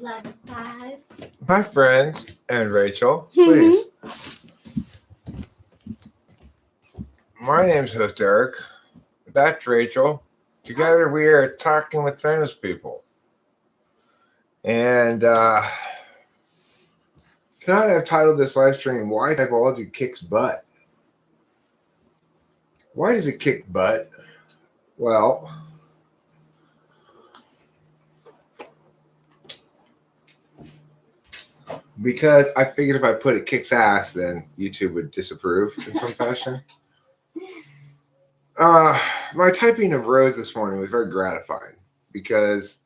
Level 5. My friends and Rachel, please. My name's host Eric. That's Rachel. Together we are talking with famous people. And tonight I've titled this live stream, Why Typology Kicks Butt. Why does it kick butt? Well, because I figured if I put it kicks ass, then YouTube would disapprove in some fashion. My typing of Rose this morning was very gratifying because,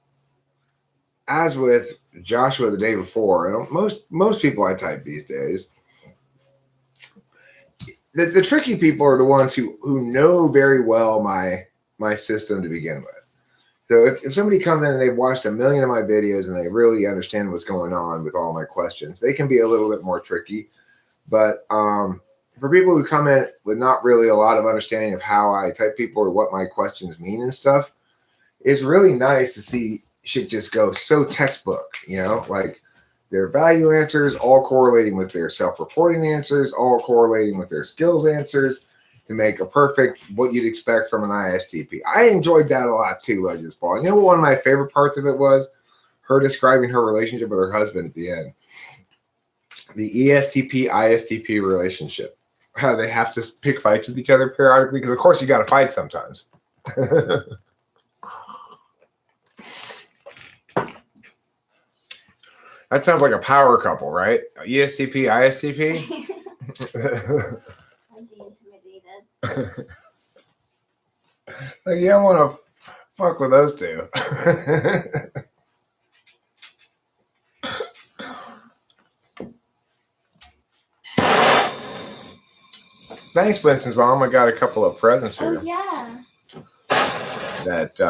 as with Joshua the day before, and most people I type these days, the tricky people are the ones who know very well my system to begin with. So if somebody comes in and they've watched a million of my videos and they really understand what's going on with all my questions, they can be a little bit more tricky. But for people who come in with not really a lot of understanding of how I type people or what my questions mean and stuff, it's really nice to see shit just go so textbook, like their value answers all correlating with their self-reporting answers, all correlating with their skills answers, to make a perfect, what you'd expect from an ISTP. I enjoyed that a lot too, Legends Fall. You know what one of my favorite parts of it was? Her describing her relationship with her husband at the end. The ESTP-ISTP relationship. How they have to pick fights with each other periodically, because of course you got to fight sometimes. That sounds like a power couple, right? ESTP-ISTP? Like, you don't want to fuck with those two. Thanks, Winston's mom. I got a couple of presents here. Oh, yeah. That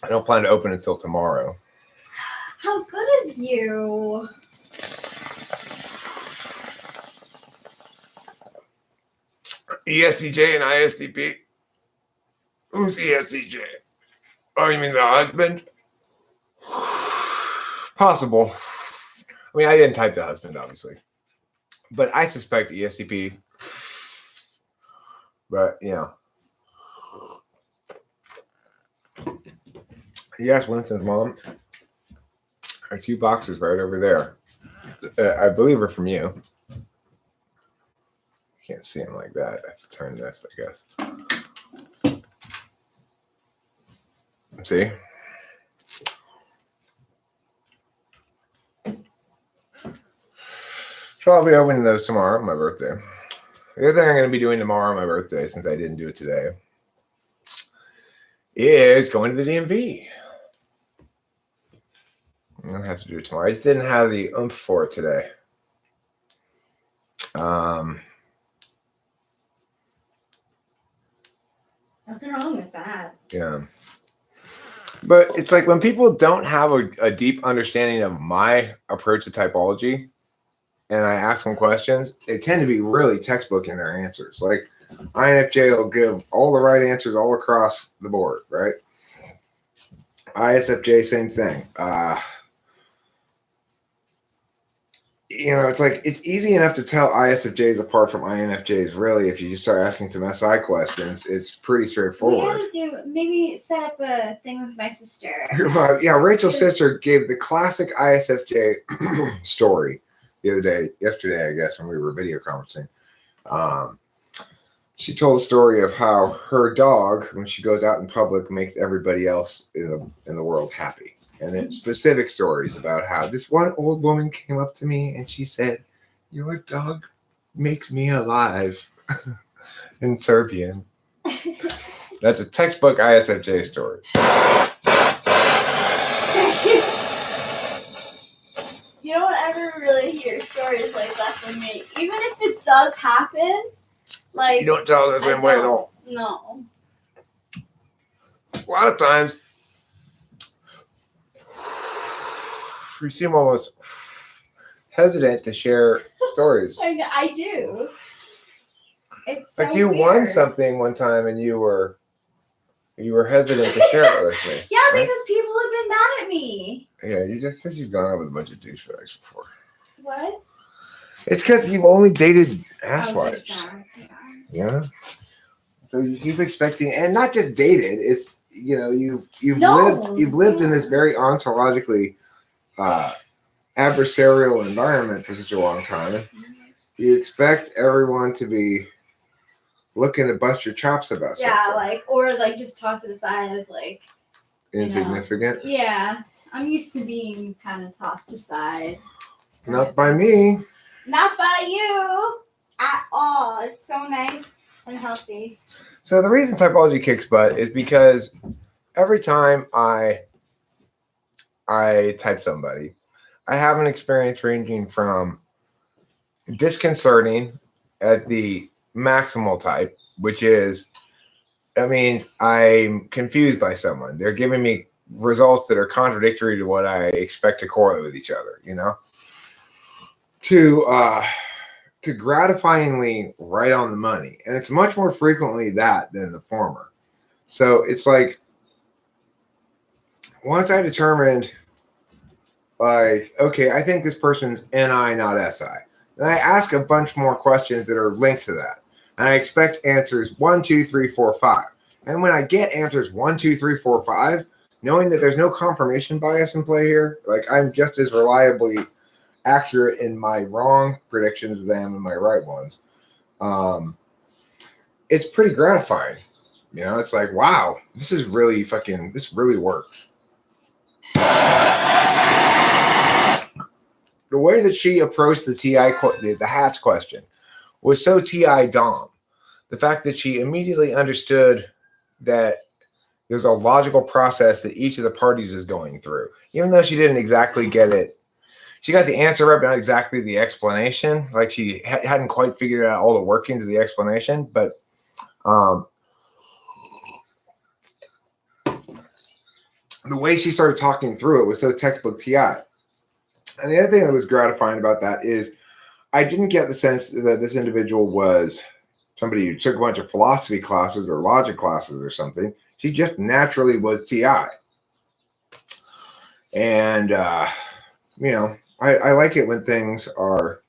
I don't plan to open until tomorrow. How good of you. ESTJ and ISTP? Who's ESTJ? Oh, you mean the husband? Possible. I mean, I didn't type the husband, obviously. But I suspect ESTP. But, Yes, Winston's mom. Our 2 boxes right over there. I believe are from you. Can't see them like that. I have to turn this, I guess. See? So I'll be opening those tomorrow on my birthday. The other thing I'm going to be doing tomorrow on my birthday, since I didn't do it today, is going to the DMV. I'm going to have to do it tomorrow. I just didn't have the oomph for it today. Nothing wrong with that. Yeah. But it's like when people don't have a deep understanding of my approach to typology and I ask them questions, they tend to be really textbook in their answers. Like INFJ will give all the right answers all across the board, right? ISFJ, same thing. It's like it's easy enough to tell ISFJs apart from INFJs, really, if you just start asking some SI questions. It's pretty straightforward. We gotta maybe set up a thing with my sister. Yeah, Rachel's sister gave the classic ISFJ story yesterday, I guess, when we were video conferencing. She told the story of how her dog, when she goes out in public, makes everybody else in the world happy. And then specific stories about how this one old woman came up to me and she said, "Your dog makes me alive," in Serbian. That's a textbook ISFJ story. You don't ever really hear stories like that from me. Even if it does happen, like... You don't tell the same way at all. No. A lot of times, you seem almost hesitant to share stories. I do. It's so like you weird. won something one time and you were hesitant to share it with me. Yeah, right? Because people have been mad at me. Yeah, you just because you've gone out with a bunch of douchebags before. What? It's because you've only dated Oh, asswipes. douchebags, Yeah. So you keep expecting, and not just dated. It's you've No, lived in this very ontologically adversarial environment for such a long time. You expect everyone to be looking to bust your chops about Yeah, something. or just toss it aside as like Insignificant. Yeah, I'm used to being kind of tossed aside. Not by me. Not by you at all. It's so nice and healthy. So the reason typology kicks butt is because every time I type somebody, I have an experience ranging from disconcerting at the maximal type, which is that means I'm confused by someone. They're giving me results that are contradictory to what I expect to correlate with each other, to gratifyingly right on the money. And it's much more frequently that than the former. So it's like once I determined okay, I think this person's NI, not SI. And I ask a bunch more questions that are linked to that. And I expect answers 1, 2, 3, 4, 5. And when I get answers 1, 2, 3, 4, 5, knowing that there's no confirmation bias in play here, I'm just as reliably accurate in my wrong predictions as I am in my right ones. It's pretty gratifying. It's like, wow, this really works. The way that she approached the the hats question was so TI Dom. The fact that she immediately understood that there's a logical process that each of the parties is going through, even though she didn't exactly get it. She got the answer up, not exactly the explanation. Like she hadn't quite figured out all the workings of the explanation, but the way she started talking through it was so textbook TI. And the other thing that was gratifying about that is I didn't get the sense that this individual was somebody who took a bunch of philosophy classes or logic classes or something. She just naturally was TI. And, I like it when things are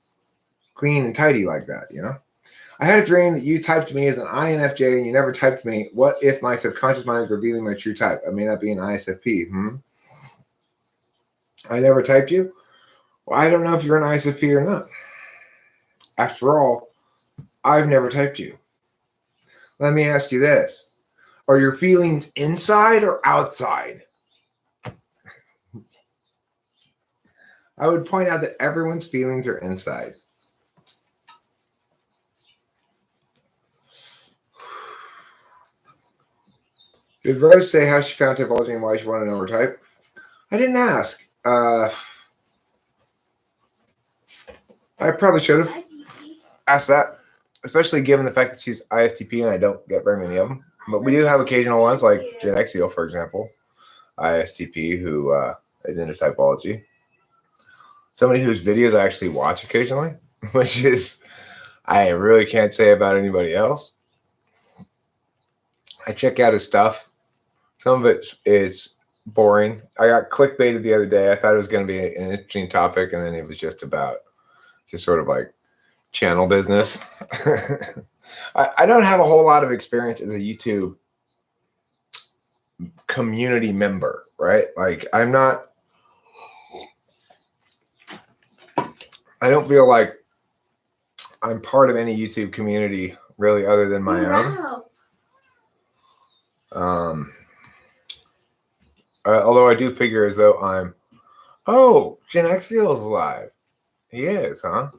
clean and tidy like that, I had a dream that you typed me as an INFJ and you never typed me. What if my subconscious mind is revealing my true type? I may not be an ISFP. I never typed you? Well, I don't know if you're an ISFP or not. After all, I've never typed you. Let me ask you this. Are your feelings inside or outside? I would point out that everyone's feelings are inside. Did Rose say how she found typology and why she wanted to know her type? I didn't ask. I probably should have asked that, especially given the fact that she's ISTP and I don't get very many of them. But we do have occasional ones like Gen Xio, for example, ISTP, who is into typology. Somebody whose videos I actually watch occasionally, which is I really can't say about anybody else. I check out his stuff. Some of it is boring. I got clickbaited the other day. I thought it was going to be an interesting topic, and then it was just sort of like channel business. I don't have a whole lot of experience as a YouTube community member, right? I don't feel like I'm part of any YouTube community really other than my own. Although I do figure as though Gen Xio is live. He is, huh?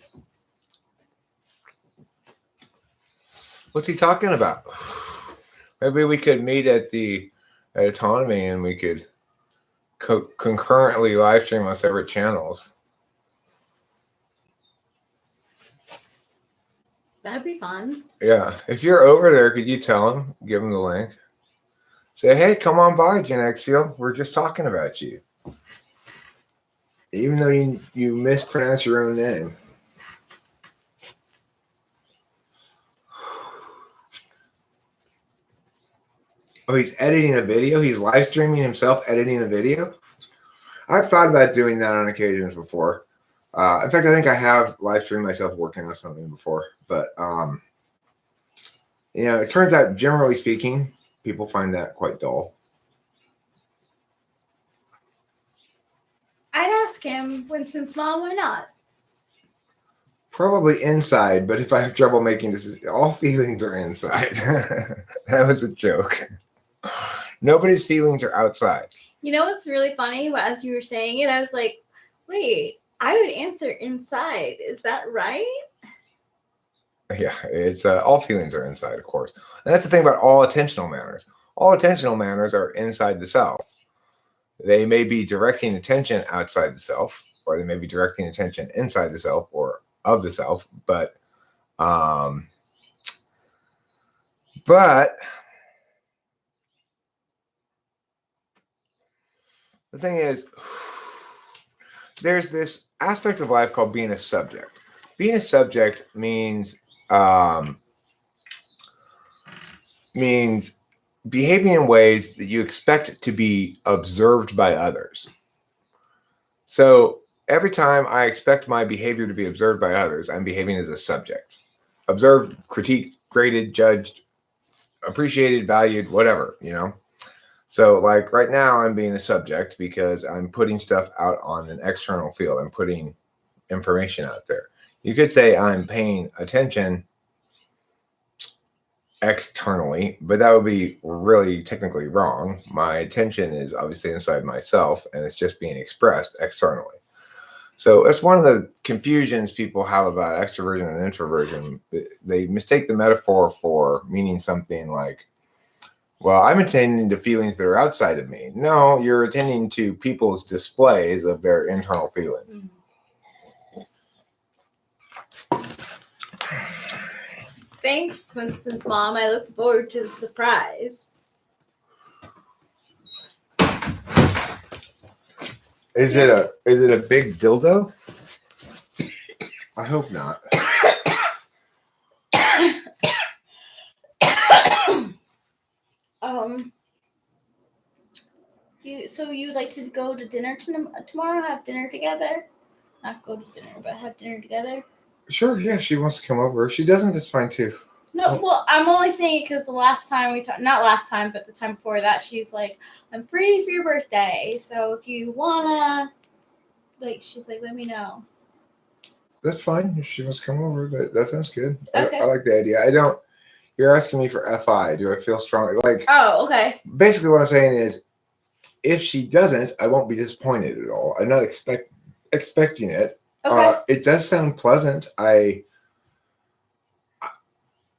What's he talking about? Maybe we could meet at Autonomy and we could concurrently live stream on separate channels. That'd be fun. Yeah. If you're over there, could you tell him? Give him the link. Say, hey, come on by, Gen Xio. We're just talking about you. Even though you mispronounce your own name. Oh, he's editing a video? He's live streaming himself editing a video? I've thought about doing that on occasions before. In fact, I think I have live streamed myself working on something before. But it turns out, generally speaking, people find that quite dull. I'd ask him, Winston's mom, why not? Probably inside, but if I have trouble making this, all feelings are inside. That was a joke. Nobody's feelings are outside. You know what's really funny? As you were saying it, I was like, wait, I would answer inside. Is that right? Yeah, it's all feelings are inside, of course. And that's the thing about all attentional manners. All attentional manners are inside the self. They may be directing attention outside the self, or they may be directing attention inside the self or of the self, but the thing is, there's this aspect of life called being a subject. Being a subject means behaving in ways that you expect to be observed by others. So every time I expect my behavior to be observed by others, I'm behaving as a subject. Observed, critiqued, graded, judged, appreciated, valued, whatever, So like right now I'm being a subject because I'm putting stuff out on an external field. I'm putting information out there. You could say I'm paying attention externally, but that would be really technically wrong. My attention is obviously inside myself and it's just being expressed externally. So that's one of the confusions people have about extroversion and introversion. They mistake the metaphor for meaning something like, well, I'm attending to feelings that are outside of me. No, you're attending to people's displays of their internal feelings. Thanks, Winston's mom. I look forward to the surprise. Is it a big dildo? I hope not. So you'd like to go to dinner tomorrow? Have dinner together? Not go to dinner, but have dinner together. Sure. Yeah, she wants to come over. If she doesn't, that's fine too. No, well, I'm only saying it because the last time we talked, not last time, but the time before that, she's like, I'm free for your birthday. So if you wanna, she's like, let me know. That's fine. If she wants to come over, that sounds good. Okay. I like the idea. You're asking me for FI. Do I feel strong? Oh, okay. Basically what I'm saying is, if she doesn't, I won't be disappointed at all. I'm not expecting it. Okay. It does sound pleasant.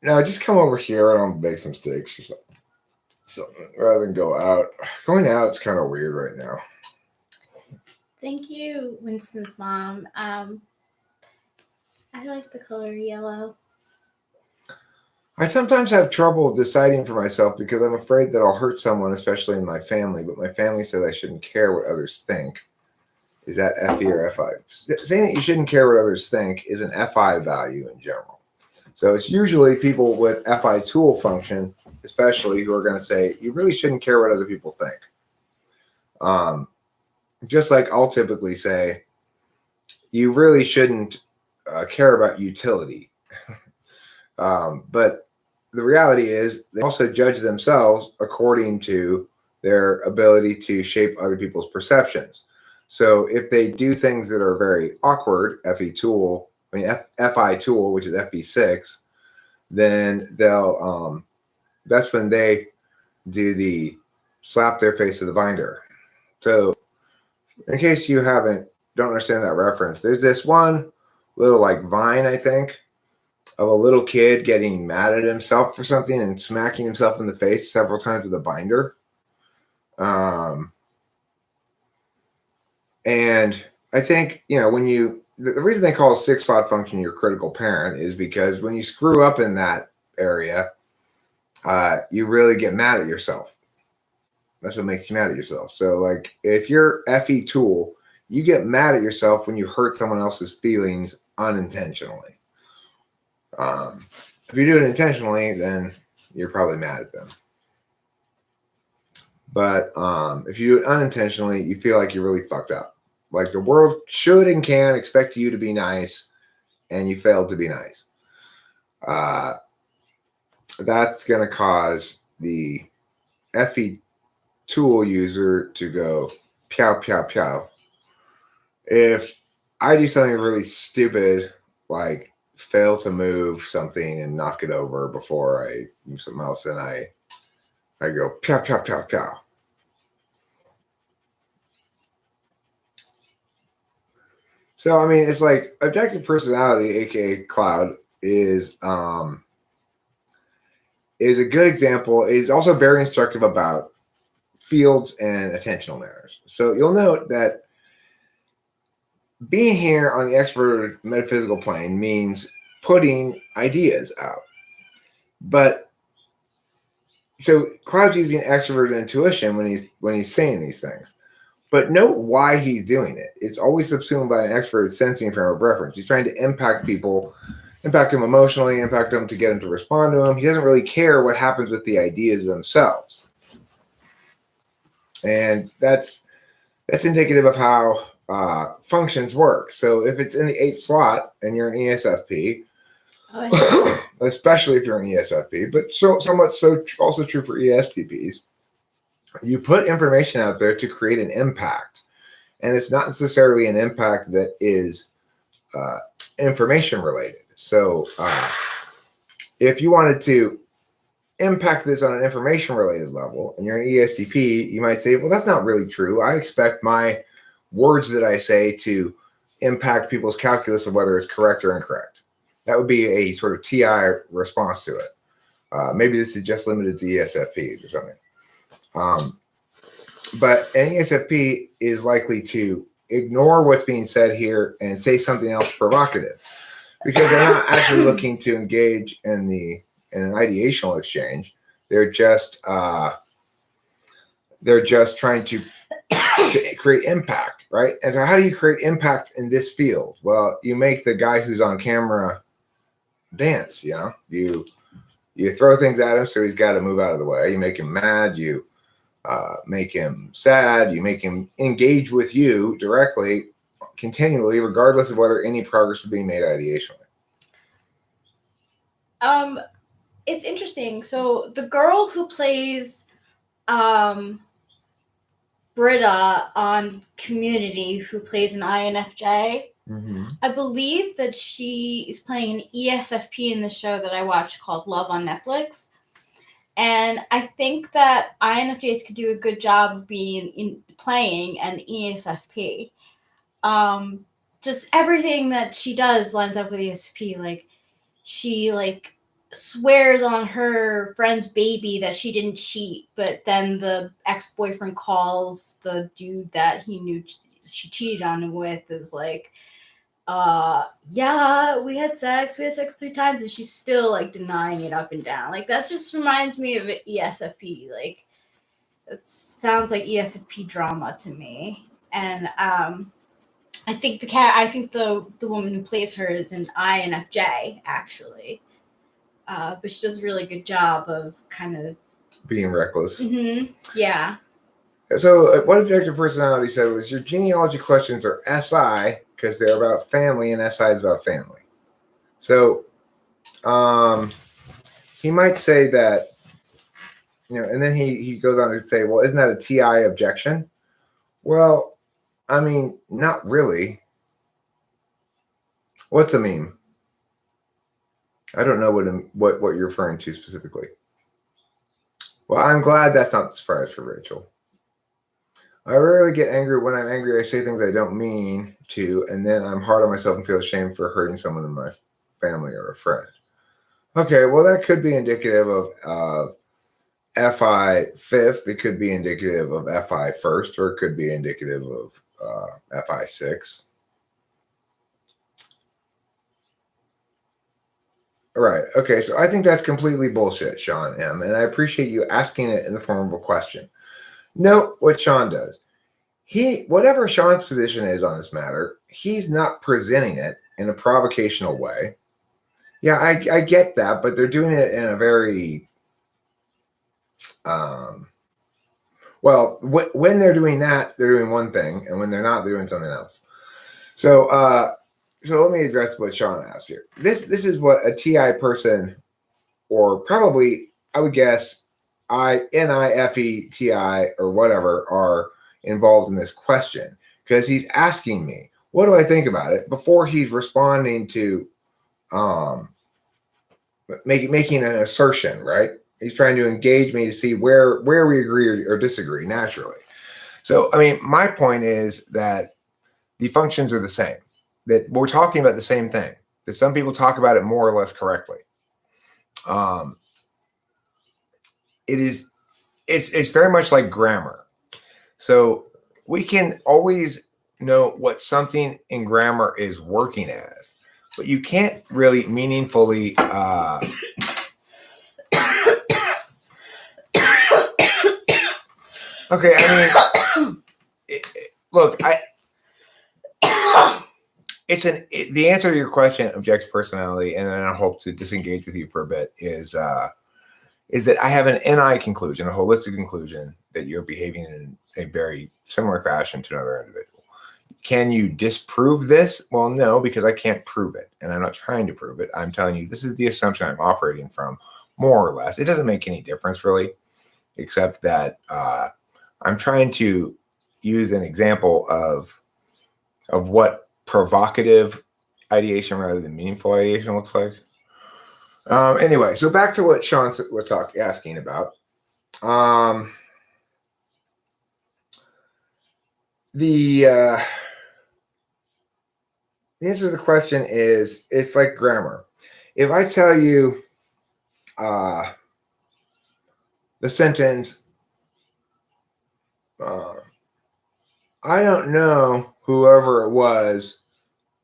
No, just come over here and I'll make some steaks or something rather than go out. Going out's kind of weird right now. Thank you, Winston's mom. I like the color yellow. I sometimes have trouble deciding for myself because I'm afraid that I'll hurt someone, especially in my family. But my family says I shouldn't care what others think. Is that FE or FI? Saying that you shouldn't care what others think is an FI value in general. So it's usually people with FI tool function, especially, who are going to say, you really shouldn't care what other people think. Just like I'll typically say, you really shouldn't care about utility. But the reality is they also judge themselves according to their ability to shape other people's perceptions. So if they do things that are very awkward, FI tool, which is FE6, then they'll that's when they do the slap their face to the binder. So in case you don't understand that reference, there's this one little vine, I think, of a little kid getting mad at himself for something and smacking himself in the face several times with a binder. And I think, the reason they call a 6-slot function your critical parent is because when you screw up in that area, you really get mad at yourself. That's what makes you mad at yourself. So if you're FE tool, you get mad at yourself when you hurt someone else's feelings unintentionally. If you do it intentionally, then you're probably mad at them. But if you do it unintentionally, you feel like you're really fucked up. Like the world should and can expect you to be nice, and you failed to be nice. That's going to cause the FE tool user to go pow, pow, pow. If I do something really stupid, like fail to move something and knock it over before I move something else, then I go pow, pow, pow, pow. So, I mean, it's like objective personality, aka cloud, is a good example. It's also very instructive about fields and attentional matters. So you'll note that being here on the extrovert metaphysical plane means putting ideas out. But so Cloud's using extrovert intuition when he's saying these things. But note why he's doing it. It's always subsumed by an extrovert sensing frame of reference. He's trying to impact people, impact them emotionally, impact them to get them to respond to him. He doesn't really care what happens with the ideas themselves. And that's indicative of how functions work. So if it's in the 8th slot and you're an ESFP, especially if you're an ESFP, but somewhat so also true for ESTPs, you put information out there to create an impact. And it's not necessarily an impact that is information related. So if you wanted to impact this on an information related level and you're an ESTP, you might say, well, that's not really true. I expect my words that I say to impact people's calculus of whether it's correct or incorrect. That would be a sort of TI response to it. Maybe this is just limited to ESFPs or something. But an ESFP is likely to ignore what's being said here and say something else provocative because they're not actually looking to engage in an ideational exchange. They're just trying to create impact, right? And so how do you create impact in this field? Well, you make the guy who's on camera dance, you throw things at him so he's got to move out of the way. You make him mad, you make him sad, you make him engage with you directly, continually, regardless of whether any progress is being made ideationally. It's interesting. So the girl who plays Britta on Community, who plays an INFJ, I believe that she is playing an ESFP in the show that I watched called Love on Netflix. And I think that INFJs could do a good job of playing an ESFP. Just everything that she does lines up with ESFP. Like, she swears on her friend's baby that she didn't cheat, but then the ex-boyfriend calls the dude that he knew she cheated on him with is like, yeah, we had sex 3 times, and she's still denying it up and down. That just reminds me of ESFP. It sounds like ESFP drama to me. And I think the woman who plays her is an INFJ actually. But she does a really good job of kind of being reckless. Mm-hmm. Yeah. So what objective personality said was your genealogy questions are SI because they're about family and SI is about family. So he might say that, and then he goes on to say, well, isn't that a TI objection? Well, I mean, not really. What's a meme? I don't know what you're referring to specifically. Well, I'm glad that's not the surprise for Rachel. I rarely get angry. When I'm angry, I say things I don't mean to, and then I'm hard on myself and feel ashamed for hurting someone in my family or a friend. Okay, well, that could be indicative of FI fifth. It could be indicative of FI first, or it could be indicative of FI sixth. All right. Okay. So I think that's completely bullshit, Sean M. And I appreciate you asking it in the form of a question. Note what Sean does. Whatever Sean's position is on this matter, he's not presenting it in a provocational way. Yeah, I get that, but they're doing it in a very Well, when they're doing that, they're doing one thing, and when they're not, they're doing something else. So, so let me address what Sean asked here. This is what a TI person, or probably I would guess NIFE TI or whatever, are involved in this question, because he's asking me, what do I think about it, before he's responding to making an assertion, right? He's trying to engage me to see where we agree or disagree naturally. So, I mean, my point is that the functions are the same, that we're talking about the same thing, that some people talk about it more or less correctly. It's very much like grammar. So we can always know what something in grammar is working as, but you can't really meaningfully okay, I mean, look, the answer to your question, objective personality, and then I hope to disengage with you for a bit, is that I have an NI conclusion, a holistic conclusion, that you're behaving in a very similar fashion to another individual. Can you disprove this? Well, no, because I can't prove it, and I'm not trying to prove it. I'm telling you, this is the assumption I'm operating from, more or less. It doesn't make any difference, really, except that I'm trying to use an example of what provocative ideation rather than meaningful ideation looks like. Anyway, so back to what Sean was asking about. The answer to the question is, it's like grammar. If I tell you the sentence, I don't know whoever it was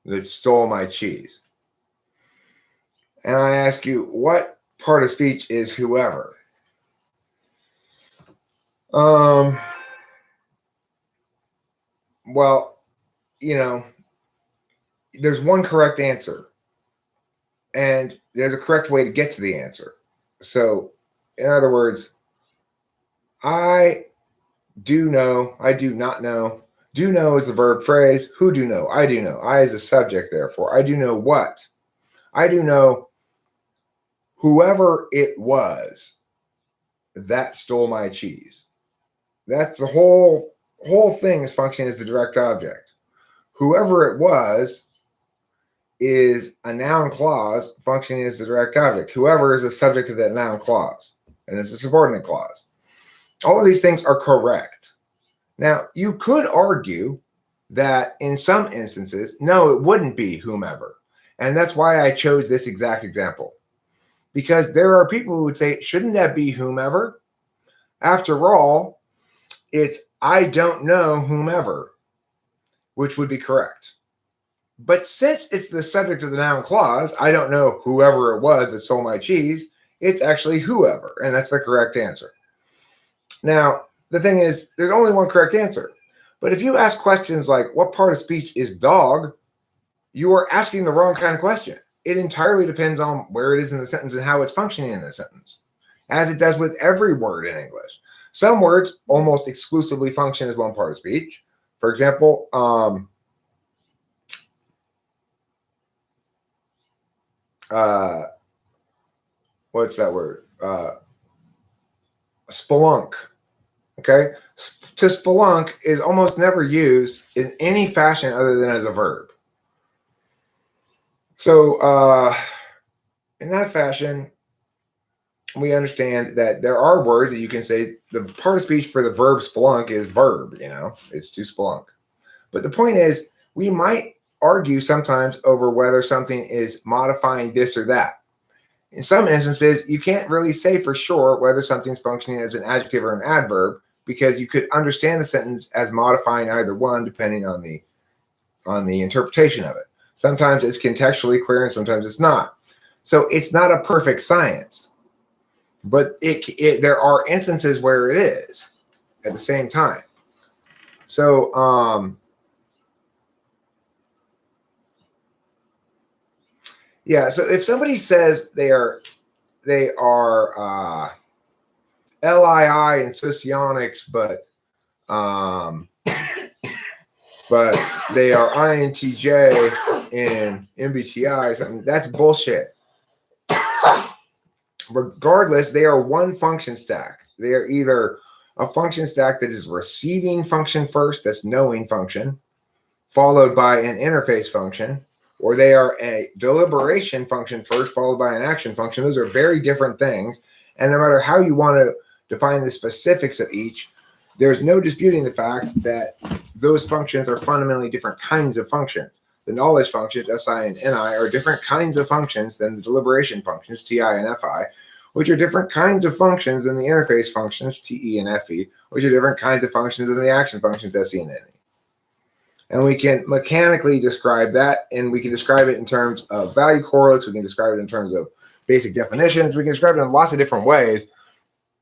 that stole my cheese, and I ask you, what part of speech is whoever? Well, there's one correct answer, and there's a correct way to get to the answer. So, in other words, I do know, I do not know. Do know is the verb phrase. Who do know? I do know. I is the subject, therefore. I do know what? I do know whoever it was that stole my cheese. That's the whole thing is functioning as the direct object. Whoever it was is a noun clause functioning as the direct object. Whoever is the subject of that noun clause, and it's a subordinate clause. All of these things are correct. Now, you could argue that in some instances, no, it wouldn't be whomever. And that's why I chose this exact example. Because there are people who would say, shouldn't that be whomever? After all, it's I don't know whomever, which would be correct. But since it's the subject of the noun clause, I don't know whoever it was that stole my cheese, it's actually whoever, and that's the correct answer. Now, the thing is, there's only one correct answer. But if you ask questions like, what part of speech is dog? You are asking the wrong kind of question. It entirely depends on where it is in the sentence and how it's functioning in the sentence, as it does with every word in English. Some words almost exclusively function as one part of speech. For example, what's that word? Spelunk. Okay, to spelunk is almost never used in any fashion other than as a verb. So in that fashion, we understand that there are words that you can say the part of speech for the verb spelunk is verb, it's to spelunk. But the point is, we might argue sometimes over whether something is modifying this or that. In some instances, you can't really say for sure whether something's functioning as an adjective or an adverb, because you could understand the sentence as modifying either one depending on the interpretation of it. Sometimes it's contextually clear and sometimes it's not. So it's not a perfect science, but there are instances where it is at the same time. So yeah, so if somebody says they are LII in socionics, but But they are INTJ in MBTI. I mean, that's bullshit. Regardless, they are one function stack. They are either a function stack that is receiving function first, that's knowing function, followed by an interface function, or they are a deliberation function first, followed by an action function. Those are very different things. And no matter how you want to define the specifics of each, there's no disputing the fact that those functions are fundamentally different kinds of functions. The knowledge functions, SI and NI, are different kinds of functions than the deliberation functions, TI and FI, which are different kinds of functions than the interface functions, TE and FE, which are different kinds of functions than the action functions, SE and NE. And we can mechanically describe that, and we can describe it in terms of value correlates. We can describe it in terms of basic definitions. We can describe it in lots of different ways,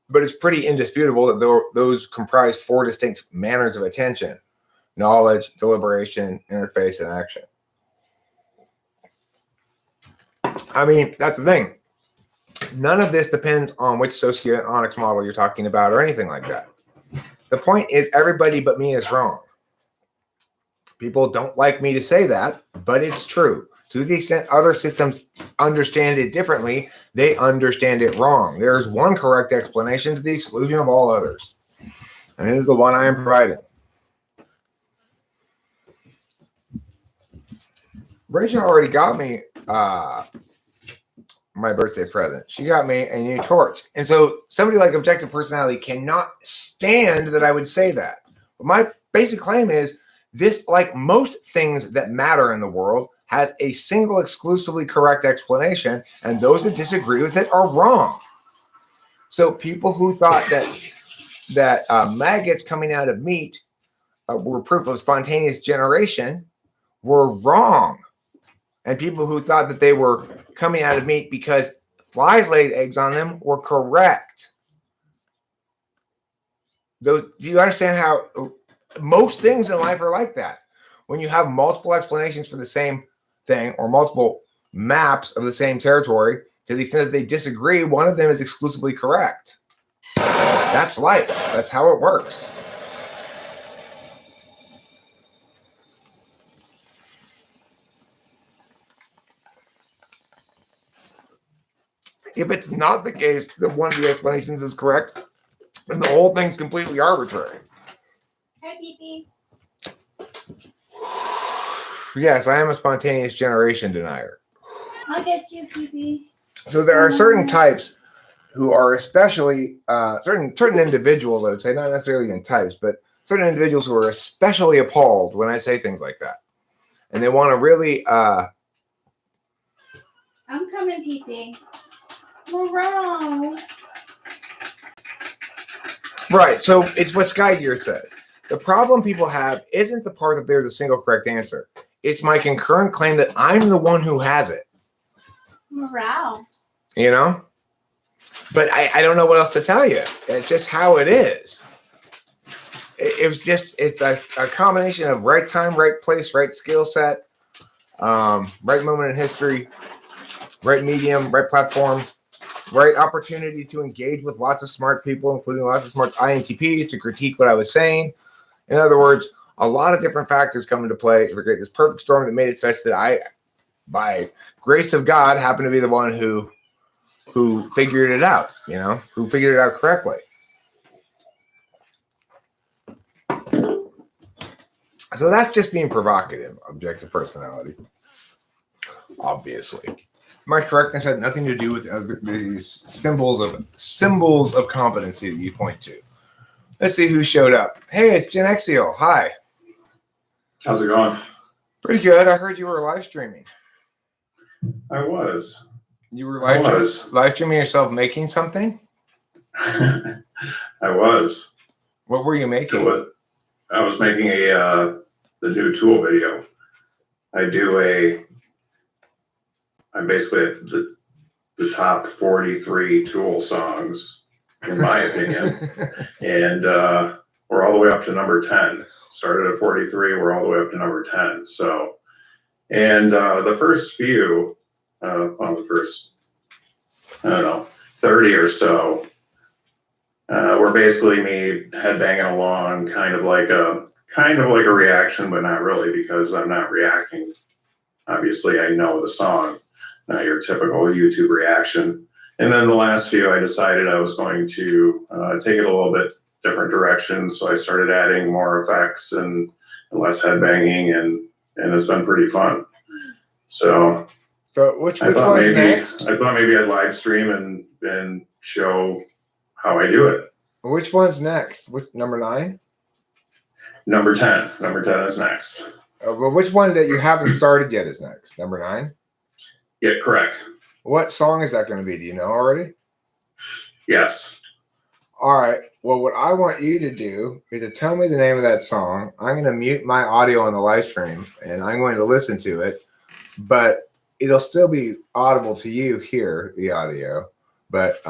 but it's pretty indisputable that those comprise 4 distinct manners of attention: knowledge, deliberation, interface, and action. I mean, that's the thing. None of this depends on which socioeconomics model you're talking about or anything like that. The point is, everybody but me is wrong. People don't like me to say that, but it's true. To the extent other systems understand it differently, they understand it wrong. There's one correct explanation to the exclusion of all others. And it is the one I am providing. Rachel already got me my birthday present. She got me a new torch. And so somebody like objective personality cannot stand that I would say that. But my basic claim is this, like most things that matter in the world, has a single exclusively correct explanation, and those that disagree with it are wrong. So people who thought that maggots coming out of meat were proof of spontaneous generation were wrong. And people who thought that they were coming out of meat because flies laid eggs on them were correct. Do you understand how most things in life are like that? When you have multiple explanations for the same thing or multiple maps of the same territory, to the extent that they disagree, one of them is exclusively correct. That's life. That's how it works. If it's not the case that one of the explanations is correct, then the whole thing's completely arbitrary. Hi, Pee-Pee. Yes, I am a spontaneous generation denier. I'll get you, Pee-Pee. So there are certain types who are especially, certain individuals, I would say, not necessarily in types, but certain individuals who are especially appalled when I say things like that. And they want to really... I'm coming, Pee-Pee. Wrong. Right, so it's what Sky Gear says. The problem people have isn't the part that there's a single correct answer. It's my concurrent claim that I'm the one who has it. Morale. You know? But I don't know what else to tell you. It's just how it is. It's a combination of right time, right place, right skill set, right moment in history, right medium, right platform, right opportunity to engage with lots of smart people, including lots of smart INTPs to critique what I was saying. In other words, a lot of different factors come into play to create this perfect storm that made it such that I, by grace of God, happen to be the one who figured it out, who figured it out correctly. So that's just being provocative, objective personality. Obviously. My correctness had nothing to do with these symbols of competency that you point to. Let's see who showed up. Hey, it's Gen Xio. Hi. How's it going? Pretty good. I heard you were live streaming. I was. You were live streaming yourself making something? I was. What were you making? So I was making the new tool video. I'm basically at the top 43 Tool songs, in my opinion. And we're all the way up to number 10. Started at 43, we're all the way up to number 10. So, and the first few, the first, 30 or so, were basically me headbanging along, kind of like a reaction, but not really, because I'm not reacting. Obviously, I know the song, not your typical YouTube reaction. And then the last few, I decided I was going to take it a little bit different direction. So I started adding more effects and less headbanging, and it's been pretty fun. So which one's next? I thought maybe I'd live stream and show how I do it. Which one's next? Which number 9? Number 10. Number 10 is next. Well, which one that you haven't started yet is next? Number 9? Yeah, correct. What song is that going to be? Do you know already? Yes. All right. Well, what I want you to do is to tell me the name of that song. I'm going to mute my audio on the live stream, and I'm going to listen to it, but it'll still be audible to you here, the audio, but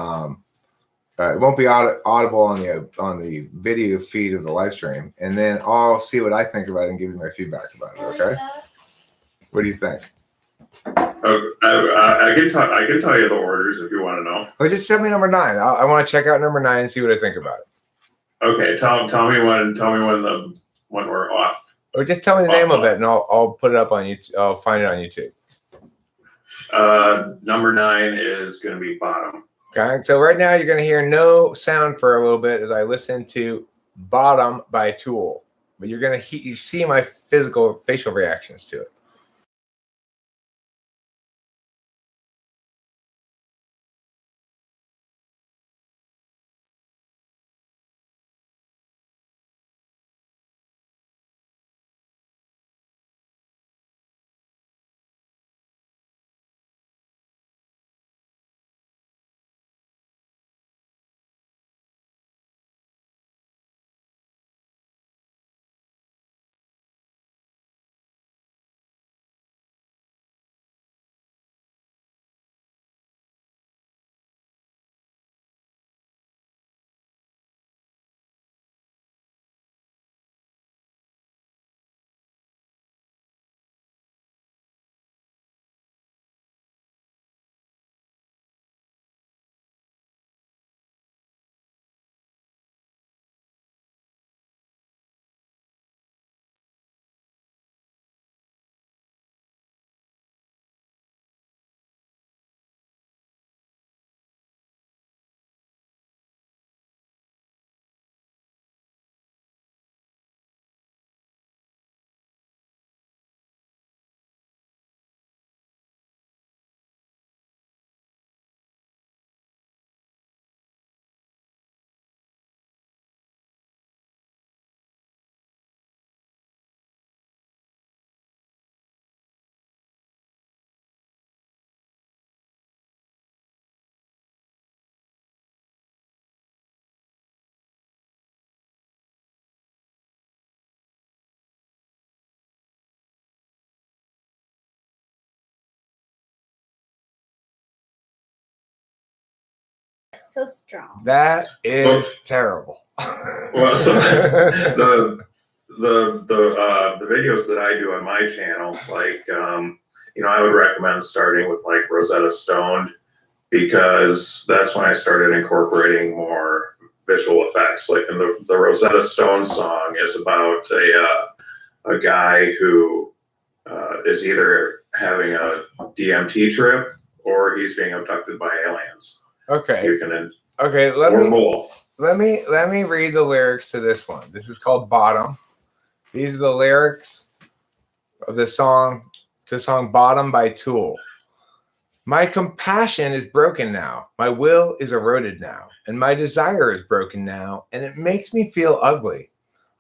it won't be audible on the video feed of the live stream. And then I'll see what I think about it and give you my feedback about it. Okay. What do you think? I can tell you the orders if you want to know. Well, just tell me number 9. I want to check out number 9 and see what I think about it. Okay. Tell me when we're off. Or just tell me the name of it, and I'll put it up on YouTube. I'll find it on YouTube. Number 9 is going to be Bottom. Okay, so right now you're going to hear no sound for a little bit as I listen to Bottom by Tool, but you're going to you see my facial reactions to it. So strong. That is terrible. Well, so the videos that I do on my channel, like I would recommend starting with like Rosetta Stone, because that's when I started incorporating more visual effects. Like in the Rosetta Stone song is about a guy who is either having a DMT trip or he's being abducted by aliens. Okay. Okay. Let me read the lyrics to this one. This is called Bottom. These are the lyrics of the song Bottom by Tool. My compassion is broken now. My will is eroded now. And my desire is broken now. And it makes me feel ugly.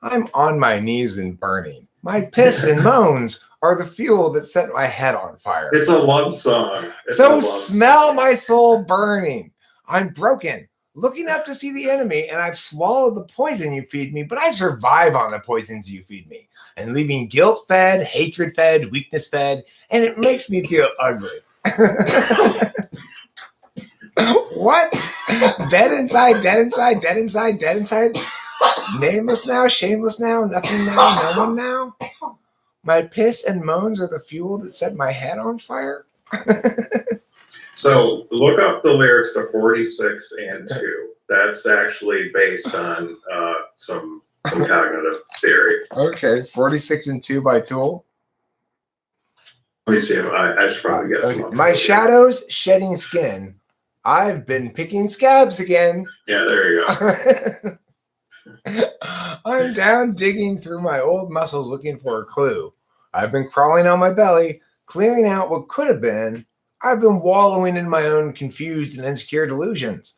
I'm on my knees and burning. My piss and moans are the fuel that set my head on fire. It's a love song. Smell my soul burning. I'm broken, looking up to see the enemy, and I've swallowed the poison you feed me, but I survive on the poisons you feed me, and leaving guilt-fed, hatred-fed, weakness-fed, and it makes me feel ugly. What? Dead inside, dead inside, dead inside, dead inside. Nameless now, shameless now, nothing now, no one now. My piss and moans are the fuel that set my head on fire. So look up the lyrics to 46 and 2. That's actually based on some cognitive theory. Okay, 46 and 2 by Tool. Let me see. I should probably get some. My shadows shedding skin. I've been picking scabs again. Yeah, there you go. I'm down digging through my old muscles looking for a clue. I've been crawling on my belly, clearing out what could have been. I've been wallowing in my own confused and insecure delusions.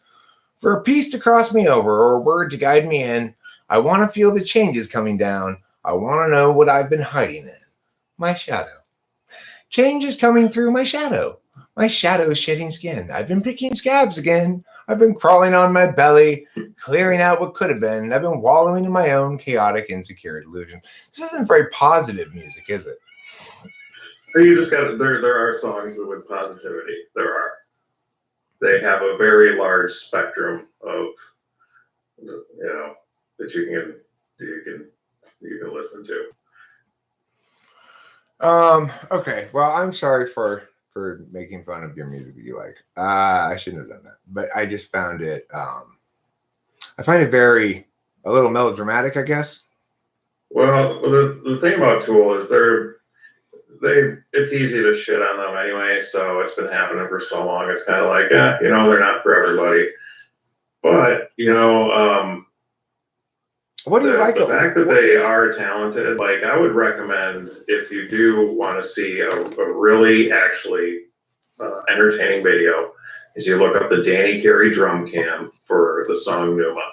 For a piece to cross me over or a word to guide me in, I want to feel the changes coming down. I want to know what I've been hiding in. My shadow. Change is coming through my shadow. My shadow is shedding skin. I've been picking scabs again. I've been crawling on my belly, clearing out what could have been. I've been wallowing in my own chaotic, insecure delusions. This isn't very positive music, is it? You just got there are songs with positivity. There are. They have a very large spectrum of, that you can listen to. Okay. Well, I'm sorry for making fun of your music that you like. I shouldn't have done that, but I just found it. I find it a little melodramatic, I guess. Well, the thing about Tool is it's easy to shit on them anyway. So it's been happening for so long. It's kind of like, they're not for everybody. But what do you like? The fact that they are talented, like I would recommend if you do want to see a really actually entertaining video, is you look up the Danny Carey drum cam for the song Numa,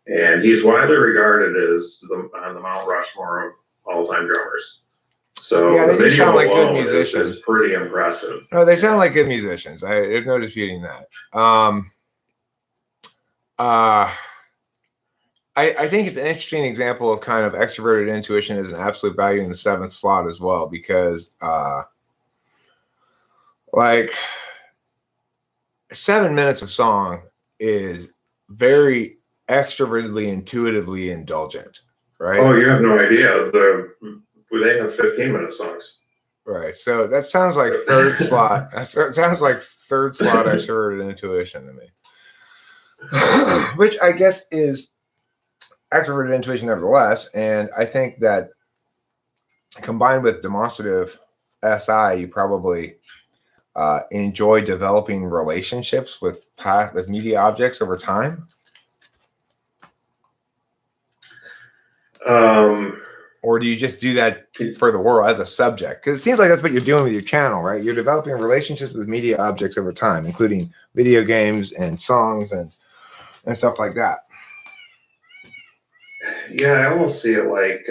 and he's widely regarded as on the Mount Rushmore of all-time drummers. So yeah, the video sound like good alone musicians. is pretty impressive. No, they sound like good musicians. There's no disputing that. I think it's an interesting example of kind of extroverted intuition as an absolute value in the 7th slot as well, because like 7 minutes of song is very extrovertedly, intuitively indulgent, right? Oh, you have no idea. They have 15-minute songs. Right. So that sounds like 3rd slot. It sounds like 3rd slot extroverted intuition to me, which I guess is extroverted intuition nevertheless. And I think that combined with demonstrative SI, you probably enjoy developing relationships with media objects over time. Or do you just do that for the world as a subject? Because it seems like that's what you're doing with your channel, right? You're developing relationships with media objects over time, including video games and songs and stuff like that. Yeah, I almost see it like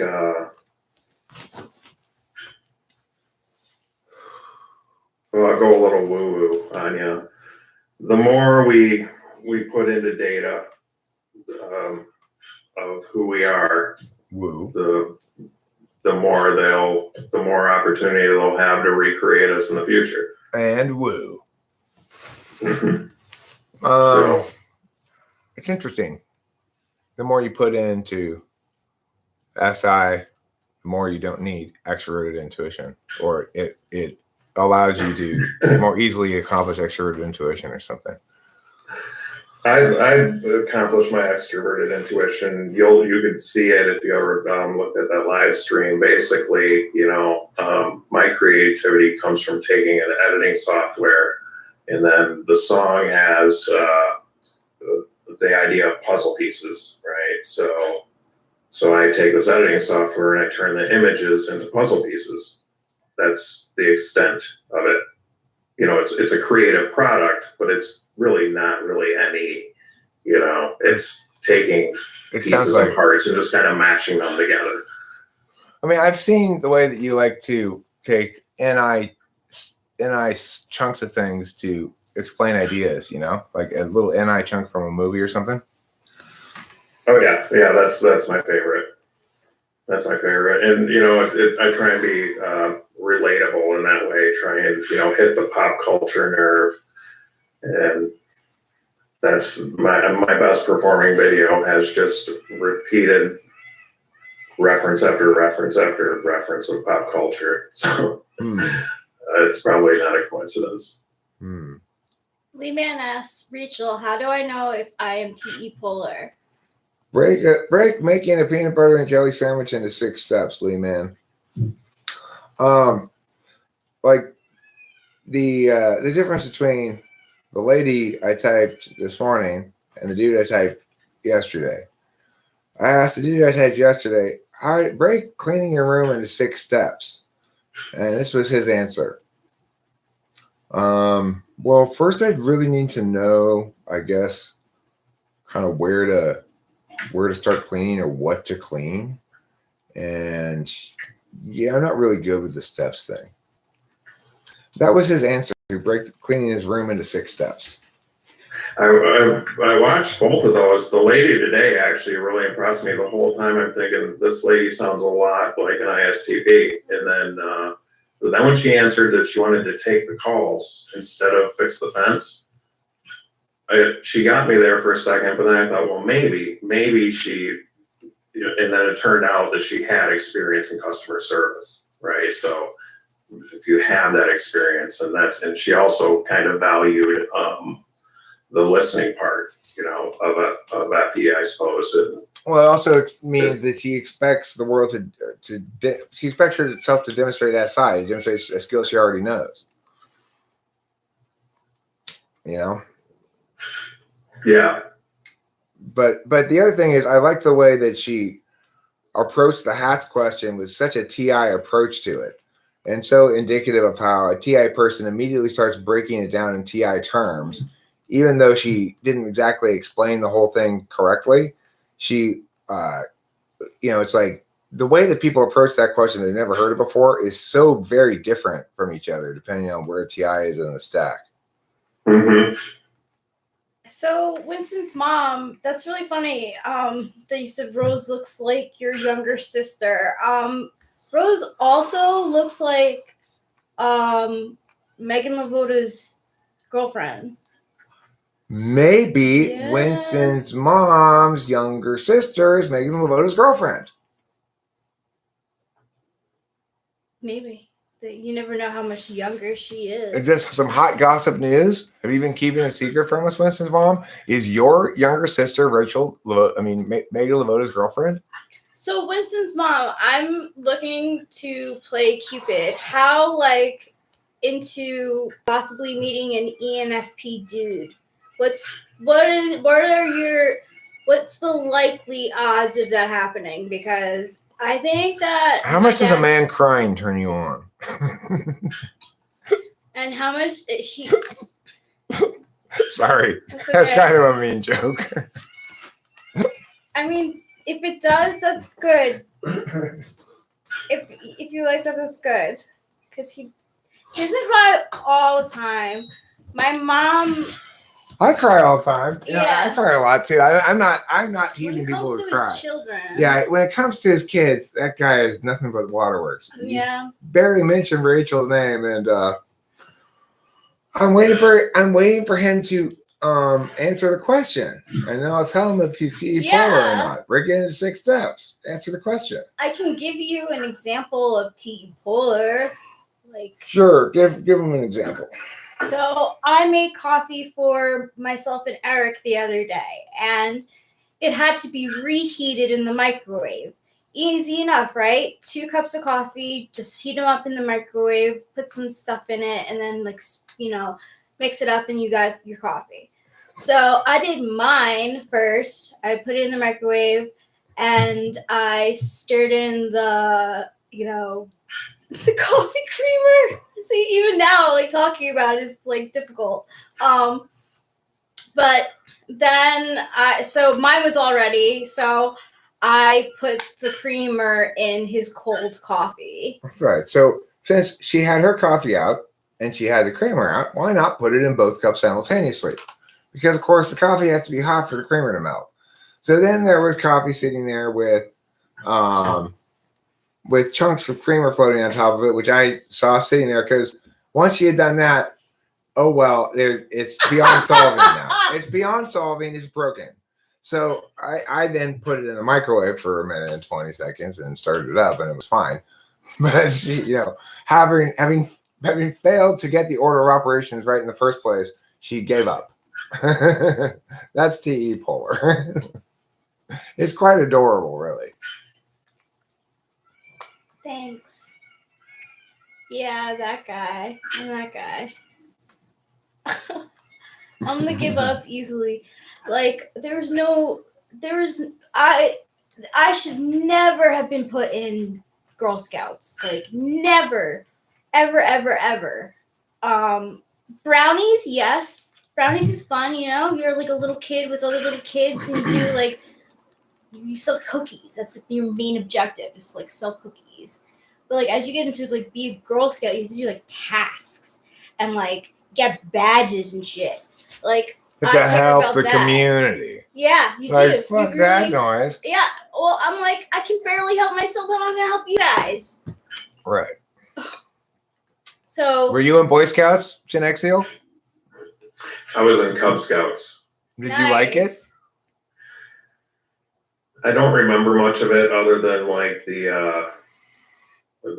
well, I'll go a little woo-woo on you. The more we put into data of who we are, woo, the more opportunity they'll have to recreate us in the future. And woo. So it's interesting. The more you put into SI, the more you don't need extroverted intuition, or it allows you to more easily accomplish extroverted intuition or something. I've accomplished my extroverted intuition. You could see it if you ever looked at that live stream. Basically, my creativity comes from taking an editing software, and then the song has the idea of puzzle pieces, right? So I take this editing software and I turn the images into puzzle pieces. That's the extent of it. It's a creative product, but it's really not really any, it's taking pieces and parts and just kind of mashing them together. I mean, I've seen the way that you like to take NI chunks of things to explain ideas, like a little NI chunk from a movie or something. Oh yeah, that's my favorite. That's my favorite, and I try and be relatable in that way. Try and hit the pop culture nerve, and that's my best performing video has just repeated reference after reference after reference of pop culture. So it's probably not a coincidence. Lee Man asks, Rachel, how do I know if I am TE polar? Break making a peanut butter and jelly sandwich into 6 steps, Lee Man. Like the difference between the lady I typed this morning and the dude I typed yesterday. I asked the dude I typed yesterday, how break cleaning your room into 6 steps. And this was his answer. Well, first I'd really need to know, I guess, kind of where to start cleaning or what to clean. And yeah, I'm not really good with the steps thing. That was his answer. Cleaning his room into 6 steps. I watched both of those. The lady today actually really impressed me the whole time. I'm thinking this lady sounds a lot like an ISTP. And then when she answered that she wanted to take the calls instead of fix the fence, she got me there for a second. But then I thought, well, maybe she, and then it turned out that she had experience in customer service, right? So if you have that experience, and she also kind of valued the listening part, of FE, I suppose. Well, it also means that she expects the world she expects herself to demonstrate that side, demonstrate a skill she already knows. Yeah. But the other thing is, I like the way that she approached the hats question with such a TI approach to it, and so indicative of how a TI person immediately starts breaking it down in TI terms. Even though she didn't exactly explain the whole thing correctly, she, it's like the way that people approach that question they've never heard it before is so very different from each other, depending on where TI is in the stack. Mm-hmm. So Winston's mom, that's really funny. That you said Rose looks like your younger sister. Rose also looks like Megan Lavota's girlfriend. Maybe Winston's mom's younger sister is Megan Lavota's girlfriend. Maybe. You never know how much younger she is. Is this some hot gossip news? Have you been keeping a secret from us, Winston's mom? Is your younger sister Megan Lavota's girlfriend? So Winston's mom, I'm looking to play Cupid. How into possibly meeting an ENFP dude? What's the likely odds of that happening? Because I think that how much does a man crying turn you on? And how much is he? Sorry, that's kind of a mean joke. I mean, if it does, that's good. If you like that, that's good. Because he doesn't cry all the time. My mom. I cry all the time. Yeah, I cry a lot too. I'm not teasing people who cry. His children. Yeah, when it comes to his kids, that guy is nothing but waterworks. Yeah. He barely mentioned Rachel's name, and I'm waiting for him to answer the question, and then I'll tell him if he's TE polar or not. Break it into 6 steps. Answer the question. I can give you an example of TE polar. Sure, give him an example. So I made coffee for myself and Eric the other day, and it had to be reheated in the microwave. Easy enough, right? 2 cups of coffee, just heat them up in the microwave, put some stuff in it, and then mix it up, and you got your coffee. So I did mine first. I put it in the microwave, and I stirred in the coffee creamer. See, even now, talking about it is difficult. But then so mine was all ready. So I put the creamer in his cold coffee. Right. So since she had her coffee out and she had the creamer out, why not put it in both cups simultaneously? Because of course the coffee has to be hot for the creamer to melt. So then there was coffee sitting there with chunks of creamer floating on top of it, which I saw sitting there because once she had done that, oh well, it's beyond solving now. It's beyond solving. It's broken. So I then put it in the microwave for a minute and 20 seconds and started it up, and it was fine. But she, having failed to get the order of operations right in the first place, She gave up. That's TE Polar. It's quite adorable, really. Thanks. Yeah, that guy. I'm that guy. I'm gonna give up easily. Like I should never have been put in Girl Scouts. Like never, ever, ever, ever. Brownies, yes. Brownies is fun, you know. You're like a little kid with other little kids, and you do like you sell cookies. That's your main objective. Is like sell cookies. But like as you get into like be a Girl Scout, you have to do like tasks and like get badges and shit. Like But I to care help about the that. community. Yeah, you Like, do. fuck You that really, noise. yeah. Well, I'm like, I can barely help myself. I'm not gonna help you guys. Right. So Were you in Boy Scouts, Gen Exil? I was in Cub Scouts. Did you like it? I don't remember much of it other than like the what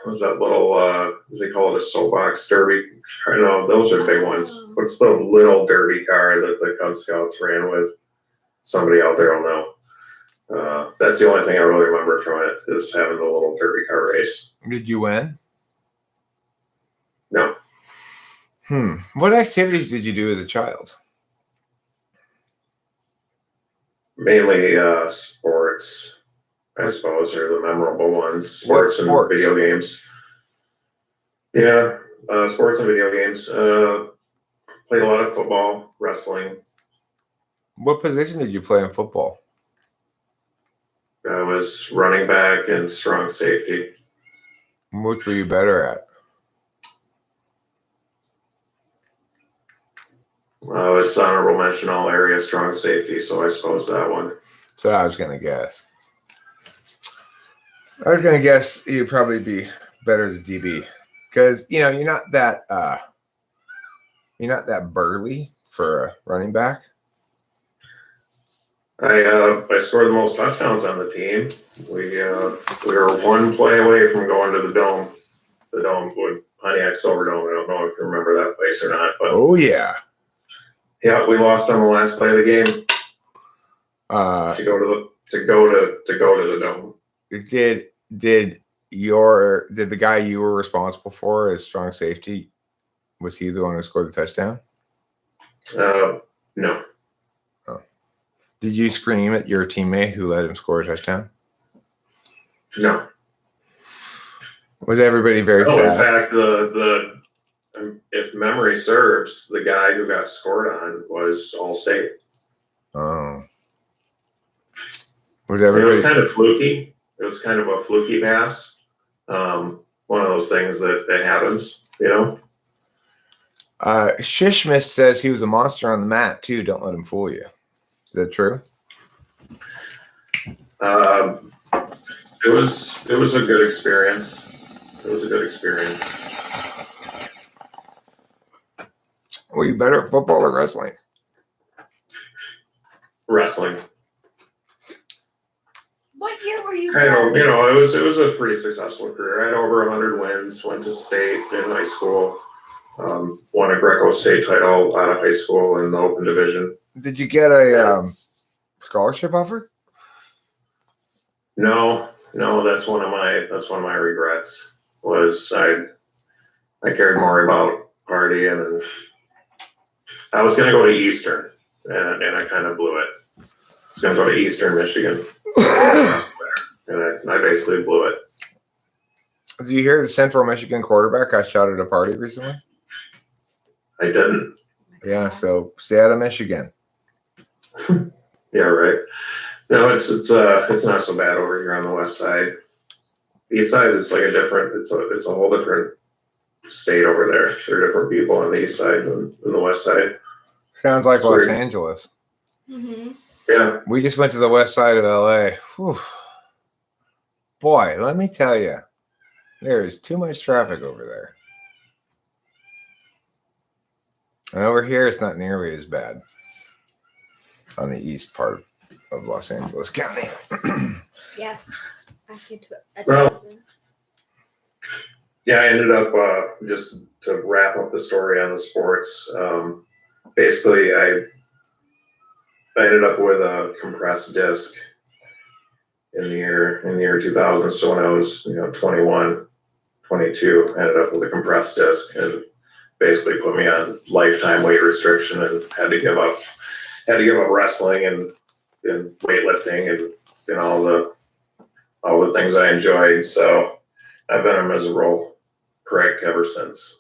was that little what do they call it, a soapbox derby? I don't know, those are big ones. What's the little derby car that the Cub Scouts ran with? Somebody out there will know. That's the only thing I really remember from it is having the little derby car race. Did you win? No. What activities did you do as a child? Mainly sports, I suppose, are the memorable ones. Sports and video games. Yeah, sports and video games. Played a lot of football, wrestling. What position did you play in football? I was running back and strong safety. Which were you better at? I was honorable mention all area strong safety, so I suppose that one. So I was gonna guess. I was gonna guess you'd probably be better as a DB, because you know you're not that burly for a running back. I scored the most touchdowns on the team. We were one play away from going to the dome. The dome with Pontiac Silverdome. I don't know if you remember that place or not, but oh yeah. Yeah, we lost on the last play of the game. To go to the dome. Did the guy you were responsible for as strong safety, was he the one who scored the touchdown? No. Oh. Did you scream at your teammate who let him score a touchdown? No. Was everybody very sad? In fact, the if memory serves, the guy who got scored on was All-State. Oh. It was kind of fluky. It was kind of a fluky pass. One of those things that happens, you know? Shishmith says he was a monster on the mat, too. Don't let him fool you. Is that true? It was a good experience. It was a good experience. Were you better at football or wrestling? Wrestling. What year were you? I don't, you know, it was a pretty successful career. I had over 100 wins. Went to state in high school. Won a Greco state title out of high school in the open division. Did you get a scholarship offer? No, that's one of my regrets. Was I cared more about partying, and I was going to go to Eastern, and I kind of blew it. I was going to go to Eastern Michigan, and I basically blew it. Did you hear the Central Michigan quarterback got shot at a party recently? I didn't. Yeah, so stay out of Michigan. Yeah, right. No, it's not so bad over here on the west side. East side is like it's a whole different state over there. There are different people on the east side than the west side. Sounds like Los Angeles. Mm-hmm. Yeah. We just went to the west side of LA. Whew. Boy, let me tell you, there is too much traffic over there. And over here, it's not nearly as bad on the east part of Los Angeles County. Yes. Back into it. Well, yeah, I ended up just to wrap up the story on the sports. basically, I ended up with a compressed disc in the year 2000. So when I was 21, 22, I ended up with a compressed disc and basically put me on lifetime weight restriction and had to give up wrestling and weightlifting and all the things I enjoyed. So I've been a miserable prick ever since.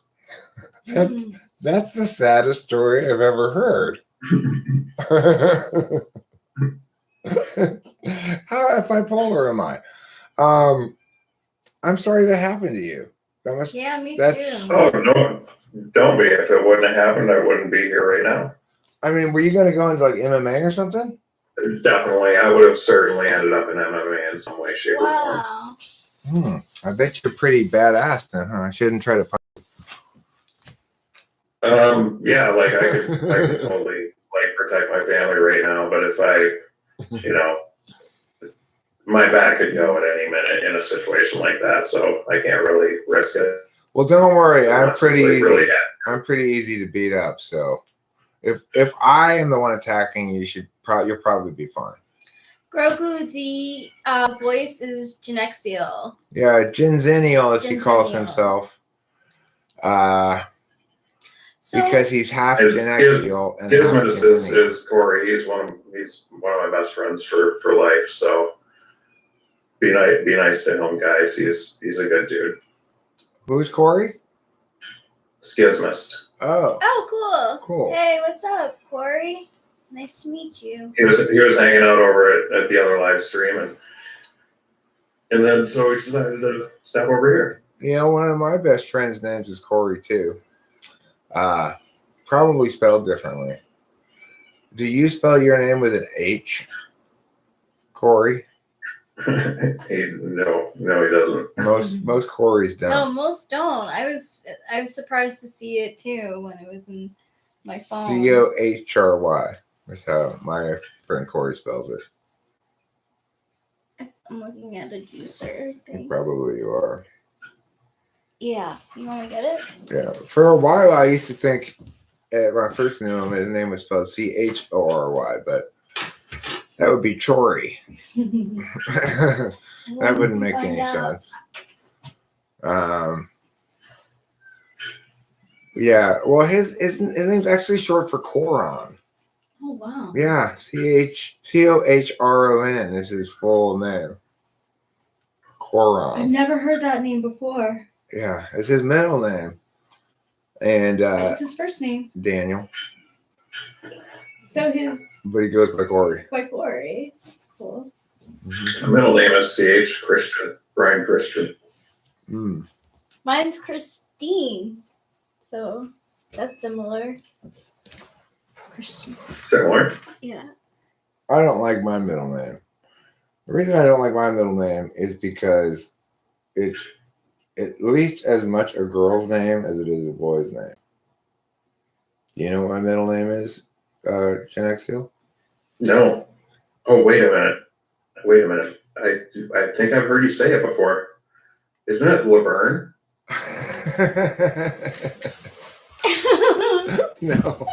That's the saddest story I've ever heard. How bipolar am I? I'm sorry that happened to you. Yeah, me too. Oh no, don't be. If it wouldn't have happened, I wouldn't be here right now. I mean, were you going to go into like MMA or something? Definitely, I would have certainly ended up in MMA in some way, shape, or form. I bet you're pretty badass then, huh? I shouldn't try to. Yeah, like I could totally like protect my family right now, but if my back could go at any minute in a situation like that, so I can't really risk it. Well, don't worry, I'm Unless pretty somebody easy. really had- I'm pretty easy to beat up, so if I am the one attacking you, you'll probably be fine. Grogu, the voice is Genexiel. Yeah, Jinzennial, as he calls Jinzennial. himself. So, Because he's half His- Genexial and His half nemesis Jinzennial. is Corey. He's one of my best friends for life. So be nice to him, guys. He's a good dude. Who's Corey? Schismist. Oh, cool. cool. Hey, what's up, Corey? Nice to meet you. He was hanging out over at the other live stream, and then so he decided to step over here. You know, one of my best friends' names is Corey too. Probably spelled differently. Do you spell your name with an H? Corey? No, he doesn't. Most Corys don't. No, most don't. I was surprised to see it too when it was in my phone. Cohry. That's how my friend Corey spells it. I'm looking at a juicer thing. Probably you are. Yeah, you want to get it? Yeah. For a while, I used to think when I first knew him, his name was spelled Chory, but that would be Chory. That wouldn't make any sense. Yeah. Well, his name's actually short for Choron. Oh wow. Yeah, Chohron is his full name. Choron. I've never heard that name before. Yeah, it's his middle name. And What's his first name? Daniel. So his But he goes by Corey. by Corey. That's cool. My middle name is CH Christian, Brian Christian. Mine's Christine. So that's similar. Christian. Similar. Yeah. I don't like my middle name. The reason I don't like my middle name is because it's at least as much a girl's name as it is a boy's name. You know what my middle name is, Genexiel? No. Oh, wait a minute. I think I've heard you say it before. Isn't it Laverne? No.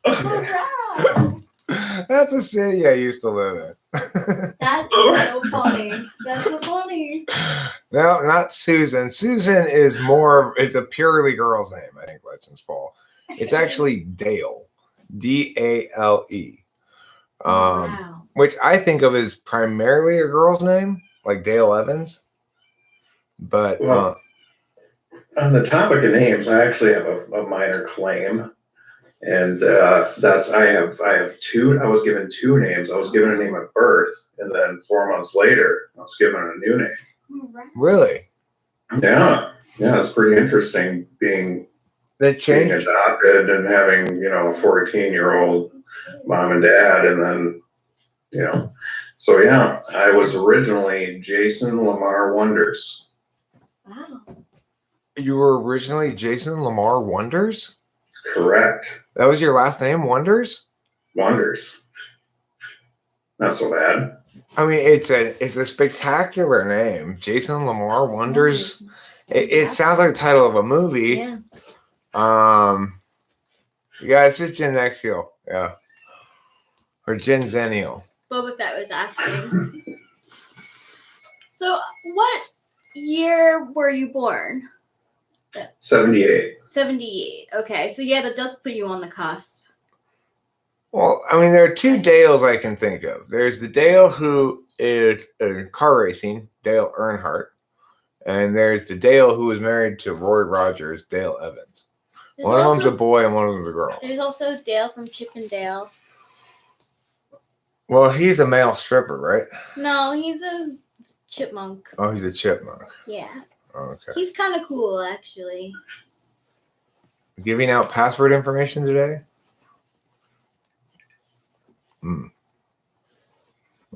Hurrah! That's a city I used to live in. That is so funny. That's so funny. No, not Susan. Susan is it's a purely girl's name, I think, Legends Fall. It's actually Dale. Dale. Wow. Which I think of as primarily a girl's name, like Dale Evans. But Well, on the topic of names, I actually have a minor claim. And I have two. I was given two names. I was given a name at birth, and then 4 months later, I was given a new name. Really? Yeah, it's pretty interesting being adopted and having a 14-year-old mom and dad, and then so yeah, I was originally Jason Lamar Wonders. Wow. You were originally Jason Lamar Wonders? Correct. That was your last name, Wonders? Wonders. Not so bad. I mean, it's a spectacular name, Jason Lamar Wonders. It sounds like the title of a movie. Yeah. Yeah, it's just Gen Xennial. Yeah. Or Gen Zennial. Boba Fett was asking. So, what year were you born? 78. 78. Okay, so yeah, that does put you on the cusp. Well, I mean, there are two Dales I can think of. There's the Dale who is in car racing, Dale Earnhardt. And there's the Dale who was married to Roy Rogers, Dale Evans. One of them's a boy and one of them's a girl. There's also Dale from Chip and Dale. Well, he's a male stripper, right? No, he's a chipmunk. Oh, he's a chipmunk. Yeah. Okay. He's kind of cool, actually. Giving out password information today? I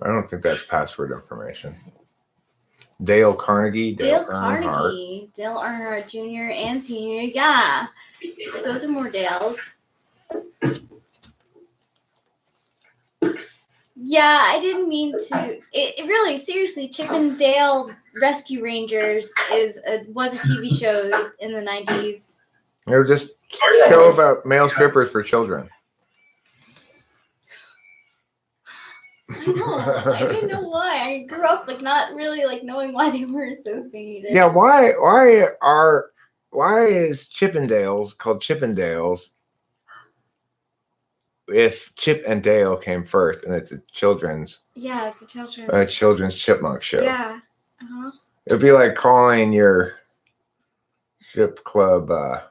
don't think that's password information. Dale Carnegie, Dale Earnhardt. Carnegie, Dale Earnhardt Jr. and Sr. Yeah. Those are more Dales. Yeah, I didn't mean to. It really, seriously, Chip and Dale Rescue Rangers was a TV show in the 90s. It was just a show about male strippers for children. I know. I didn't know why. I grew up not really knowing why they were associated. Yeah, why is Chippendales called Chippendales if Chip and Dale came first and it's a children's? Yeah, it's a children's chipmunk show. Yeah. It'd be like calling your strip club. I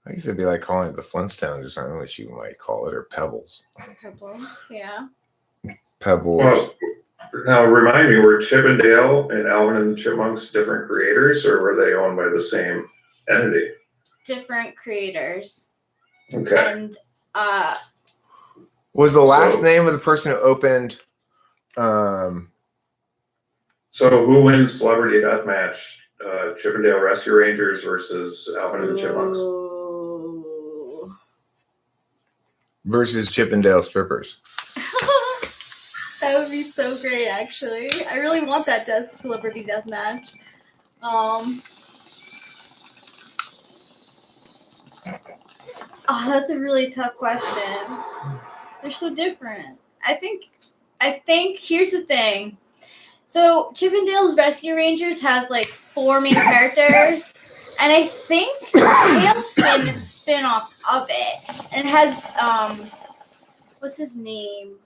guess it'd be like calling it the Flintstones or something, which you might call it, or Pebbles. Pebbles, yeah. Pebbles. Well, now remind me, were Chip and Dale and Alvin and the Chipmunks different creators, or were they owned by the same entity? Different creators. Okay. And was the last name of the person who opened So who wins Celebrity Deathmatch? Chip and Dale Rescue Rangers versus Alvin and the Chipmunks? versus Chippendale strippers? That would be so great, actually. I really want that celebrity death match. That's a really tough question. They're so different. I think here's the thing. So Chip and Dale's Rescue Rangers has 4 main characters, and I think Tailspin is a spin-off of it. And it has what's his name?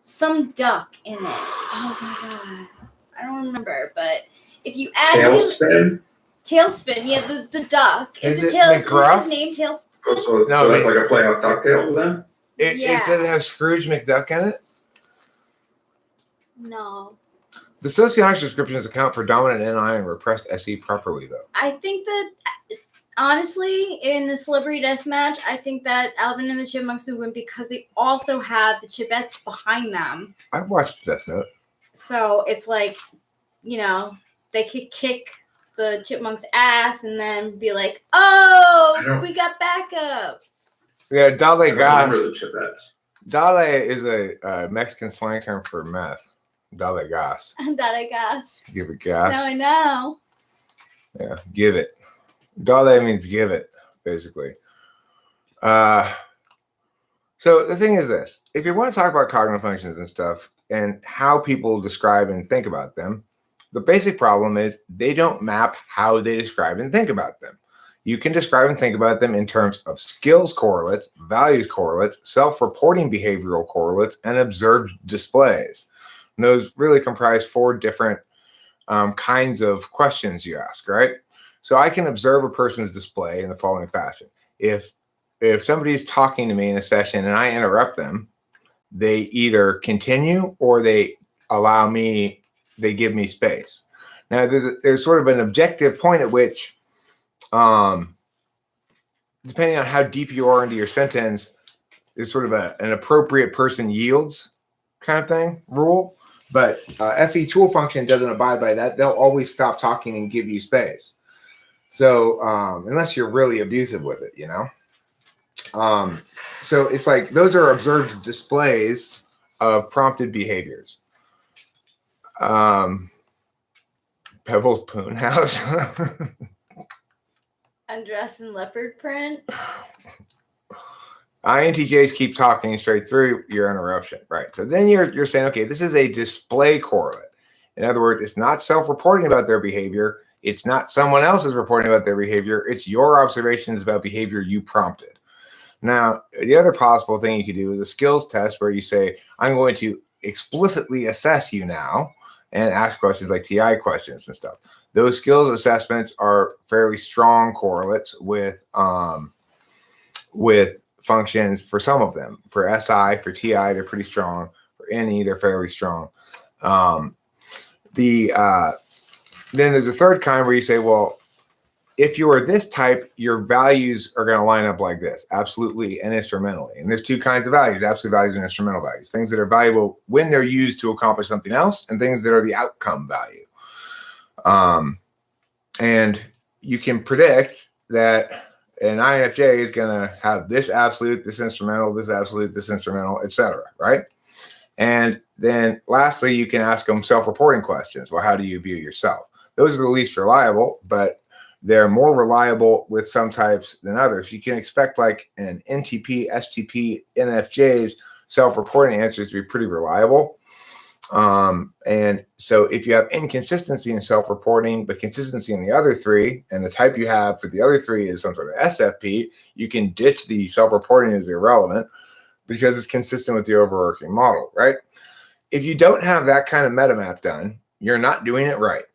Some duck in it. Oh my god. I don't remember, but if you add Tailspin, yeah, the duck. Is it Tailspin? What's his name? Tailspin? So that's like a play off DuckTales then? It does it have Scrooge McDuck in it? No. The socionic descriptions account for dominant NI and repressed SE properly, though. I think that, honestly, in the celebrity death match, I think that Alvin and the Chipmunks would win because they also have the Chipettes behind them. I watched Death Note. So it's they could kick the Chipmunks' ass and then be like, "Oh, we got backup." Yeah, Dale Gas. The Chipettes. Dale is a Mexican slang term for meth. Dale gas. Dale gas. Give it gas. Now I know. Yeah, give it. Dale means give it, basically. So the thing is this. If you want to talk about cognitive functions and stuff and how people describe and think about them, the basic problem is they don't map how they describe and think about them. You can describe and think about them in terms of skills correlates, values correlates, self-reporting behavioral correlates, and observed displays. And those really comprise 4 different kinds of questions you ask, right? So I can observe a person's display in the following fashion. If somebody's talking to me in a session and I interrupt them, they either continue or they give me space. Now there's sort of an objective point at which, depending on how deep you are into your sentence, is sort of an appropriate person yields kind of thing rule. But FE tool function doesn't abide by that. They'll always stop talking and give you space. So unless you're really abusive with it, so it's those are observed displays of prompted behaviors. Pebbles Poon House. Undress in leopard print. INTJs keep talking straight through your interruption, right? So then you're saying, okay, this is a display correlate. In other words, it's not self-reporting about their behavior. It's not someone else's reporting about their behavior. It's your observations about behavior you prompted. Now, the other possible thing you could do is a skills test where you say, I'm going to explicitly assess you now and ask questions like TI questions and stuff. Those skills assessments are fairly strong correlates with functions for some of them. For SI, for TI, they're pretty strong. For NE, they're fairly strong. Then there's a third kind where you say, well, if you are this type, your values are going to line up like this, absolutely and instrumentally. And there's two kinds of values, absolute values and instrumental values. Things that are valuable when they're used to accomplish something else, and things that are the outcome value. And you can predict that an INFJ is going to have this absolute, this instrumental, this absolute, this instrumental, etc., right? And then lastly, you can ask them self-reporting questions. Well, how do you view yourself? Those are the least reliable, but they're more reliable with some types than others. You can expect like an NTP, STP, NFJ's self-reporting answers to be pretty reliable. And so if you have inconsistency in self-reporting, but consistency in the other three, and the type you have for the other three is some sort of SFP, you can ditch the self-reporting as irrelevant because it's consistent with the overarching model, right? If you don't have that kind of metamap done, you're not doing it right.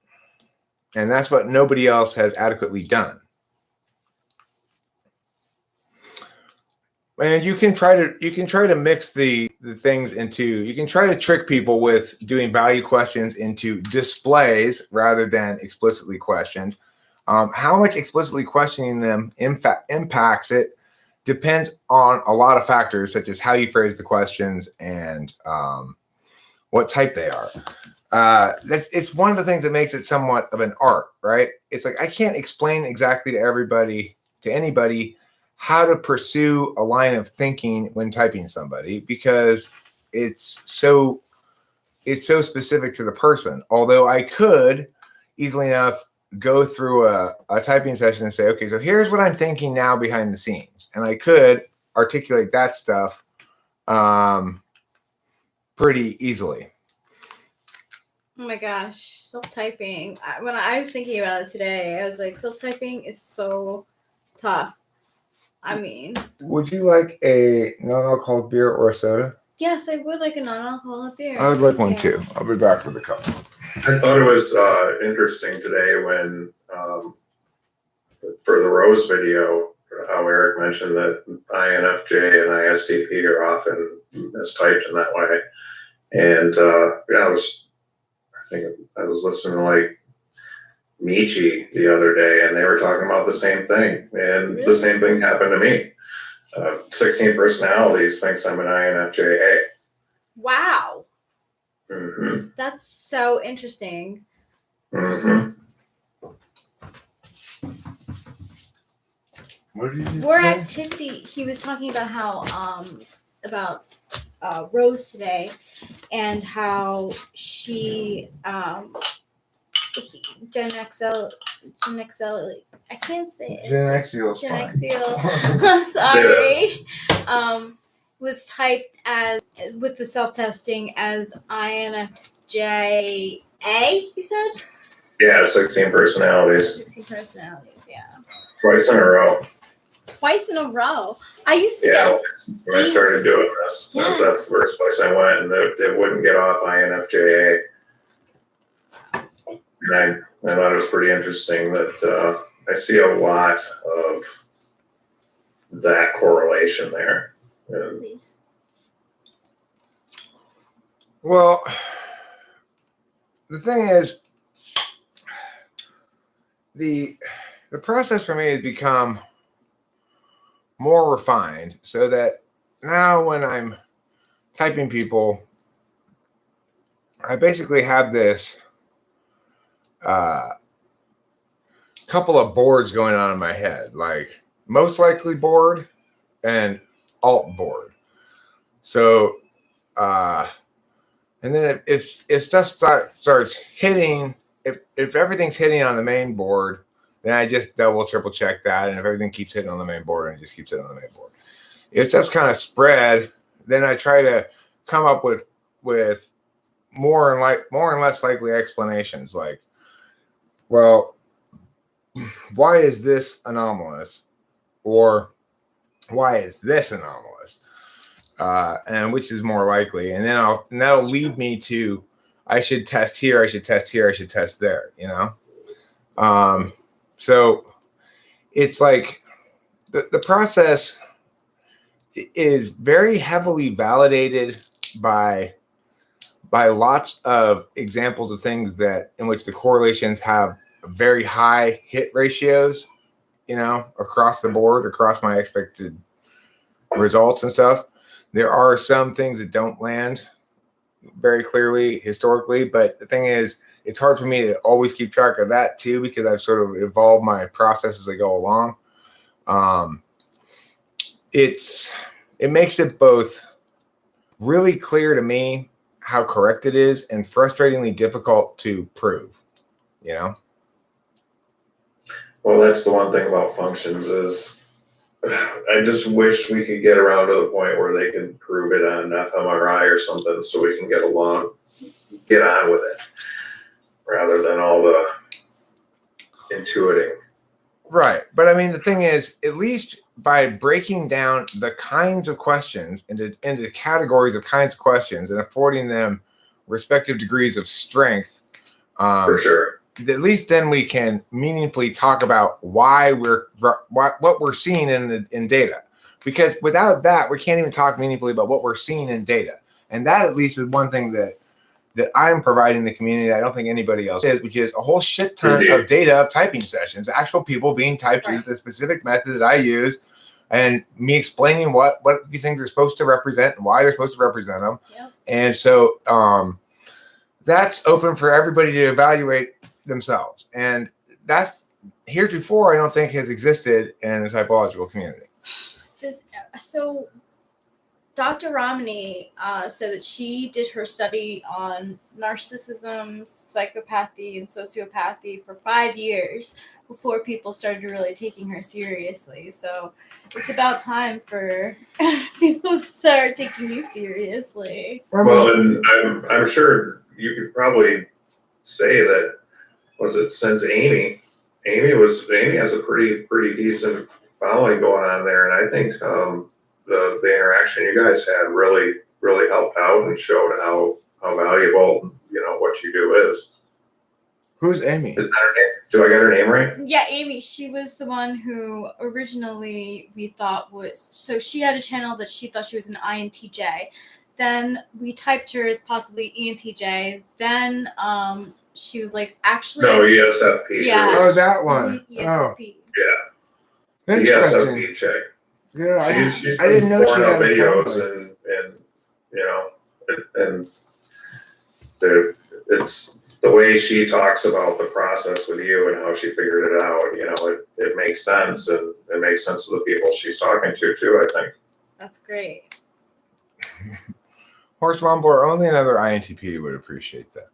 And that's what nobody else has adequately done. And you can try to mix the things into, you can try to trick people with doing value questions into displays rather than explicitly questioned. How much explicitly questioning them impacts it depends on a lot of factors, such as how you phrase the questions and what type they are. It's one of the things that makes it somewhat of an art, right? It's like I can't explain exactly to anybody how to pursue a line of thinking when typing somebody, because it's so specific to the person. Although I could easily enough go through a typing session and say, okay, so here's what I'm thinking now behind the scenes, and I could articulate that stuff pretty easily. Oh my gosh, self-typing. When I was thinking about it today, I was like, self-typing is so tough. I mean, would you like a non-alcoholic beer or a soda? Yes, I would like a non-alcoholic beer. I would like one too. I'll be back with a couple. I thought it was interesting today when, for the Rose video, how Eric mentioned that INFJ and ISTP are often mistyped in that way. And I was listening to like Michi the other day, and they were talking about the same thing. And the same thing happened to me. 16 personalities thinks I'm an INFJ. Wow. Mm-hmm. That's so interesting. Mm-hmm. What did you War say? activity. He was talking about how about Rose today, and how she Gen XL. I can't say it. Gen Axial. Gen Axial. Sorry. Was typed as with the self-testing as INFJ A. He said. Yeah, 16 personalities. 16 personalities. Yeah. Twice in a row. Twice in a row. I used to Yeah, get. when I started doing this, that's the first place I went, and it wouldn't get off INFJA. And I thought it was pretty interesting that I see a lot of that correlation there. Please. Well, the thing is, the process for me has become more refined, so that now when I'm typing people, I basically have this couple of boards going on in my head, like most likely board and alt board. So, and then if stuff starts hitting, if everything's hitting on the main board, then I just double, triple check that. And if everything keeps hitting on the main board, and it just keeps hitting on the main board. if stuff's kind of spread, then I try to come up with more and less likely explanations. Like, well, why is this anomalous, or why is this anomalous, and which is more likely, and that'll lead me to, I should test here, I should test here, I should test there. So it's like the process is very heavily validated by lots of examples of things in which the correlations have very high hit ratios, across the board, across my expected results and stuff. There are some things that don't land very clearly historically, but the thing is, it's hard for me to always keep track of that too, because I've sort of evolved my process as I go along. It makes it both really clear to me how correct it is and frustratingly difficult to prove, Well, that's the one thing about functions is I just wish we could get around to the point where they can prove it on fMRI or something so we can get on with it rather than all the intuiting. Right. But I mean, the thing is, at least by breaking down the kinds of questions into categories of kinds of questions and affording them respective degrees of strength, for sure. At least then we can meaningfully talk about what we're seeing in data. Because without that, we can't even talk meaningfully about what we're seeing in data. And that at least is one thing that I'm providing the community that I don't think anybody else is, which is a whole shit ton of data of typing sessions, actual people being typed with the specific method that I use, and me explaining what these things are supposed to represent and why they're supposed to represent them. Yep. And so that's open for everybody to evaluate themselves. And that's heretofore I don't think has existed in the typological community. So Dr. Romney said that she did her study on narcissism, psychopathy, and sociopathy for 5 years before people started really taking her seriously. So it's about time for people to start taking you seriously. Well, and I'm sure you could probably say that, since Amy has a pretty decent following going on there, and I think the interaction you guys had really helped out and showed how valuable what you do is. Who's Amy? Is that her name? Do I get her name right? Yeah, Amy. She was the one who originally we thought was, so she had a channel that she thought she was an INTJ. Then we typed her as possibly ENTJ. Then she was like, actually, no, ESFP. Yeah. Oh, that one. ESFP. Yeah. Interesting. ESFP check. Yeah, She's I didn't know she had videos and it's the way she talks about the process with you and how she figured it out. It makes sense, and it makes sense to the people she's talking to too, I think. That's great. Horse Mumbler, only another INTP would appreciate that.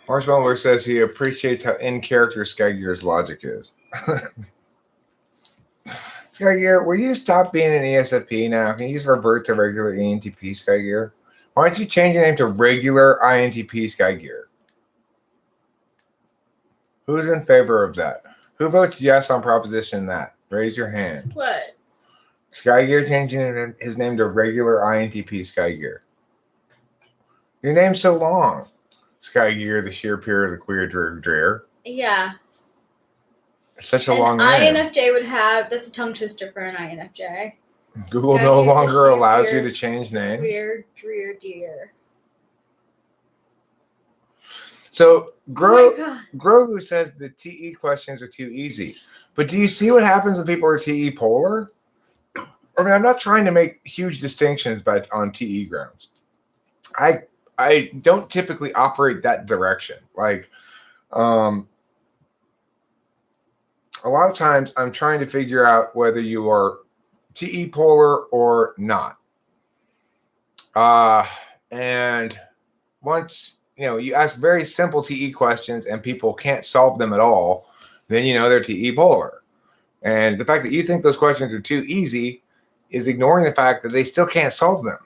Horse Mumbler says he appreciates how in character Skygear's logic is. Skygear, will you stop being an ESFP now? Can you just revert to regular ENTP Skygear? Why don't you change your name to regular INTP Skygear? Who's in favor of that? Who votes yes on proposition that? Raise your hand. What? Skygear changing his name to regular INTP Skygear. Your name's so long. Skygear, the sheer peer of the queer drear. Yeah. Such a long name. INFJ would have, that's a tongue twister for an INFJ. Google no longer allows you to change names. Queer drear dear. So Grogu says the TE questions are too easy. But do you see what happens when people are TE polar? I mean, I'm not trying to make huge distinctions on TE grounds. I don't typically operate that direction. Like, a lot of times I'm trying to figure out whether you are TE polar or not. And once, you ask very simple TE questions and people can't solve them at all, then they're TE polar. And the fact that you think those questions are too easy is ignoring the fact that they still can't solve them.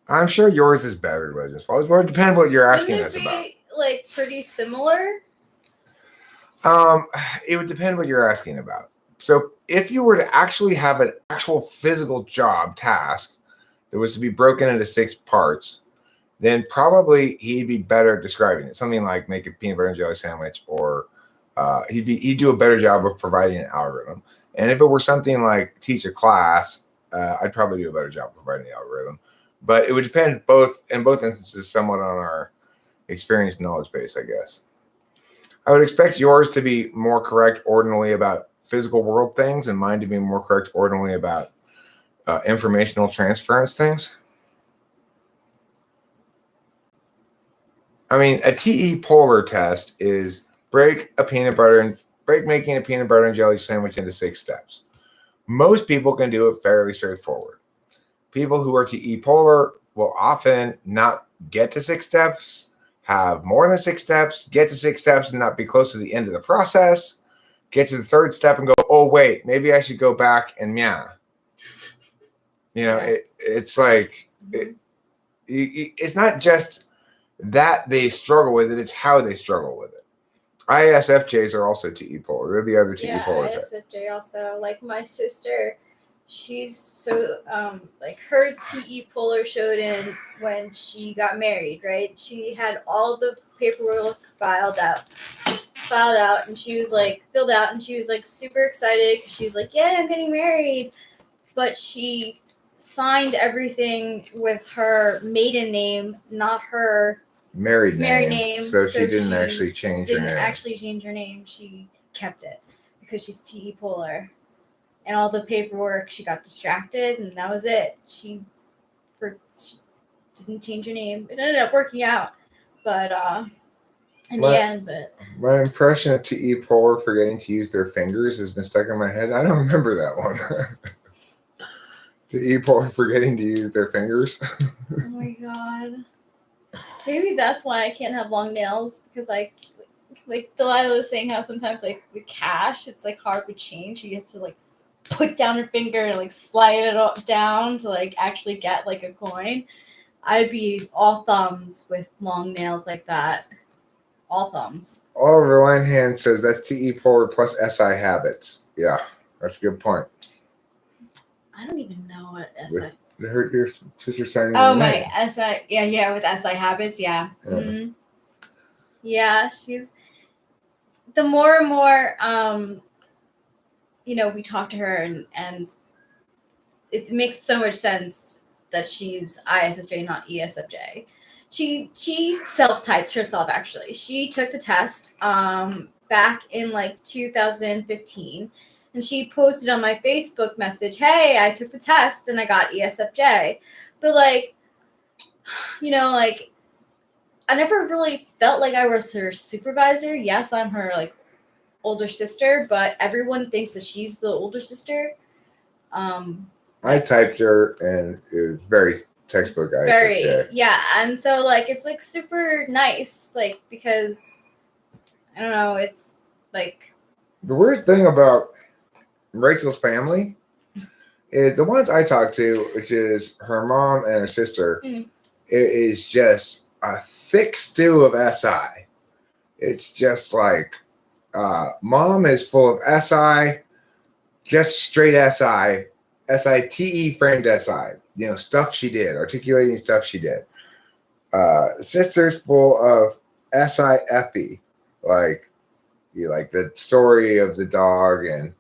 I'm sure yours is better, Legends Falls, but it depends what you're asking us about. Wouldn't it be like pretty similar? It would depend what you're asking about. So if you were to actually have an actual physical job task that was to be broken into 6 parts, then probably he'd be better at describing it. Something like make a peanut butter and jelly sandwich, or he'd do a better job of providing an algorithm. And if it were something like teach a class, I'd probably do a better job providing the algorithm. But it would depend in both instances somewhat on our experience knowledge base, I guess. I would expect yours to be more correct ordinally about physical world things, and mine to be more correct ordinally about informational transference things. I mean, a TE polar test is break making a peanut butter and jelly sandwich into 6 steps. Most people can do it fairly straightforward. People who are TE polar will often not get to 6 steps, have more than 6 steps, get to 6 steps and not be close to the end of the process, get to the 3rd step and go, oh, wait, maybe I should go back and it's like, it's not just that they struggle with it, it's how they struggle with it. ISFJs are also TE polar. They're the other TE polar. Yeah, ISFJ also. Like my sister, she's so like her TE polar showed in when she got married, right? She had all the paperwork filed out, and she was like filled out, and she was like super excited because she was like, yeah, I'm getting married. But she signed everything with her maiden name, not her married name. So she didn't she actually change her name. Didn't actually change her name. She kept it because she's TE polar. And all the paperwork, she got distracted, and that was it. She didn't change her name. It ended up working out, but the end. But my impression of TE polar forgetting to use their fingers is stuck in my head. I don't remember that one. TE polar forgetting to use their fingers. Oh my god. Maybe that's why I can't have long nails, because like Delilah was saying how sometimes like with cash, it's like hard with change. She gets to like put down her finger and like slide it down to like actually get like a coin. I'd be all thumbs with long nails like that. All thumbs. Oliver Linehan says that's TE polar plus SI habits. Yeah, that's a good point. I don't even know what SI. Your sister signing. Oh, my SI. Yeah, with SI habits. Yeah. Mm-hmm. Yeah, she's the more and more. We talk to her, and it makes so much sense that she's ISFJ, not ESFJ. She self-typed herself, actually. She took the test back in like 2015, and she posted on my Facebook message, hey, I took the test and I got ESFJ. But like, I never really felt like I was her supervisor. Yes, I'm her like older sister, but everyone thinks that she's the older sister. I typed her, and it was very textbook ISFJ. Very, yeah, and so like it's like super nice, like because I don't know, it's like the weird thing about Rachel's family is the ones I talk to, which is her mom and her sister, it is just a thick stew of SI. It's just like mom is full of SI, just straight SI, SITE framed SI, stuff she did, articulating stuff she did. Sister's full of SIFE, like the story of the dog and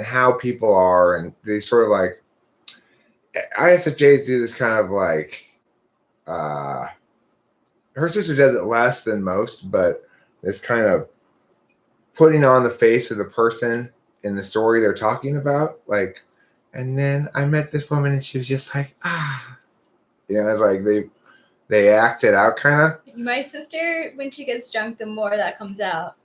how people are, and they sort of like ISFJs do this kind of like her sister does it less than most, but this kind of putting on the face of the person in the story they're talking about, like, and then I met this woman and she was just like, it's like they act it out kind of. My sister, when she gets drunk, the more that comes out,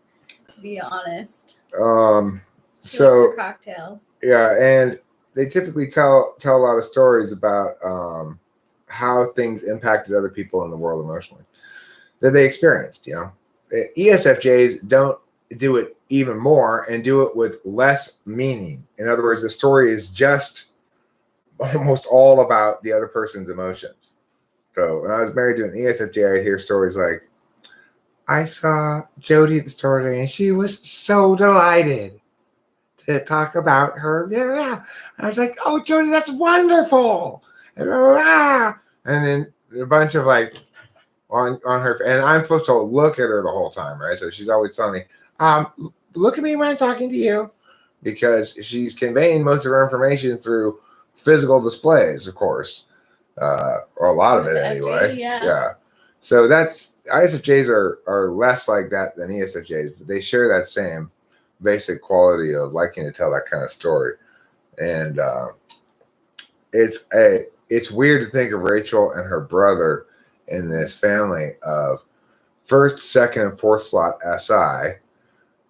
to be honest. She likes her cocktails. Yeah, and they typically tell a lot of stories about how things impacted other people in the world emotionally that they experienced. ESFJs don't do it even more and do it with less meaning. In other words, the story is just almost all about the other person's emotions. So when I was married to an ESFJ, I'd hear stories like, I saw Jody at the store today and she was so delighted to talk about her. Yeah. I was like, oh, Jody, that's wonderful. And then a bunch of like on her, and I'm supposed to look at her the whole time, right? So she's always telling me, look at me when I'm talking to you, because she's conveying most of her information through physical displays, of course, or a lot of it anyway. Yeah. So that's ISFJs are less like that than ESFJs, but they share that same basic quality of liking to tell that kind of story. And it's weird to think of Rachel and her brother in this family of first, second, and fourth slot SI.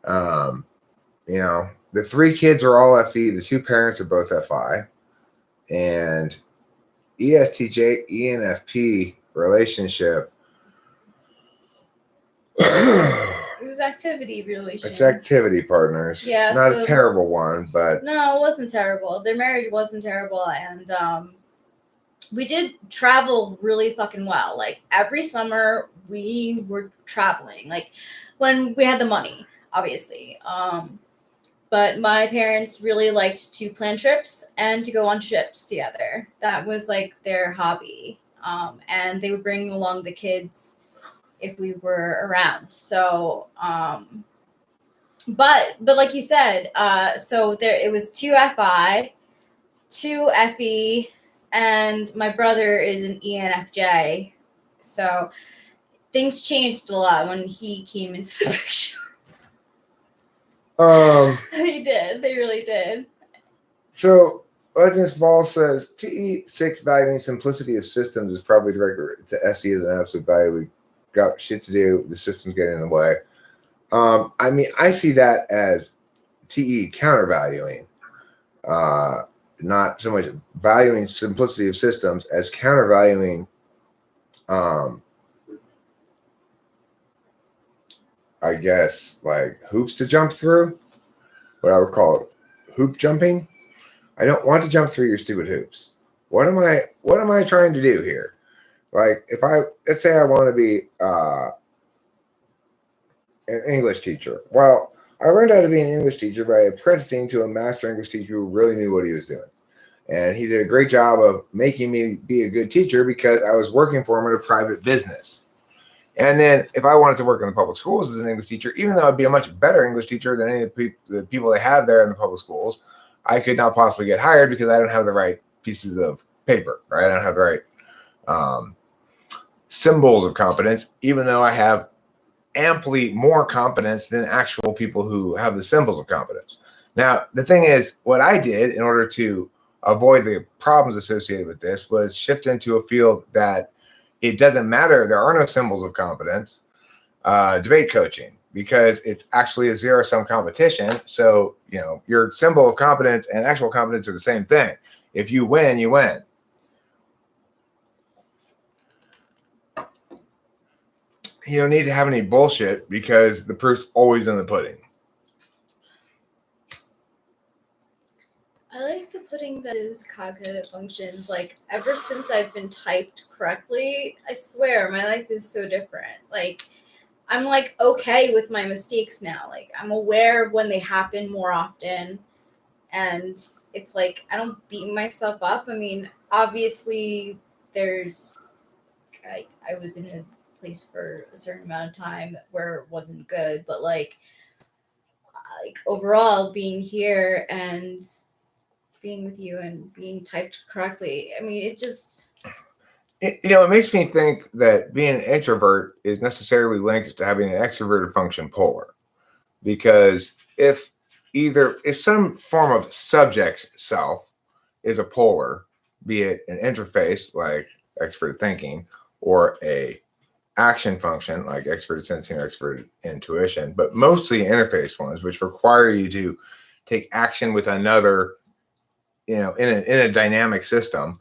You know, the 3 kids are all FE. The 2 parents are both FI. And ESTJ, ENFP relationship. It was activity relation. It's activity partners. Yeah. Not a terrible one, but. No, it wasn't terrible. Their marriage wasn't terrible. And we did travel really fucking well. Like every summer we were traveling, like when we had the money, obviously. But my parents really liked to plan trips and to go on trips together. That was like their hobby. And they would bring along the kids if we were around. So, but like you said, so there, it was 2 FI, 2 FE, and my brother is an ENFJ. So things changed a lot when he came into the picture. They did. They really did. So Legends Vol says TE6 valuing simplicity of systems is probably directed to SE as an absolute value. We got shit to do. The system's getting in the way. I mean, I see that as TE countervaluing. Not so much valuing simplicity of systems as countervaluing I guess like hoops to jump through, what I would call it hoop jumping. I don't want to jump through your stupid hoops. What am I trying to do here? Like let's say I want to be an English teacher. Well, I learned how to be an English teacher by apprenticing to a master English teacher who really knew what he was doing. And he did a great job of making me be a good teacher because I was working for him in a private business. And then if I wanted to work in the public schools as an English teacher, even though I'd be a much better English teacher than any of the people they have there in the public schools, I could not possibly get hired because I don't have the right pieces of paper, right? I don't have the right symbols of competence, even though I have amply more competence than actual people who have the symbols of competence. Now, the thing is, what I did in order to avoid the problems associated with this was shift into a field that it doesn't matter. There are no symbols of competence, debate coaching, because it's actually a zero-sum competition. So, you know, your symbol of competence and actual competence are the same thing. If you win, you win. You don't need to have any bullshit because the proof's always in the pudding. I like the pudding that is cognitive functions. Like, ever since I've been typed correctly, I swear my life is so different. Like, I'm like okay with my mistakes now. Like, I'm aware of when they happen more often. And it's like, I don't beat myself up. I mean, obviously, I was in a place for a certain amount of time where it wasn't good. But, like overall, being here and being with you and being typed correctly, I mean, it just... It makes me think that being an introvert is necessarily linked to having an extroverted function polar. Because if some form of subject self is a polar, be it an interface like extroverted thinking or a action function like extroverted sensing or extroverted intuition, but mostly interface ones, which require you to take action with another, in a dynamic system,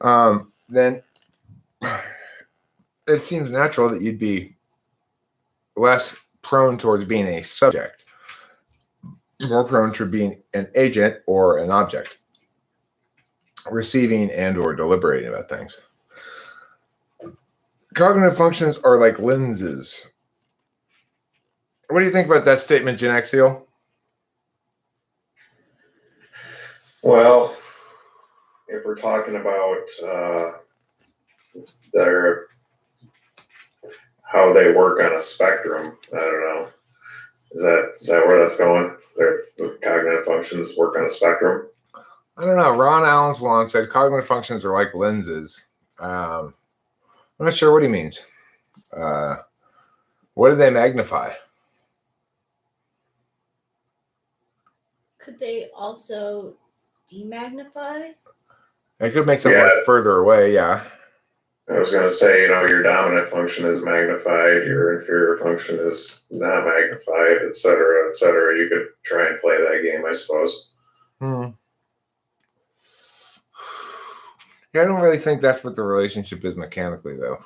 then it seems natural that you'd be less prone towards being a subject, more prone to being an agent or an object, receiving and or deliberating about things. Cognitive functions are like lenses. What do you think about that statement, Genexiel? Well, if we're talking about how they work on a spectrum, I don't know. Is that where that's going? Their cognitive functions work on a spectrum? I don't know. Ron Allen's law said cognitive functions are like lenses. I'm not sure what he means. What do they magnify? Could they also demagnify? It could make something like further away, yeah. I was going to say, your dominant function is magnified, your inferior function is not magnified, et cetera, et cetera. You could try and play that game, I suppose. Yeah, I don't really think that's what the relationship is mechanically, though.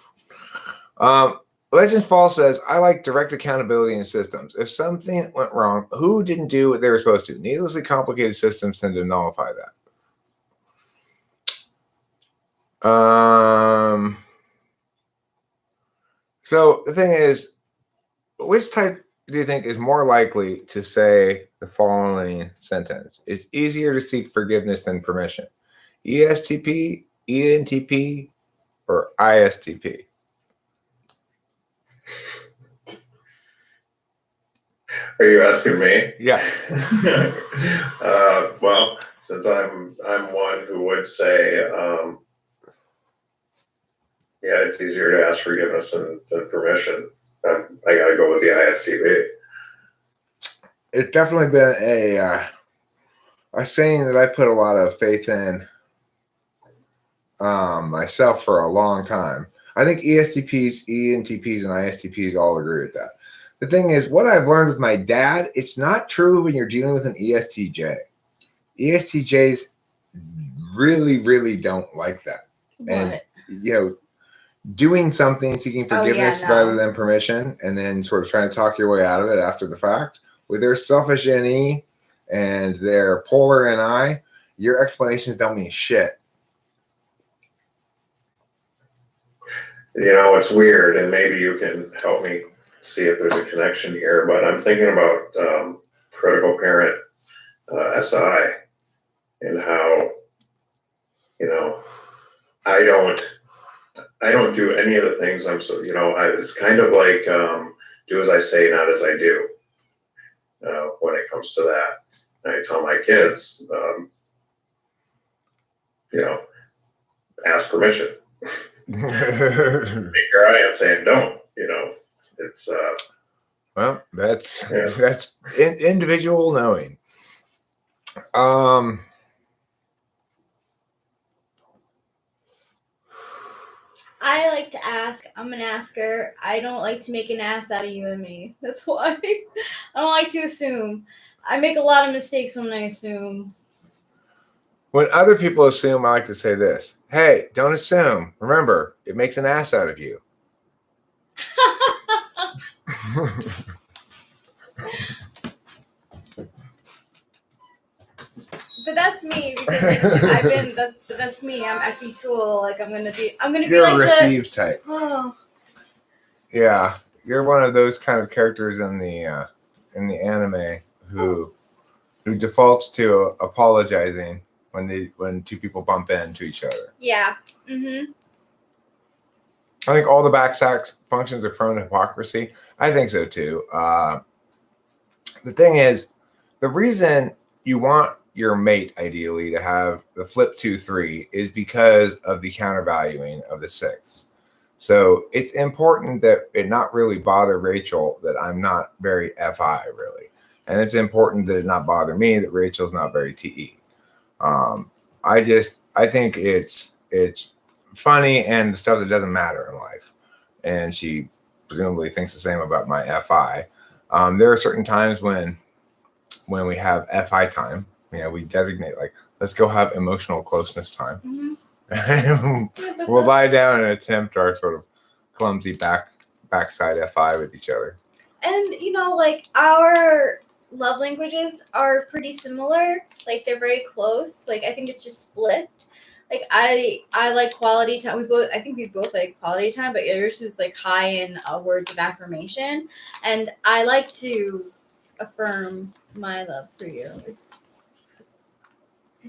Legend Fall says, I like direct accountability in systems. If something went wrong, who didn't do what they were supposed to? Needlessly complicated systems tend to nullify that. So the thing is, which type do you think is more likely to say the following sentence? It's easier to seek forgiveness than permission. ESTP, ENTP, or ISTP? Are you asking me? Yeah. Well, since I'm one who would say, yeah, it's easier to ask forgiveness than permission. I got to go with the ISTP. It's definitely been a saying that I put a lot of faith in myself for a long time. I think ESTPs, ENTPs, and ISTPs all agree with that. The thing is, what I've learned with my dad, it's not true when you're dealing with an ESTJ. ESTJs really, really don't like that. What? And, doing something, seeking forgiveness rather than permission, and then sort of trying to talk your way out of it after the fact. With their selfish NE and their polar NI, your explanations don't mean shit. It's weird, and maybe you can help me see if there's a connection here, but I'm thinking about critical parent SI and how, I don't do any of the things it's kind of like do as I say, not as I do when it comes to that. I tell my kids, ask permission. Here I am saying don't, it's well, that's individual knowing. I like to ask. I'm an asker. I don't like to make an ass out of you and me. That's why. I don't like to assume. I make a lot of mistakes when I assume. When other people assume, I like to say this. Hey, don't assume. Remember, it makes an ass out of you. But that's me because that's me. I'm Effie Tool. Like I'm gonna be You're like a receive type. Oh. Yeah, you're one of those kind of characters in the anime who defaults to apologizing when two people bump into each other. Yeah. Mm-hmm. I think all the backstack functions are prone to hypocrisy. I think so too. The thing is, the reason you want your mate ideally to have the flip 2-3 is because of the countervaluing of the 6. So it's important that it not really bother Rachel that I'm not very FI really. And it's important that it not bother me that Rachel's not very TE. I think it's funny and stuff that doesn't matter in life. And she presumably thinks the same about my FI. There are certain times when we have FI time, we designate like, let's go have emotional closeness time. Mm-hmm. We'll lie down and attempt our sort of clumsy backside FI with each other. And like our love languages are pretty similar. Like they're very close. Like I think it's just flipped. Like I like quality time. I think we both like quality time, but yours is like high in words of affirmation, and I like to affirm my love for you. It's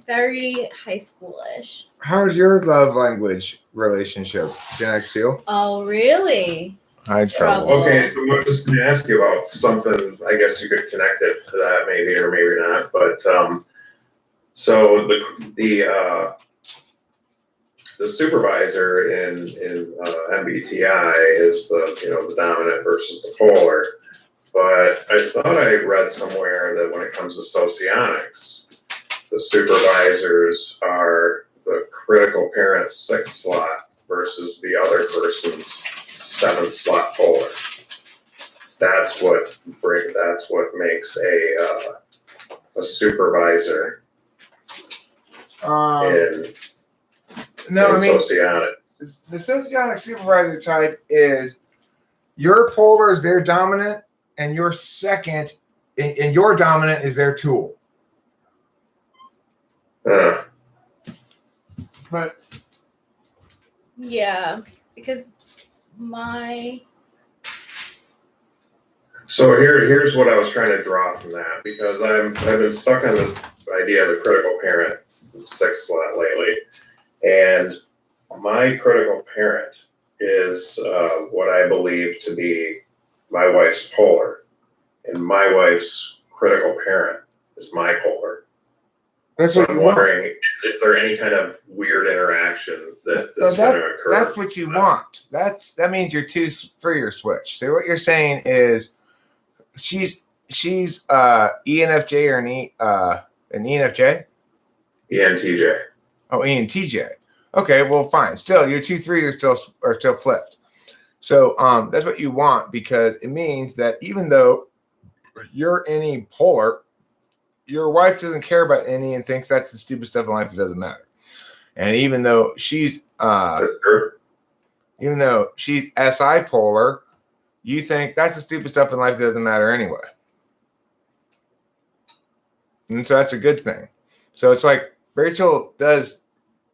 very high schoolish. How's your love language relationship, Gen X Seal? Oh really? High trouble. Okay, so I'm just going to ask you about something. I guess you could connect it to that, maybe or maybe not. But so the supervisor in MBTI is the dominant versus the polar. But I thought I read somewhere that when it comes to socionics, the supervisors are the critical parent's 6th slot versus the other person's 7th slot polar. That's what makes a supervisor in socionic. The socionic supervisor type is your polar is their dominant, and your second, and your dominant is their tool. But yeah, because So here's what I was trying to draw from that, because I've been stuck on this idea of the critical parent 6th slot lately, and my critical parent is what I believe to be my wife's polar, and my wife's critical parent is my polar. that's So what I'm you want. wondering, is there any kind of weird interaction that's going to occur? That's what you want. That means you're too Fourier switch. So what you're saying is she's ENFJ or an ENFJ? ENTJ. Oh, ENTJ. Okay, well, fine. Still, your 2-3 are still flipped. So that's what you want, because it means that even though you're any polar, your wife doesn't care about any and thinks that's the stupid stuff in life that doesn't matter. And even though she's SI polar, you think that's the stupid stuff in life that doesn't matter anyway. And so that's a good thing. So it's like Rachel does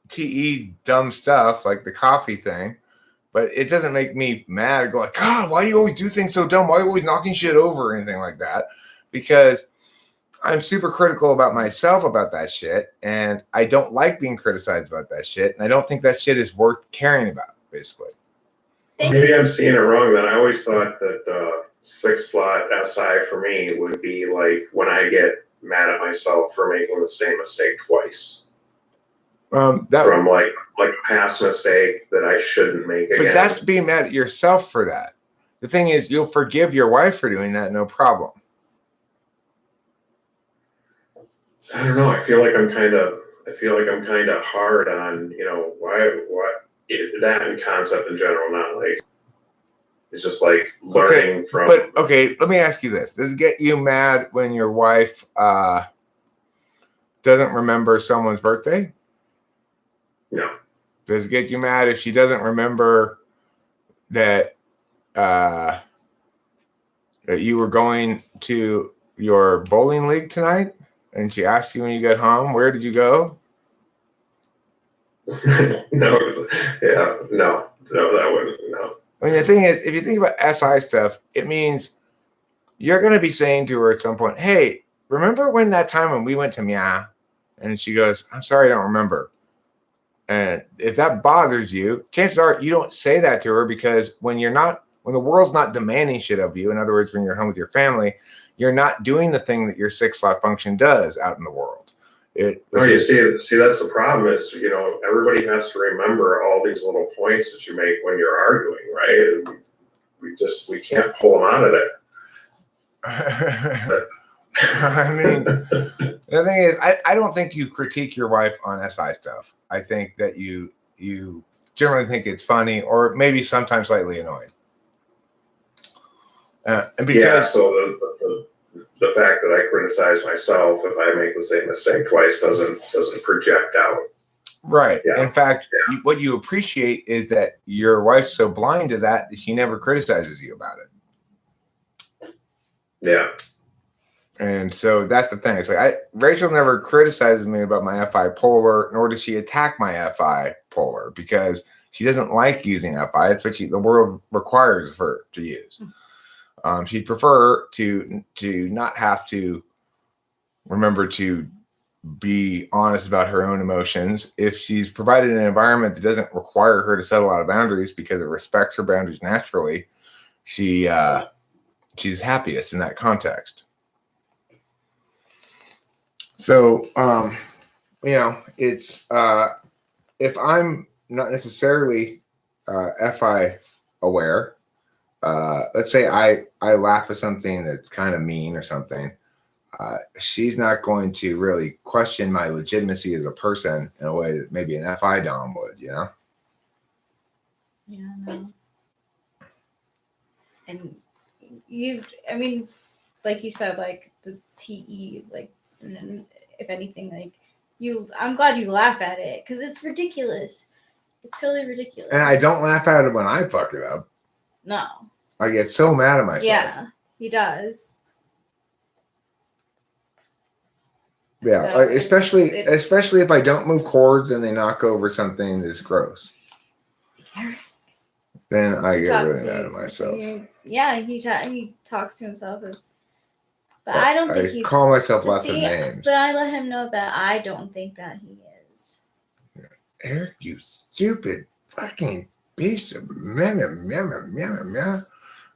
TE dumb stuff like the coffee thing, but it doesn't make me mad or go like, God, why do you always do things so dumb? Why are you always knocking shit over or anything like that? Because I'm super critical about myself about that shit, and I don't like being criticized about that shit, and I don't think that shit is worth caring about, basically. Maybe I'm seeing it wrong then. I always thought that 6th slot SI for me would be like when I get mad at myself for making the same mistake twice. From like a past mistake that I shouldn't make again. But that's being mad at yourself for that. The thing is, you'll forgive your wife for doing that, no problem. I don't know. I feel like I'm kind of hard on, that and concept in general, not like it's just like learning from. But okay, let me ask you this: does it get you mad when your wife doesn't remember someone's birthday? No. Does it get you mad if she doesn't remember that that you were going to your bowling league tonight, and she asked you when you get home, where did you go? No, that wouldn't. No. I mean, the thing is, if you think about SI stuff, it means you're going to be saying to her at some point, hey, remember when that time when we went to Mia? And she goes, I'm sorry, I don't remember. And if that bothers you, chances are you don't say that to her, because when the world's not demanding shit of you, in other words, when you're home with your family, you're not doing the thing that your 6th slot function does out in the world. You see, that's the problem is, everybody has to remember all these little points that you make when you're arguing, right? And we can't pull them out of there. I mean, the thing is, I don't think you critique your wife on SI stuff. I think that you generally think it's funny or maybe sometimes slightly annoying. And because so the fact that I criticize myself if I make the same mistake twice doesn't project out. Right. Yeah. In fact, what you appreciate is that your wife's so blind to that she never criticizes you about it. Yeah. And so that's the thing. It's like Rachel never criticizes me about my FI polar, nor does she attack my FI polar, because she doesn't like using FI. It's what the world requires her to use. She'd prefer to not have to remember to be honest about her own emotions. If she's provided an environment that doesn't require her to set a lot of boundaries because it respects her boundaries naturally, she's happiest in that context. So, it's if I'm not necessarily FI aware, let's say I laugh at something that's kind of mean or something, she's not going to really question my legitimacy as a person in a way that maybe an FI dom would, Yeah, no. And like you said, like the TE is like, if anything, like I'm glad you laugh at it because it's ridiculous. It's totally ridiculous. And I don't laugh at it when I fuck it up. No. I get so mad at myself. Yeah, he does. Yeah, So especially if I don't move chords and they knock over something that's gross. Then I get really mad at myself. Yeah, he talks to himself but I don't think he's. Call myself lots of names. But I let him know that I don't think that he is. Eric, you stupid fucking piece of meh. And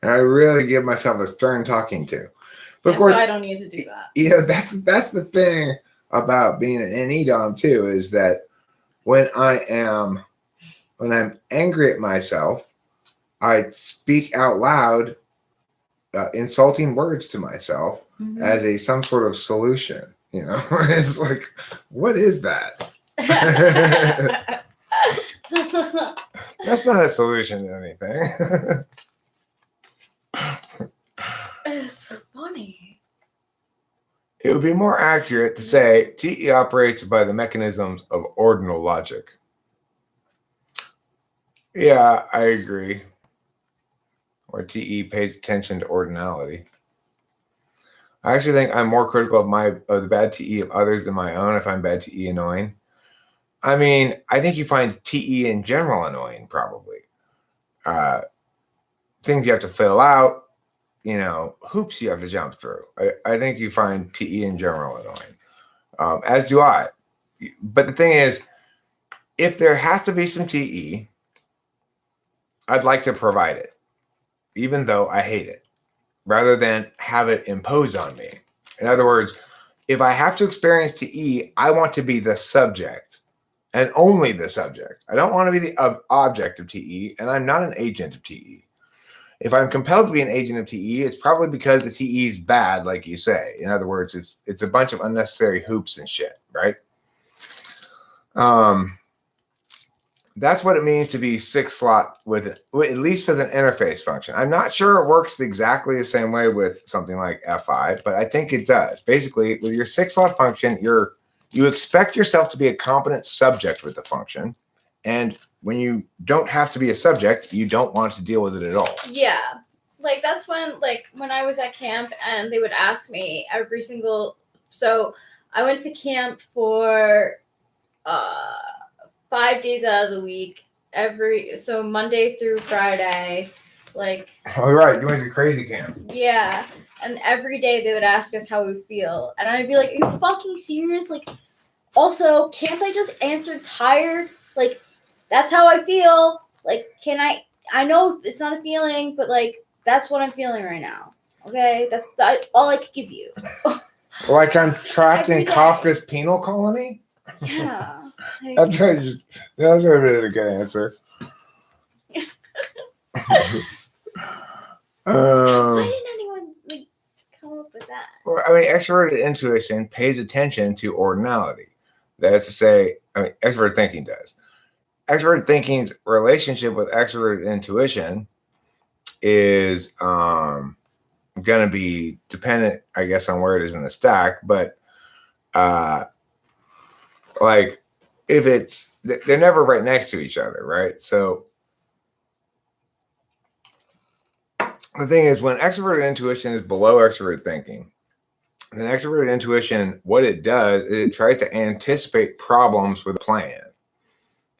I really give myself a stern talking to. But of course, so I don't need to do that. That's the thing about being an NE dom too, is that when I'm angry at myself, I speak out loud insulting words to myself as some sort of solution. It's like, what is that? That's not a solution to anything. It's so funny. It would be more accurate to say TE operates by the mechanisms of ordinal logic. Yeah, I agree. Or TE pays attention to ordinality. I actually think I'm more critical of the bad TE of others than my own. I find bad TE annoying. I mean, I think you find TE in general annoying, probably. Things you have to fill out, hoops you have to jump through. I think you find TE in general annoying, as do I. But the thing is, if there has to be some TE, I'd like to provide it, even though I hate it, rather than have it imposed on me. In other words, if I have to experience TE, I want to be the subject and only the subject. I don't want to be the object of TE, and I'm not an agent of TE. If I'm compelled to be an agent of TE, it's probably because the TE is bad, like you say. In other words, it's a bunch of unnecessary hoops and shit, right? That's what it means to be 6-slot at least with an interface function. I'm not sure it works exactly the same way with something like FI, but I think it does. Basically, with your 6-slot function, you expect yourself to be a competent subject with the function. And when you don't have to be a subject, you don't want to deal with it at all. Yeah. Like, that's when I was at camp and they would ask me so I went to camp for 5 days out of the week, so Monday through Friday, like. All right, you went to crazy camp. Yeah, and every day they would ask us how we feel, and I'd be like, "Are you fucking serious? Like, also, can't I just answer tired? Like, that's how I feel. Like, can I? I know it's not a feeling, but like, that's what I'm feeling right now. Okay, that's all I could give you." Like I'm trapped in Kafka's penal colony. Yeah. That's a good answer. Why didn't anyone come up with that? Well, I mean, extroverted intuition pays attention to ordinality. That is to say, extroverted thinking does. Extroverted thinking's relationship with extroverted intuition is going to be dependent, I guess, on where it is in the stack. But like, if they're never right next to each other, right? So the thing is, when extroverted intuition is below extroverted thinking, then extroverted intuition, what it does is it tries to anticipate problems with a plan,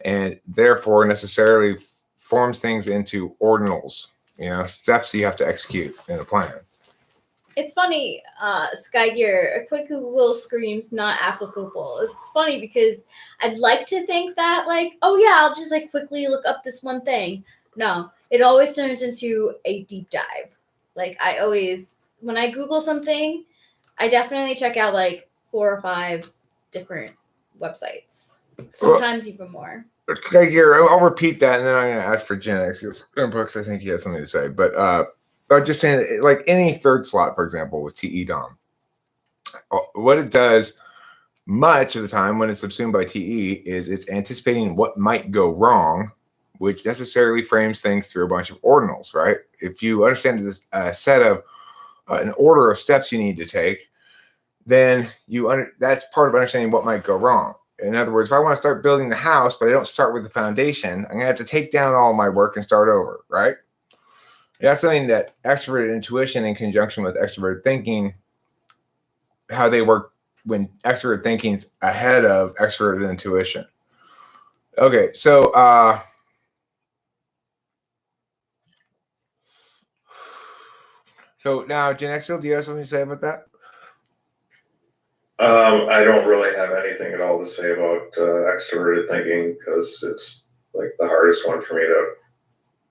and therefore necessarily forms things into ordinals, steps you have to execute in a plan. It's funny, Sky Gear, a quick Google screams not applicable. It's funny because I'd like to think that, like, oh yeah, I'll just like quickly look up this one thing. No, it always turns into a deep dive. Like, when I Google something, I definitely check out like 4 or 5 different websites, sometimes even more. Sky Gear, I'll repeat that, and then I'm going to ask for Gen X because I think he has something to say. But I'm just saying, that, like any third slot, for example, with TE DOM, what it does much of the time when it's subsumed by TE is it's anticipating what might go wrong, which necessarily frames things through a bunch of ordinals, right? If you understand this set of an order of steps you need to take, then that's part of understanding what might go wrong. In other words, if I want to start building the house, but I don't start with the foundation, I'm going to have to take down all my work and start over, right? That's something that extroverted intuition in conjunction with extroverted thinking, how they work when extroverted thinking is ahead of extroverted intuition. Okay, so now, Gen X, do you have something to say about that? I don't really have anything at all to say about extroverted thinking because it's like the hardest one for me to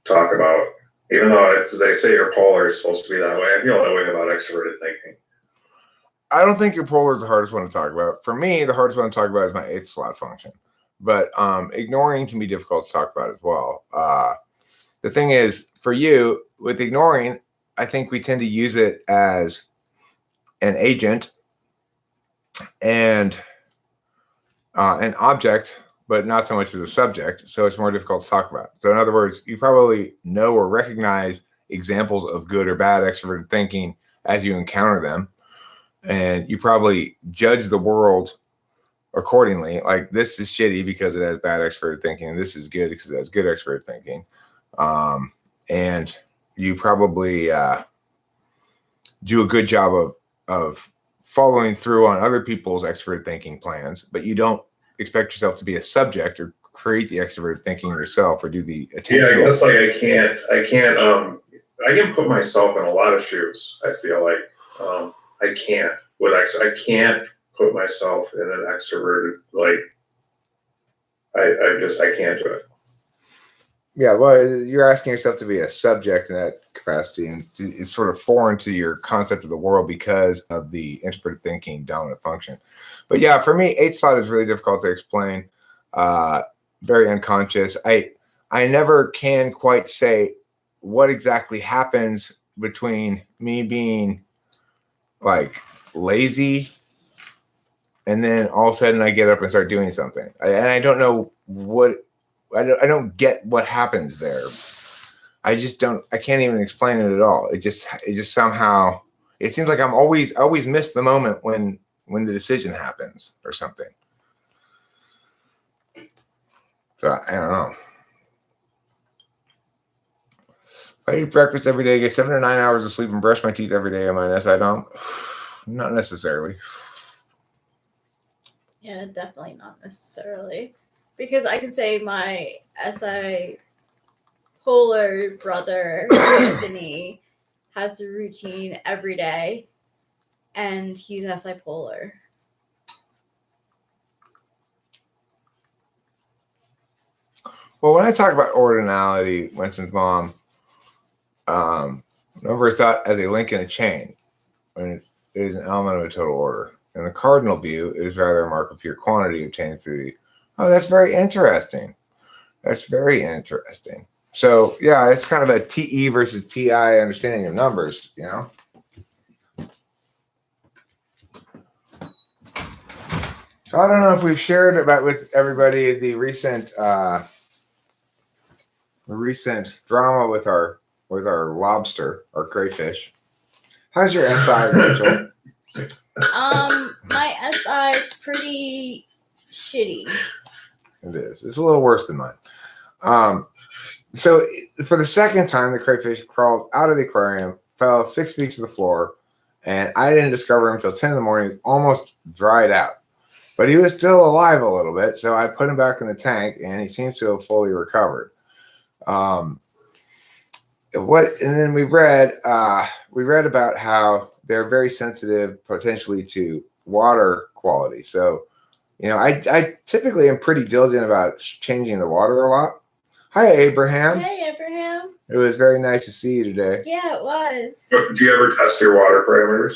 talk about. Even though they say your polar is supposed to be that way, I feel that way about extroverted thinking. I don't think your polar is the hardest one to talk about. For me, the hardest one to talk about is my 8th slot function. But ignoring can be difficult to talk about as well. The thing is, for you, with ignoring, I think we tend to use it as an agent and an object, but not so much as a subject. So it's more difficult to talk about. So in other words, you probably know or recognize examples of good or bad extroverted thinking as you encounter them. And you probably judge the world accordingly. Like, this is shitty because it has bad extroverted thinking, and this is good because it has good extroverted thinking. And you probably do a good job of following through on other people's extroverted thinking plans, but you don't expect yourself to be a subject or create the extroverted thinking yourself or do the attention. Yeah, I guess like I can put myself in a lot of shoes. I feel like I can't put myself in an extroverted, like I can't do it. Yeah, well, you're asking yourself to be a subject in that capacity, and it's sort of foreign to your concept of the world because of the introverted thinking dominant function. But yeah, for me, 8th slot is really difficult to explain. Very unconscious. I never can quite say what exactly happens between me being like lazy and then all of a sudden I get up and start doing something. And I don't know what. I don't get what happens there. I can't even explain it at all. It just somehow, it seems like I always miss the moment when the decision happens or something. So I don't know. I eat breakfast every day, get 7 to 9 hours of sleep, and brush my teeth every day on my SI DOM. Not necessarily. Yeah, definitely not necessarily. Because I can say my SI polar brother, Anthony, has a routine every day, and he's SI polar. Well, when I talk about ordinality, Winston's mom, remember it's thought as a link in a chain. I mean, it is an element of a total order. And the cardinal view is rather a mark of pure quantity obtained through the. Oh, that's very interesting. That's very interesting. So, yeah, it's kind of a TE versus TI understanding of numbers, you know? So I don't know if we've shared about with everybody the recent drama with our lobster, our crayfish. How's your SI, Rachel? My SI is pretty shitty. It is. It's a little worse than mine. So for the second time, the crayfish crawled out of the aquarium, fell 6 feet to the floor, and I didn't discover him until 10 in the morning. He was almost dried out. But he was still alive a little bit, so I put him back in the tank, and he seems to have fully recovered. And then we read about how they're very sensitive potentially to water quality. So, I typically am pretty diligent about changing the water a lot. Hi, Abraham. Hey, Abraham. It was very nice to see you today. Yeah, it was. Do you ever test your water parameters?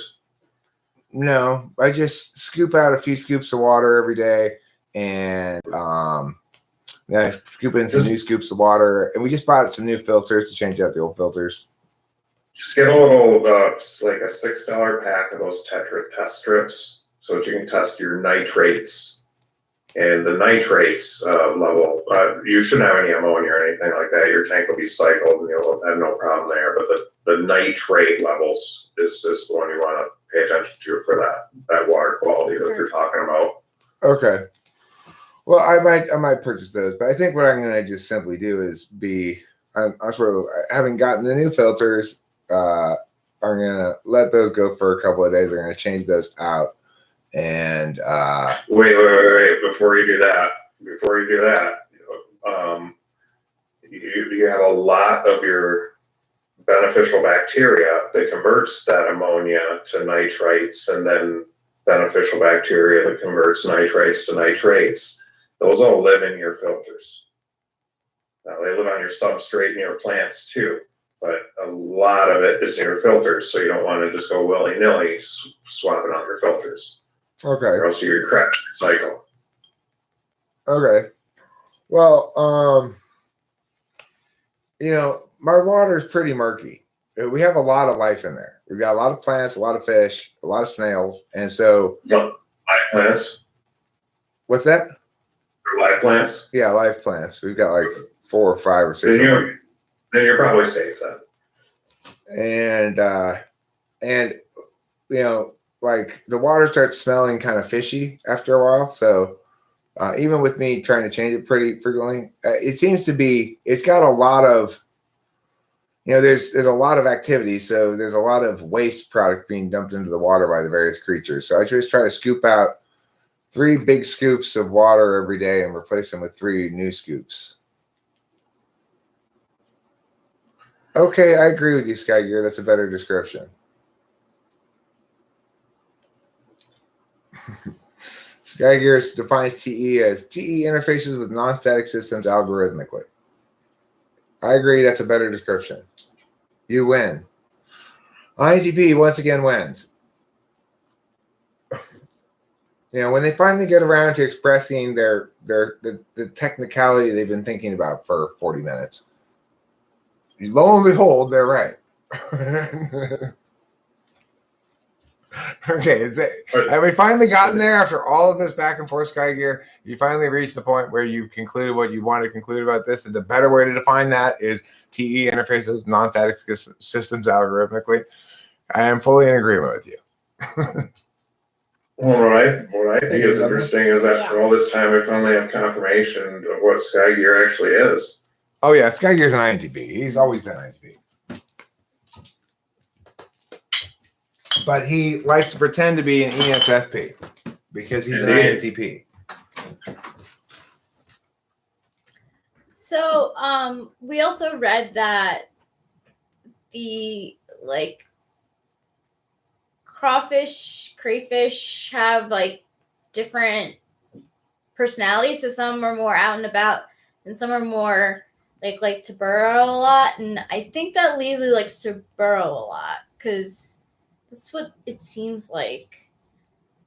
No, I just scoop out a few scoops of water every day, and then I scoop in some new scoops of water, and we just bought some new filters to change out the old filters. Just get a little, like a $6 pack of those Tetra test strips so that you can test your nitrates. And the nitrates level, you shouldn't have any ammonia or anything like that. Your tank will be cycled and you'll have no problem there. But the nitrate levels is the one you want to pay attention to for that water quality that you're talking about. Okay. Well, I might purchase those, but I think what I'm going to just simply do is I'm sort of, having gotten the new filters, I'm going to let those go for a couple of days. I'm going to change those out. And wait, before you do that, you have a lot of your beneficial bacteria that converts that ammonia to nitrates, and then beneficial bacteria that converts nitrates to nitrates. Those all live in your filters. Now they live on your substrate and your plants too, but a lot of it is in your filters, so you don't want to just go willy-nilly swapping out your filters. Okay. Or else you crash your cycle. Okay. Well, my water is pretty murky. We have a lot of life in there. We've got a lot of plants, a lot of fish, a lot of snails, and so Live plants? What's that? Live plants? Yeah, live plants. We've got like 4 or 5 or 6. Then you're probably safe then. And like the water starts smelling kind of fishy after a while. So even with me trying to change it pretty frequently, it seems to be, it's got a lot of, there's a lot of activity. So there's a lot of waste product being dumped into the water by the various creatures. So I just try to scoop out 3 big scoops of water every day and replace them with 3 new scoops. Okay, I agree with you, Sky Gear. That's a better description. Sky Gear defines TE as TE interfaces with non-static systems algorithmically. I agree, that's a better description. You win. INTP once again wins. When they finally get around to expressing the technicality they've been thinking about for 40 minutes, lo and behold, they're right. Okay, have we finally gotten there after all of this back and forth, Sky Gear? You finally reached the point where you concluded what you wanted to conclude about this, and the better way to define that is TE interfaces non-static systems algorithmically. I am fully in agreement with you. Well, what I think is interesting is that for all this time we finally have confirmation of what Sky Gear actually is. Oh yeah, Sky Gear's an INTP. He's always been INTP. But he likes to pretend to be an ENTP because he's an INTP. So, we also read that the crayfish have different personalities. So some are more out and about, and some are more like to burrow a lot. And I think that Lily likes to burrow a lot because that's what it seems like.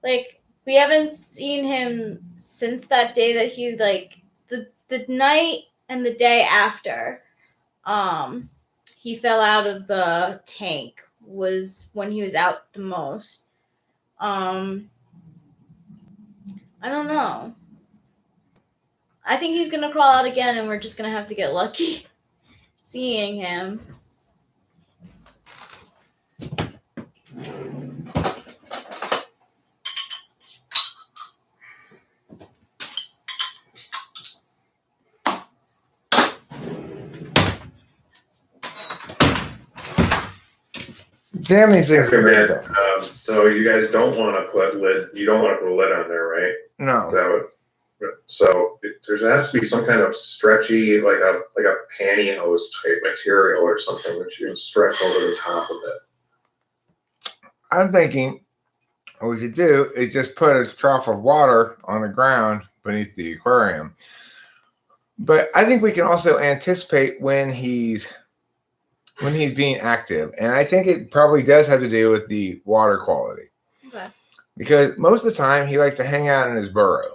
We haven't seen him since that day that he the night and the day after he fell out of the tank was when he was out the most. I don't know. I think he's gonna crawl out again, and we're just gonna have to get lucky seeing him. Damn, these things Okay, are great, man. though. So you guys don't want to put lid. You don't want to put a lid on there, right? No. Is that what? So there has to be some kind of stretchy, like a pantyhose type material or something that you can stretch over the top of it. I'm thinking what we should do is just put a trough of water on the ground beneath the aquarium. But I think we can also anticipate when he's being active. And I think it probably does have to do with the water quality. Okay. Because most of the time he likes to hang out in his burrow.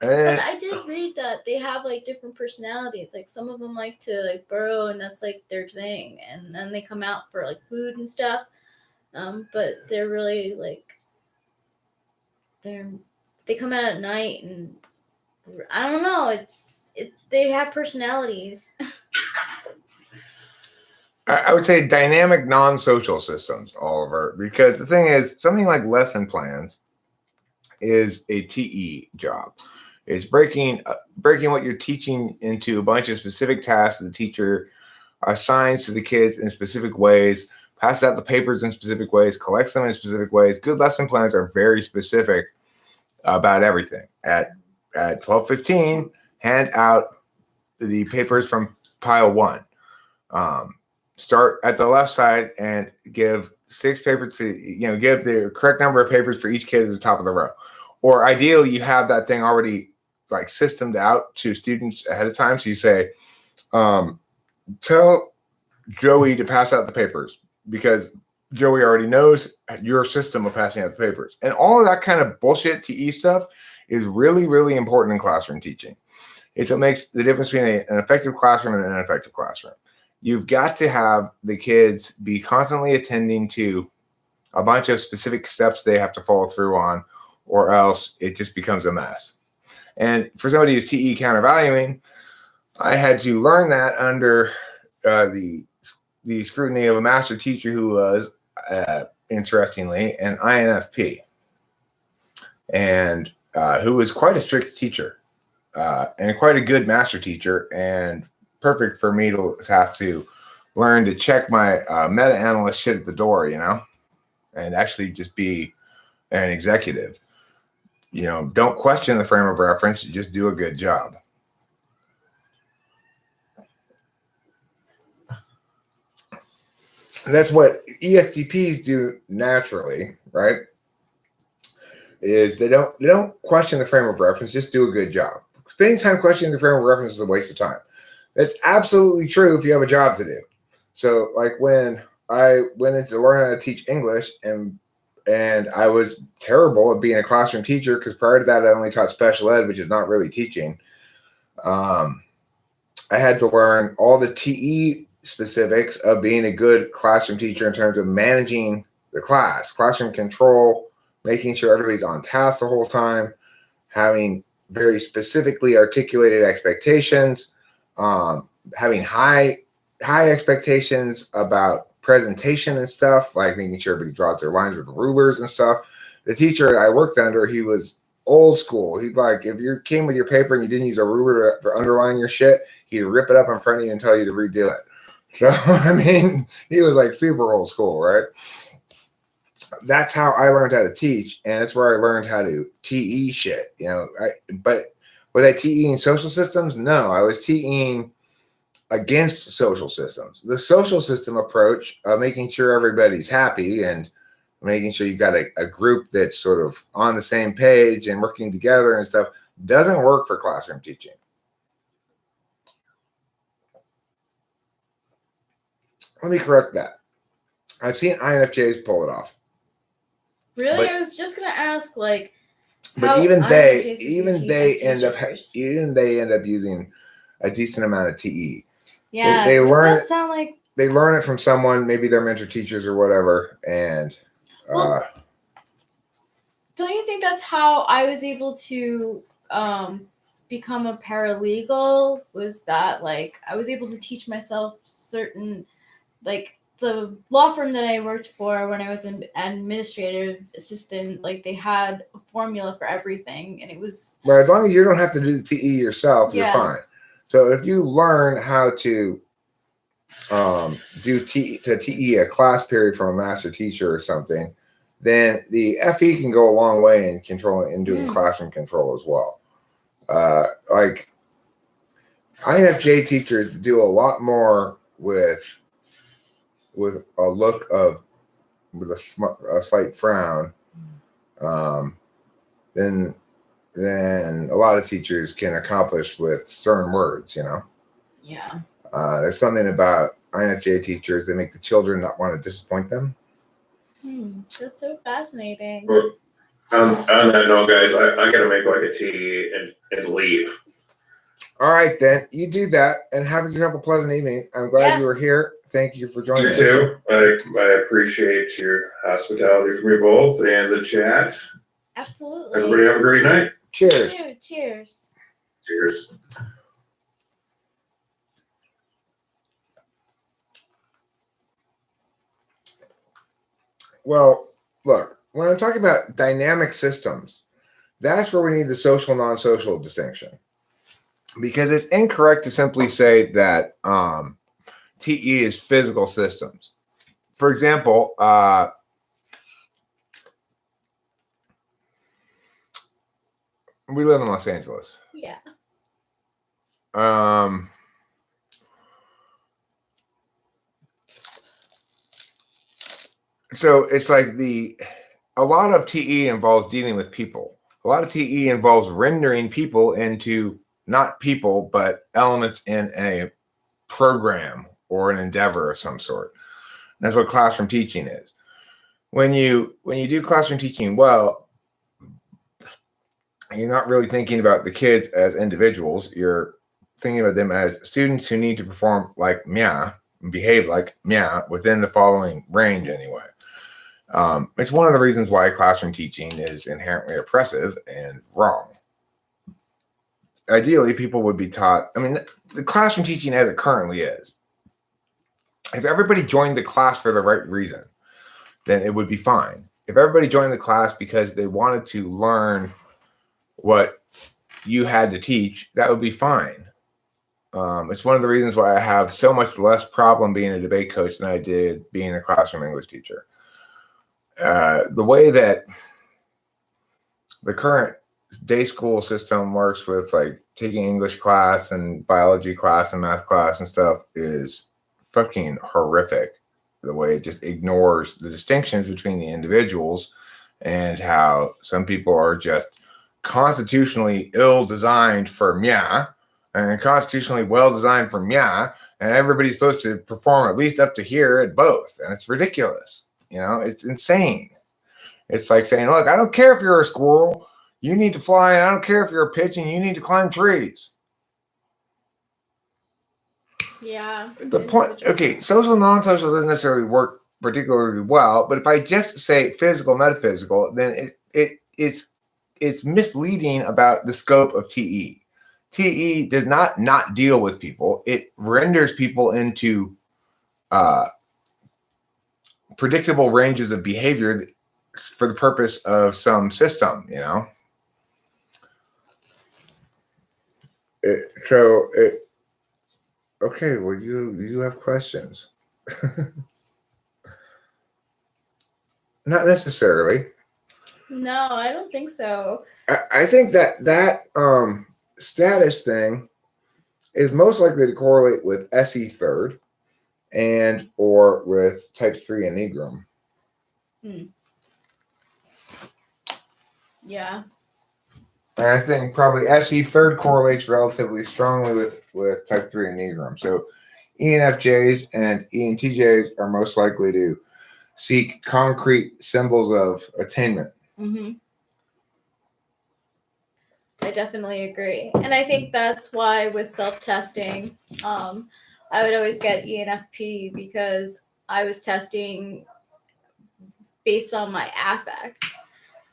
And But I did read that they have like different personalities. Like some of them like to like burrow, and that's like their thing. And then they come out for like food and stuff. But they're really like they come out at night, and I don't know. They have personalities. I would say dynamic non-social systems, Oliver, because the thing is, something like lesson plans is a TE job. It's breaking what you're teaching into a bunch of specific tasks the teacher assigns to the kids in specific ways, passes out the papers in specific ways, collects them in specific ways. Good lesson plans are very specific about everything. At 12:15, hand out the papers from pile 1. Start at the left side and give 6 papers to, give the correct number of papers for each kid at the top of the row. Or ideally, you have that thing already like systemed out to students ahead of time. So you say, tell Joey to pass out the papers because Joey already knows your system of passing out the papers. And all of that kind of bullshit TE stuff is really, really important in classroom teaching. It's what makes the difference between an effective classroom and an ineffective classroom. You've got to have the kids be constantly attending to a bunch of specific steps they have to follow through on, or else it just becomes a mess. And for somebody who's TE countervaluing, I had to learn that under the scrutiny of a master teacher who was, interestingly, an INFP, and who was quite a strict teacher and quite a good master teacher, and perfect for me to have to learn to check my meta-analyst shit at the door, and actually just be an executive. Don't question the frame of reference, just do a good job. And that's what ESTPs do naturally, right? Is they don't question the frame of reference, just do a good job. Spending time questioning the frame of reference is a waste of time. That's absolutely true if you have a job to do. So like when I went into learn how to teach English and I was terrible at being a classroom teacher because prior to that I only taught special ed, which is not really teaching. I had to learn all the TE specifics of being a good classroom teacher in terms of managing the class, classroom control, making sure everybody's on task the whole time, having very specifically articulated expectations, having high expectations about presentation and stuff, like making sure everybody draws their lines with rulers and stuff. The teacher I worked under, he was old school. He'd like, if you came with your paper and you didn't use a ruler to underline your shit, he'd rip it up in front of you and tell you to redo it. So, I mean, he was like super old school, right? That's how I learned how to teach, and that's where I learned how to TE shit, but was I TEing social systems? No, I was TEing against social systems. The social system approach of making sure everybody's happy and making sure you've got a group that's sort of on the same page and working together and stuff doesn't work for classroom teaching. Let me correct that. I've seen INFJs pull it off. Really? I was just gonna ask, like, but even they end up using a decent amount of TE. Yeah, they learn that sound like they learn it from someone, maybe their mentor teachers or whatever, and don't you think that's how I was able to become a paralegal? Was that like I was able to teach myself certain, like the law firm that I worked for when I was an administrative assistant, like they had a formula for everything, and it was as long as you don't have to do the TE yourself, you're fine. So if you learn how to do TE a class period from a master teacher or something, then the FE can go a long way in controlling and doing classroom control as well. Like INFJ teachers do a lot more with a look of with a slight frown than a lot of teachers can accomplish with stern words. Yeah. There's something about INFJ teachers that make the children not want to disappoint them. That's so fascinating. Well, on that note, guys, I gotta make like a tea and leave. All right, then you do that and have a pleasant evening. I'm glad you were here. Thank you for joining You us. too. I appreciate your hospitality from you both and the chat. Absolutely. Everybody have a great night. Cheers. Cheers. Cheers. Well, look, when I'm talking about dynamic systems, that's where we need the social non-social distinction, because it's incorrect to simply say that TE is physical systems. For example, we live in Los Angeles. Yeah. So it's like a lot of TE involves dealing with people. A lot of TE involves rendering people into not people, but elements in a program or an endeavor of some sort. That's what classroom teaching is. When you do classroom teaching well, you're not really thinking about the kids as individuals. You're thinking about them as students who need to perform like Mia, behave like Mia within the following range anyway. It's one of the reasons why classroom teaching is inherently oppressive and wrong. Ideally, people would be taught, the classroom teaching as it currently is, if everybody joined the class for the right reason, then it would be fine. If everybody joined the class because they wanted to learn what you had to teach, that would be fine. It's one of the reasons why I have so much less problem being a debate coach than I did being a classroom English teacher. The way that the current day school system works with like taking English class and biology class and math class and stuff is fucking horrific. The way it just ignores the distinctions between the individuals and how some people are just constitutionally ill-designed for Mia and constitutionally well-designed for Mia, and everybody's supposed to perform at least up to here at both. And it's ridiculous. It's insane. It's like saying, look, I don't care if you're a squirrel, you need to fly, and I don't care if you're a pigeon, you need to climb trees. Yeah. The point, okay, social, non-social doesn't necessarily work particularly well, but if I just say physical, metaphysical, then it's misleading about the scope of TE. TE does not deal with people. It renders people into predictable ranges of behavior for the purpose of some system, Okay, well, you have questions. Not necessarily. No, I don't think so. I think that status thing is most likely to correlate with SE third and or with type 3 Enneagram. Yeah. And I think probably SE third correlates relatively strongly with type 3 Enneagram. So ENFJs and ENTJs are most likely to seek concrete symbols of attainment. Mm-hmm. I definitely agree. And I think that's why with self-testing, I would always get ENFP because I was testing based on my affect.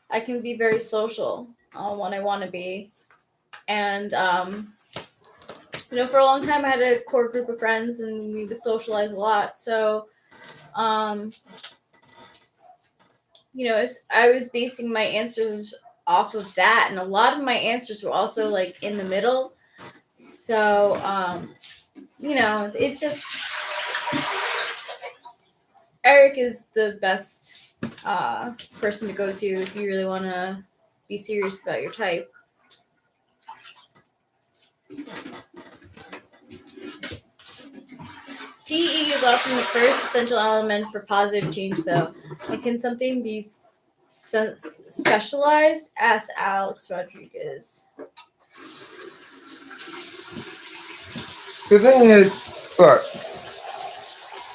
I can be very social when I want to be. And, for a long time I had a core group of friends and we would socialize a lot. So, I was basing my answers off of that. And a lot of my answers were also like in the middle. So, it's just, Eric is the best person to go to if you really want to be serious about your type. TE is often the first essential element for positive change, though. And can something be specialized? Asked Alex Rodriguez. The thing is, look,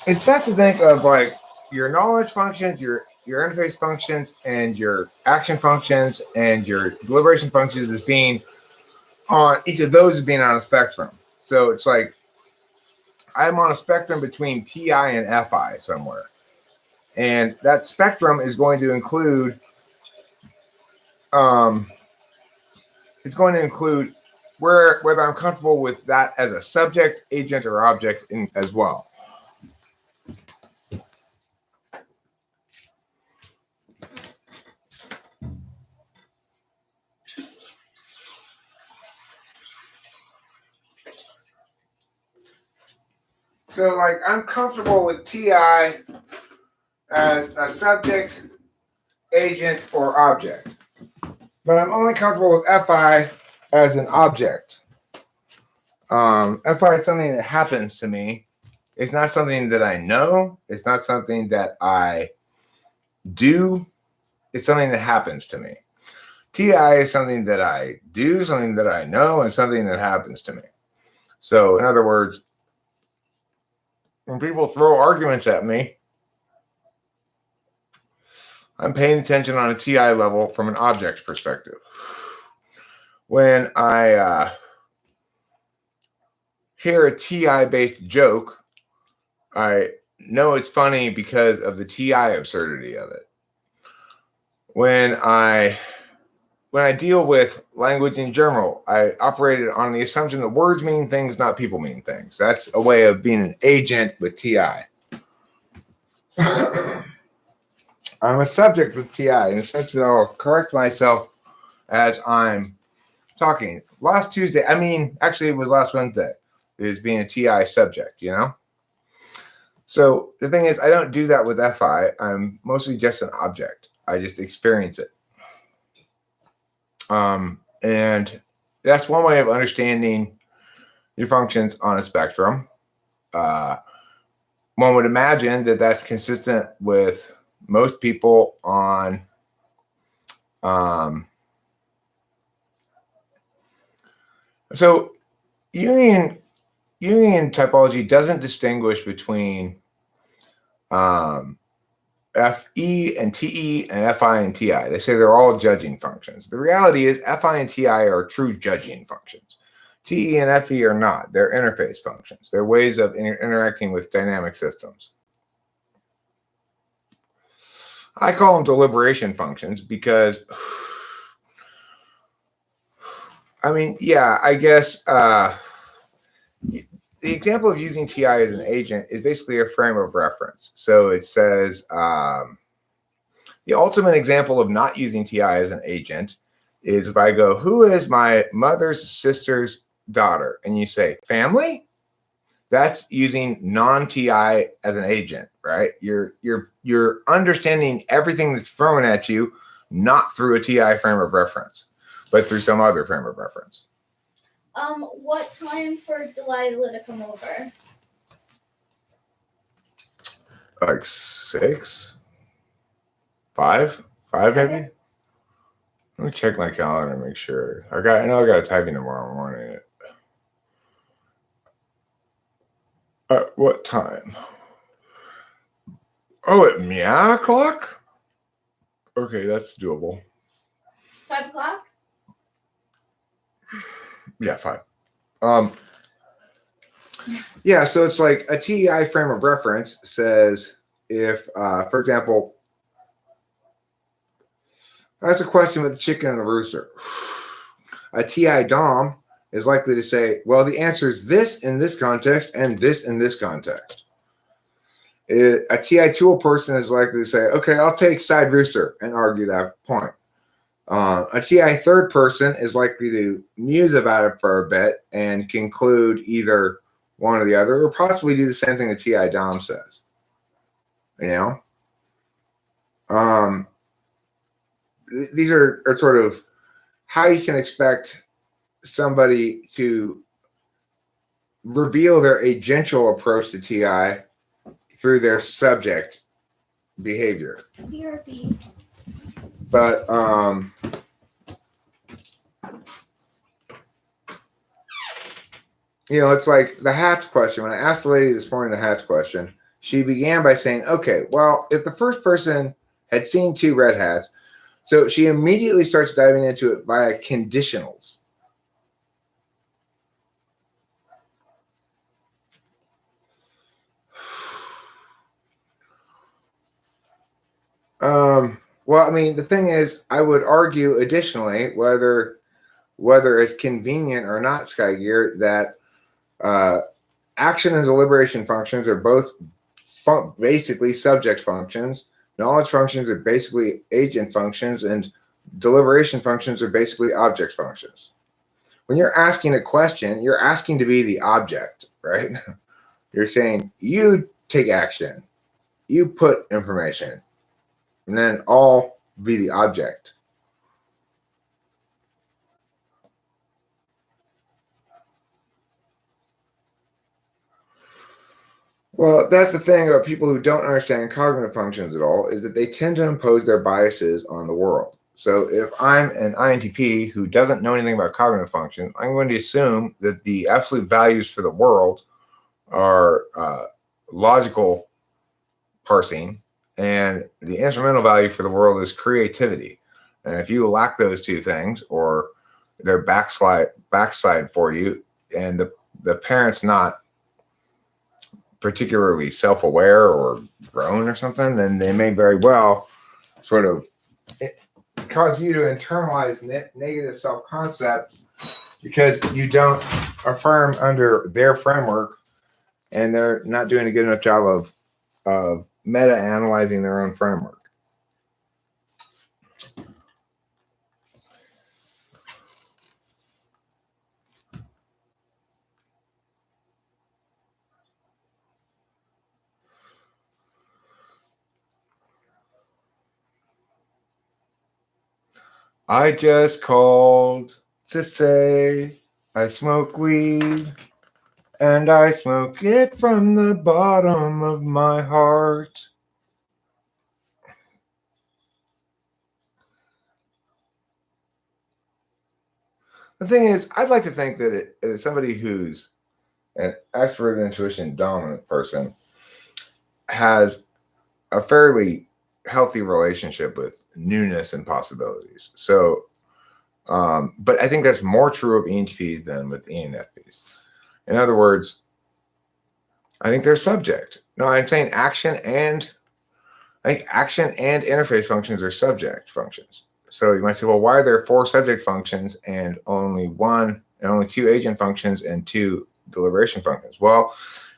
it's not to think of like your knowledge functions, your interface functions, and your action functions, and your deliberation functions as being on each of those as being on a spectrum. So it's like I'm on a spectrum between TI and FI somewhere, and that spectrum is going to include it's going to include whether I'm comfortable with that as a subject, agent, or object as well. So, like, I'm comfortable with TI as a subject, agent, or object. But I'm only comfortable with FI as an object. FI is something that happens to me. It's not something that I know. It's not something that I do. It's something that happens to me. TI is something that I do, something that I know, and something that happens to me. So, in other words, when people throw arguments at me, I'm paying attention on a TI level from an object perspective. When I hear a TI-based joke, I know it's funny because of the TI absurdity of it. When I deal with language in general, I operated on the assumption that words mean things, not people mean things. That's a way of being an agent with TI. I'm a subject with TI in the sense that I'll correct myself as I'm talking. Last Tuesday, actually it was last Wednesday, is being a TI subject, you know? So the thing is, I don't do that with FI. I'm mostly just an object. I just experience it. And that's one way of understanding your functions on a spectrum. One would imagine that that's consistent with most people on so Jungian typology doesn't distinguish between FE and TE and FI and TI. They say they're all judging functions. The reality is FI and TI are true judging functions. TE and FE are not. They're interface functions. They're ways of interacting with dynamic systems. I call them deliberation functions because, I guess the example of using TI as an agent is basically a frame of reference. So it says the ultimate example of not using TI as an agent is if I go, who is my mother's sister's daughter? And you say, family? That's using non-TI as an agent, right? You're understanding everything that's thrown at you, not through a TI frame of reference, but through some other frame of reference. What time for Delilah to come over? Like 6, 5 maybe. Let me check my calendar and make sure. I know I got a typing tomorrow morning. At what time? Oh, at meow o'clock? Okay, that's doable. 5 o'clock? Yeah, 5. Yeah, so it's like a TEI frame of reference says if, for example, that's a question with the chicken and the rooster. A TI DOM is likely to say, well, the answer is this in this context and this in this context. A TI tool person is likely to say, okay, I'll take side rooster and argue that point. A TI third person is likely to muse about it for a bit and conclude either one or the other, or possibly do the same thing the TI DOM says. you know. These are sort of how you can expect somebody to reveal their agential approach to TI through their subject behavior. BRB. But you know, it's like the hats question. When I asked the lady this morning the hats question, she began by saying, okay, well, if the first person had seen 2 red hats, so she immediately starts diving into it via conditionals. Well, I mean, the thing is, I would argue additionally, whether it's convenient or not, Skygear, that action and deliberation functions are both basically subject functions. Knowledge functions are basically agent functions, and deliberation functions are basically object functions. When you're asking a question, you're asking to be the object, right? You're saying, you take action, you put information, and then I'll be the object. Well, that's the thing about people who don't understand cognitive functions at all, is that they tend to impose their biases on the world. So if I'm an INTP who doesn't know anything about cognitive function, I'm going to assume that the absolute values for the world are logical parsing, and the instrumental value for the world is creativity. And if you lack those 2 things, or they're backside for you, and the parent's not particularly self-aware or grown or something, then they may very well sort of cause you to internalize negative self-concept because you don't affirm under their framework, and they're not doing a good enough job of meta-analyzing their own framework. I just called to say I smoke weed, and I smoke it from the bottom of my heart. The thing is, I'd like to think that as somebody who's an extroverted intuition dominant person has a fairly healthy relationship with newness and possibilities. So, but I think that's more true of ENTPs than with ENFPs. In other words, I think they're subject. No, I'm saying I think action and interface functions are subject functions. So you might say, well, why are there 4 subject functions and only 2 agent functions and 2 deliberation functions? Well,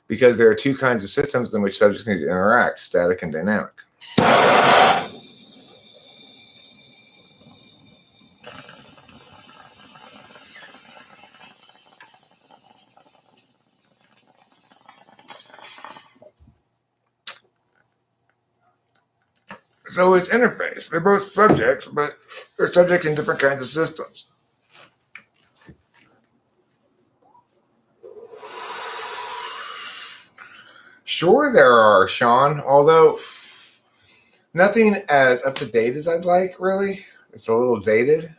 because there are 2 kinds of systems in which subjects need to interact, static and dynamic. So it's interface. They're both subjects, but they're subject in different kinds of systems. Sure, there are, Sean, although nothing as up to date as I'd like, really. It's a little dated.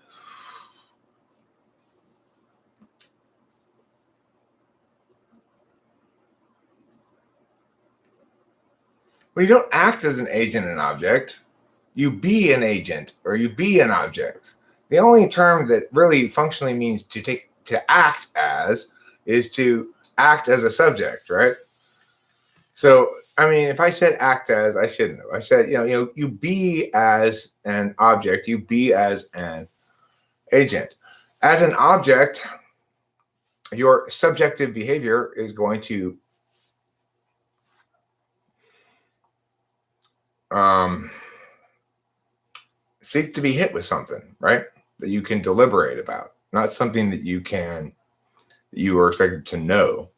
Well, you don't act as an agent and object. You be an agent or you be an object. The only term that really functionally means to act as is to act as a subject, right? So, I mean, if I said act as, I shouldn't have. I said, you be as an object, you be as an agent. As an object, your subjective behavior is going to seek to be hit with something, right? That you can deliberate about, not something that you are expected to know.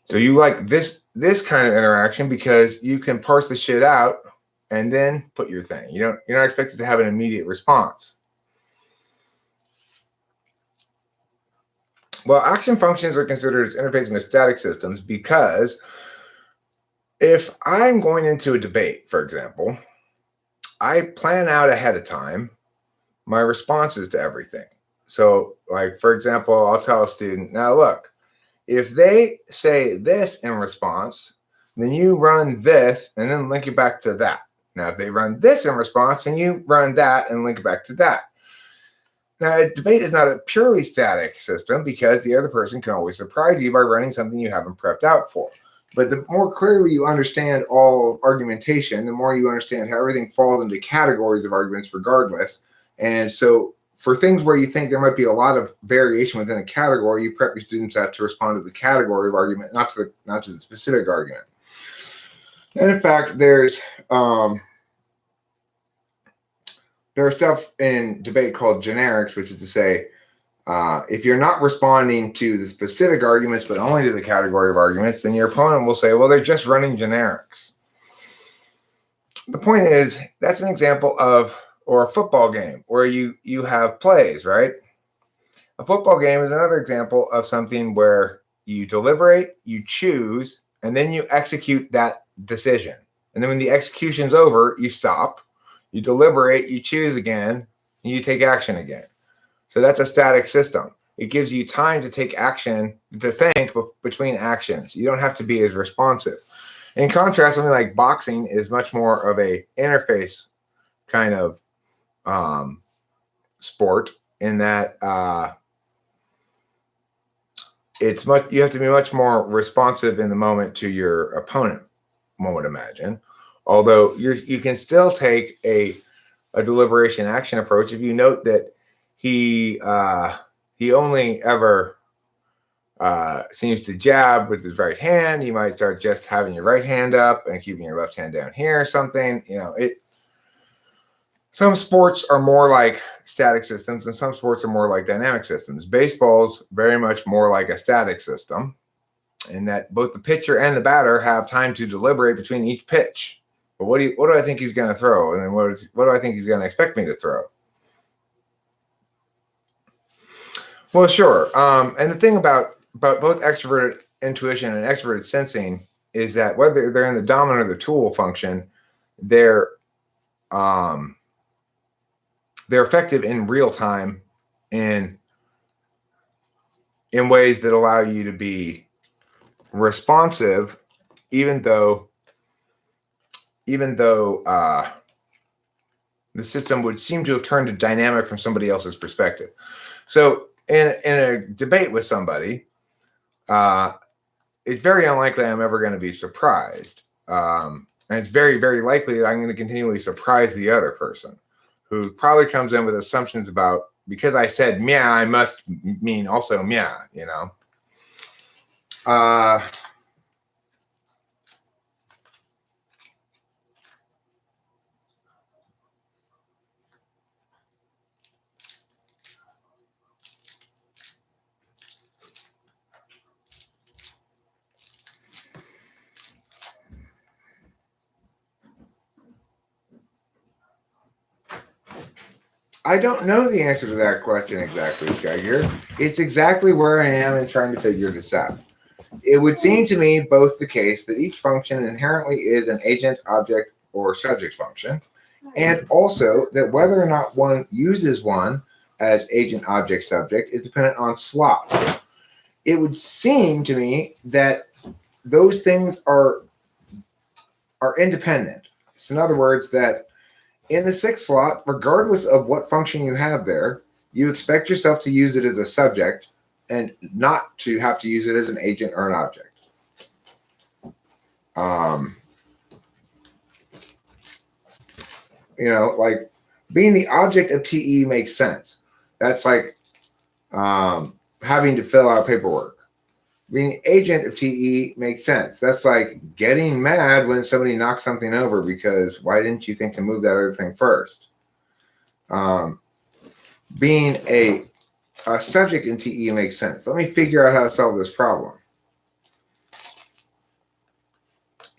So you like this this kind of interaction because you can parse the shit out and then put your thing. You're not expected to have an immediate response. Well, action functions are considered as interfacing with static systems because if I'm going into a debate, for example, I plan out ahead of time my responses to everything. So, like, for example, I'll tell a student, now look, if they say this in response, then you run this and then link it back to that. Now, if they run this in response, then you run that and link it back to that. Now, a debate is not a purely static system because the other person can always surprise you by running something you haven't prepped out for. But the more clearly you understand all argumentation, the more you understand how everything falls into categories of arguments regardless. And so for things where you think there might be a lot of variation within a category, you prep your students out to respond to the category of argument, not to the specific argument. And in fact, there's stuff in debate called generics, which is to say, if you're not responding to the specific arguments, but only to the category of arguments, then your opponent will say, well, they're just running generics. The point is, that's an example of, or a football game where you have plays, right? A football game is another example of something where you deliberate, you choose, and then you execute that decision. And then when the execution's over, you stop, you deliberate, you choose again, and you take action again. So that's a static system. It gives you time to take action, to think between actions. You don't have to be as responsive. In contrast, something like boxing is much more of a interface kind of sport in that you have to be much more responsive in the moment to your opponent, one would imagine. Although you can still take a deliberation action approach if you note that he only ever seems to jab with his right hand. You might start just having your right hand up and keeping your left hand down here or something. Some sports are more like static systems and some sports are more like dynamic systems. Baseball's very much more like a static system in that both the pitcher and the batter have time to deliberate between each pitch. But what do I think he's going to throw? And then what do I think he's going to expect me to throw? Well, sure. And the thing about both extroverted intuition and extroverted sensing is that whether they're in the dominant or the tool function, they're effective in real time in ways that allow you to be responsive, even though the system would seem to have turned a dynamic from somebody else's perspective. So in a debate with somebody, it's very unlikely I'm ever going to be surprised. And it's very, very likely that I'm going to continually surprise the other person, who probably comes in with assumptions about, because I said meow, I must mean also meow, I don't know the answer to that question exactly, Skygear. It's exactly where I am in trying to figure this out. It would seem to me both the case that each function inherently is an agent, object, or subject function, and also that whether or not one uses one as agent, object, subject is dependent on slot. It would seem to me that those things are independent. So in other words, that in the 6th slot, regardless of what function you have there, you expect yourself to use it as a subject and not to have to use it as an agent or an object. Like being the object of TE makes sense. That's like having to fill out paperwork. Being agent of TE makes sense. That's like getting mad when somebody knocks something over because why didn't you think to move that other thing first? Being a subject in TE makes sense. Let me figure out how to solve this problem.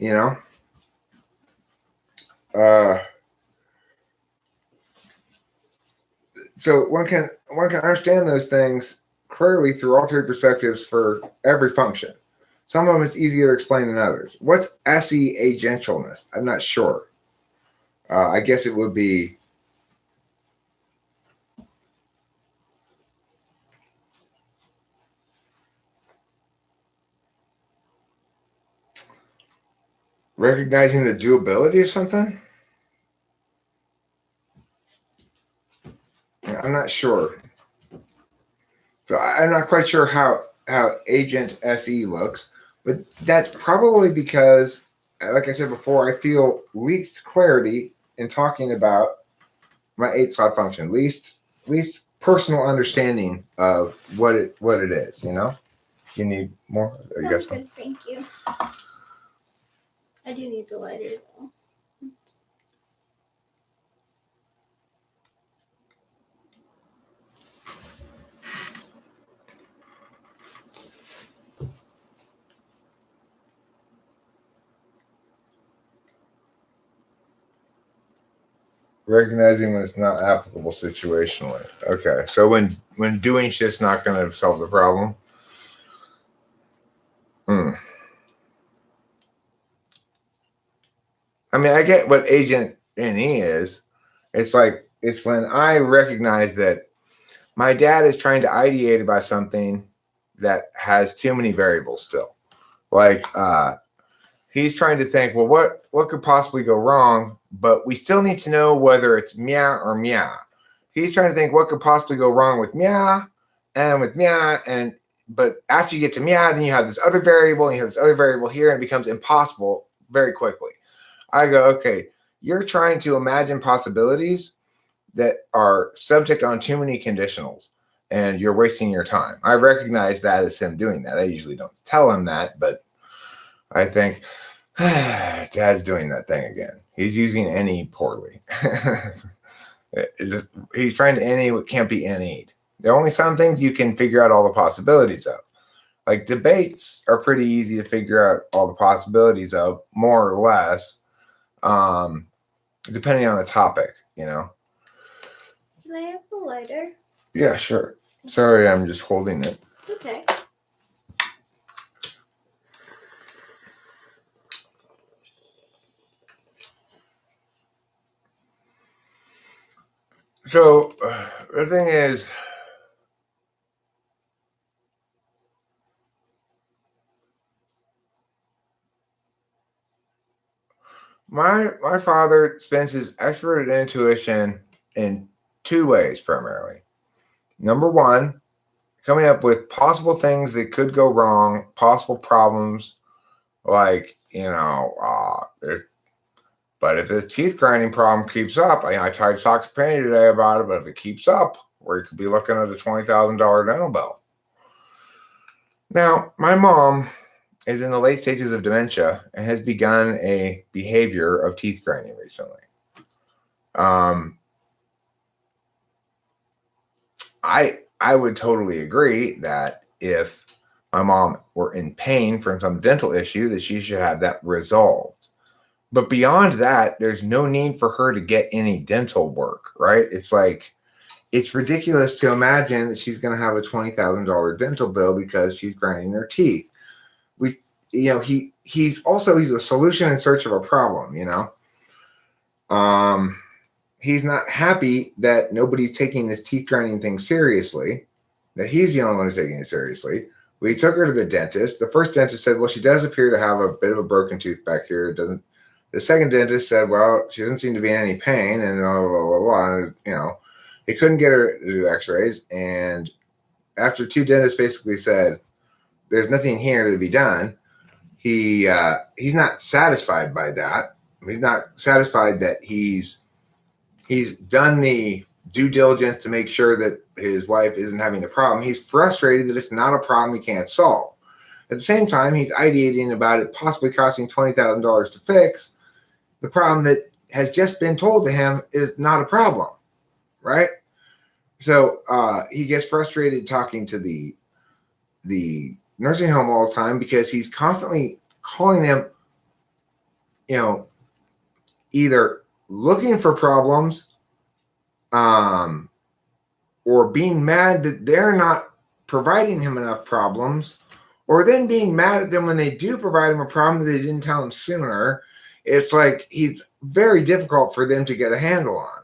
you know. So one can understand those things clearly through all three perspectives for every function. Some of them it's easier to explain than others. What's SE agentialness? I'm not sure. I guess it would be recognizing the doability of something. I'm not sure. So I'm not quite sure how agent SE looks, but that's probably because, like I said before, I feel least clarity in talking about my 8 slot function, least personal understanding of what it is. You know, you need more. Or you got some? Good, thank you. I do need the lighter though. Recognizing when it's not applicable situationally. Okay, so when doing shit's not going to solve the problem. I mean, I get what agent NE is. It's like, it's when I recognize that my dad is trying to ideate about something that has too many variables still. Like, he's trying to think, well, what could possibly go wrong? But we still need to know whether it's meow or meow. He's trying to think what could possibly go wrong with meow and with meow. But after you get to meow, then you have this other variable and you have this other variable here, and it becomes impossible very quickly. I go, okay, you're trying to imagine possibilities that are subject on too many conditionals, and you're wasting your time. I recognize that as him doing that. I usually don't tell him that, but I think, Dad's doing that thing again. He's using any poorly. He's trying to any what can't be any'd. There are only some things you can figure out all the possibilities of. Like debates are pretty easy to figure out all the possibilities of, more or less, depending on the topic, you know. Can I have the lighter? Yeah, sure. Sorry, I'm just holding it. It's okay. So the thing is, my father spends his extroverted intuition in 2 ways primarily. Number one, coming up with possible things that could go wrong, possible problems, like, you know, but if this teeth grinding problem keeps up, I tried to talk to Penny today about it, but if it keeps up, we could be looking at a $20,000 dental bill. Now, my mom is in the late stages of dementia and has begun a behavior of teeth grinding recently. I would totally agree that if my mom were in pain from some dental issue, that she should have that resolved. But beyond that, there's no need for her to get any dental work, right? It's like, it's ridiculous to imagine that she's going to have a $20,000 dental bill because she's grinding her teeth. He's a solution in search of a problem, you know. He's not happy that nobody's taking this teeth grinding thing seriously, that he's the only one who's taking it seriously. We took her to the dentist. The first dentist said, well, she does appear to have a bit of a broken tooth back here. The second dentist said, well, she doesn't seem to be in any pain, and blah, blah, blah, blah. And, you know, he couldn't get her to do x-rays. And after 2 dentists basically said, there's nothing here to be done, he's not satisfied by that. He's not satisfied that he's done the due diligence to make sure that his wife isn't having a problem. He's frustrated that it's not a problem he can't solve. At the same time, he's ideating about it possibly costing $20,000 to fix the problem that has just been told to him is not a problem, right? So he gets frustrated talking to the nursing home all the time because he's constantly calling them either looking for problems, or being mad that they're not providing him enough problems, or then being mad at them when they do provide him a problem that they didn't tell him sooner. It's like he's very difficult for them to get a handle on,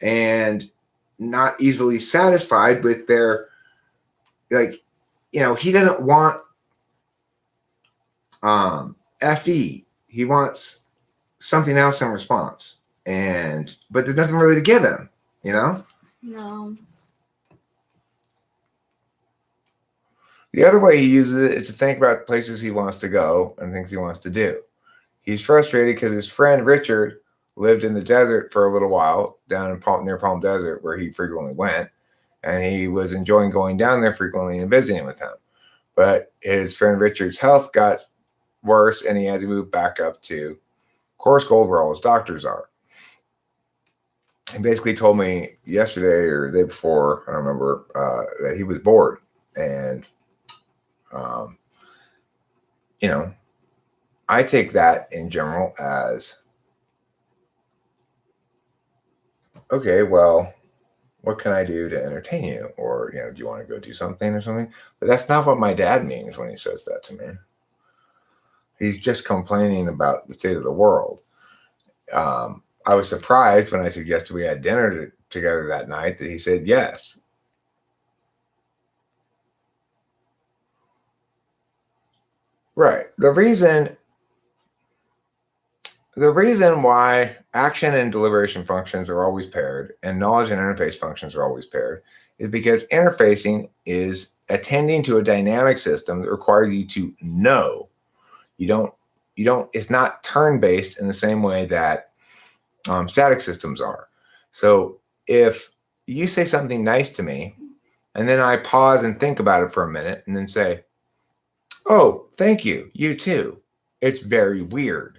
and not easily satisfied with their, like, he doesn't want FE. He wants something else in response, but there's nothing really to give him, No. The other way he uses it is to think about the places he wants to go and things he wants to do. He's frustrated because his friend Richard lived in the desert for a little while down in near Palm Desert, where he frequently went, and he was enjoying going down there frequently and visiting with him. But his friend Richard's health got worse, and he had to move back up to Coarse Gold, where all his doctors are. He basically told me yesterday or the day before, I don't remember, that he was bored. And, I take that in general as, okay, well, what can I do to entertain you? Or, do you want to go do something or something? But that's not what my dad means when he says that to me. He's just complaining about the state of the world. I was surprised when I suggested we had dinner together that night that he said yes. Right. The reason why action and deliberation functions are always paired and knowledge and interface functions are always paired is because interfacing is attending to a dynamic system that requires you to know. It's not turn-based in the same way that static systems are. So if you say something nice to me and then I pause and think about it for a minute and then say, oh, thank you, you too, it's very weird.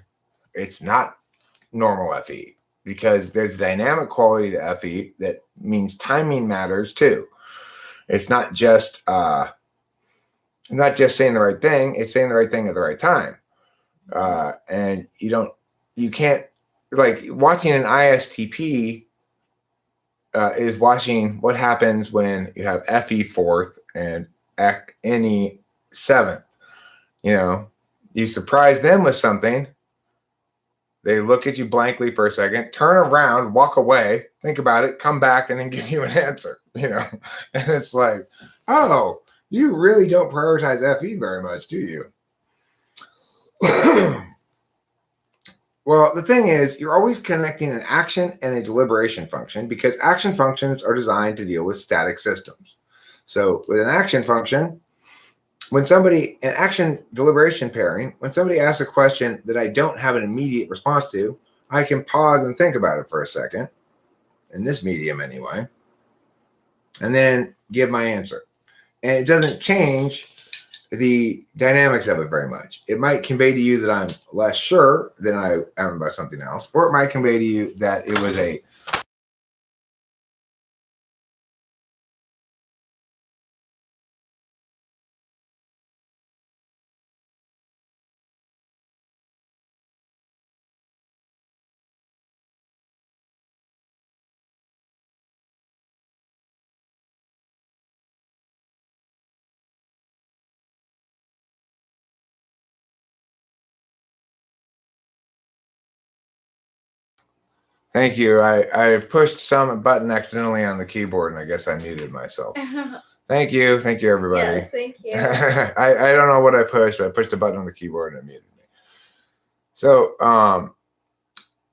It's not normal FE, because there's a dynamic quality to FE that means timing matters too. It's not just saying the right thing, it's saying the right thing at the right time. And you can't, like, watching an ISTP is watching what happens when you have FE fourth and NE seventh. You surprise them with something, they look at you blankly for a second, turn around, walk away, think about it, come back, and then give you an answer, and it's like, oh, you really don't prioritize FE very much, do you? Well, the thing is, you're always connecting an action and a deliberation function, because action functions are designed to deal with static systems. So with an action function, an action deliberation pairing, when somebody asks a question that I don't have an immediate response to, I can pause and think about it for a second, in this medium anyway, and then give my answer. And it doesn't change the dynamics of it very much. It might convey to you that I'm less sure than I am about something else, or it might convey to you that it was a Thank you. I pushed some button accidentally on the keyboard, and I guess I muted myself. Thank you. Thank you, everybody. Yes, thank you. I don't know what I pushed, but I pushed a button on the keyboard and it muted me. So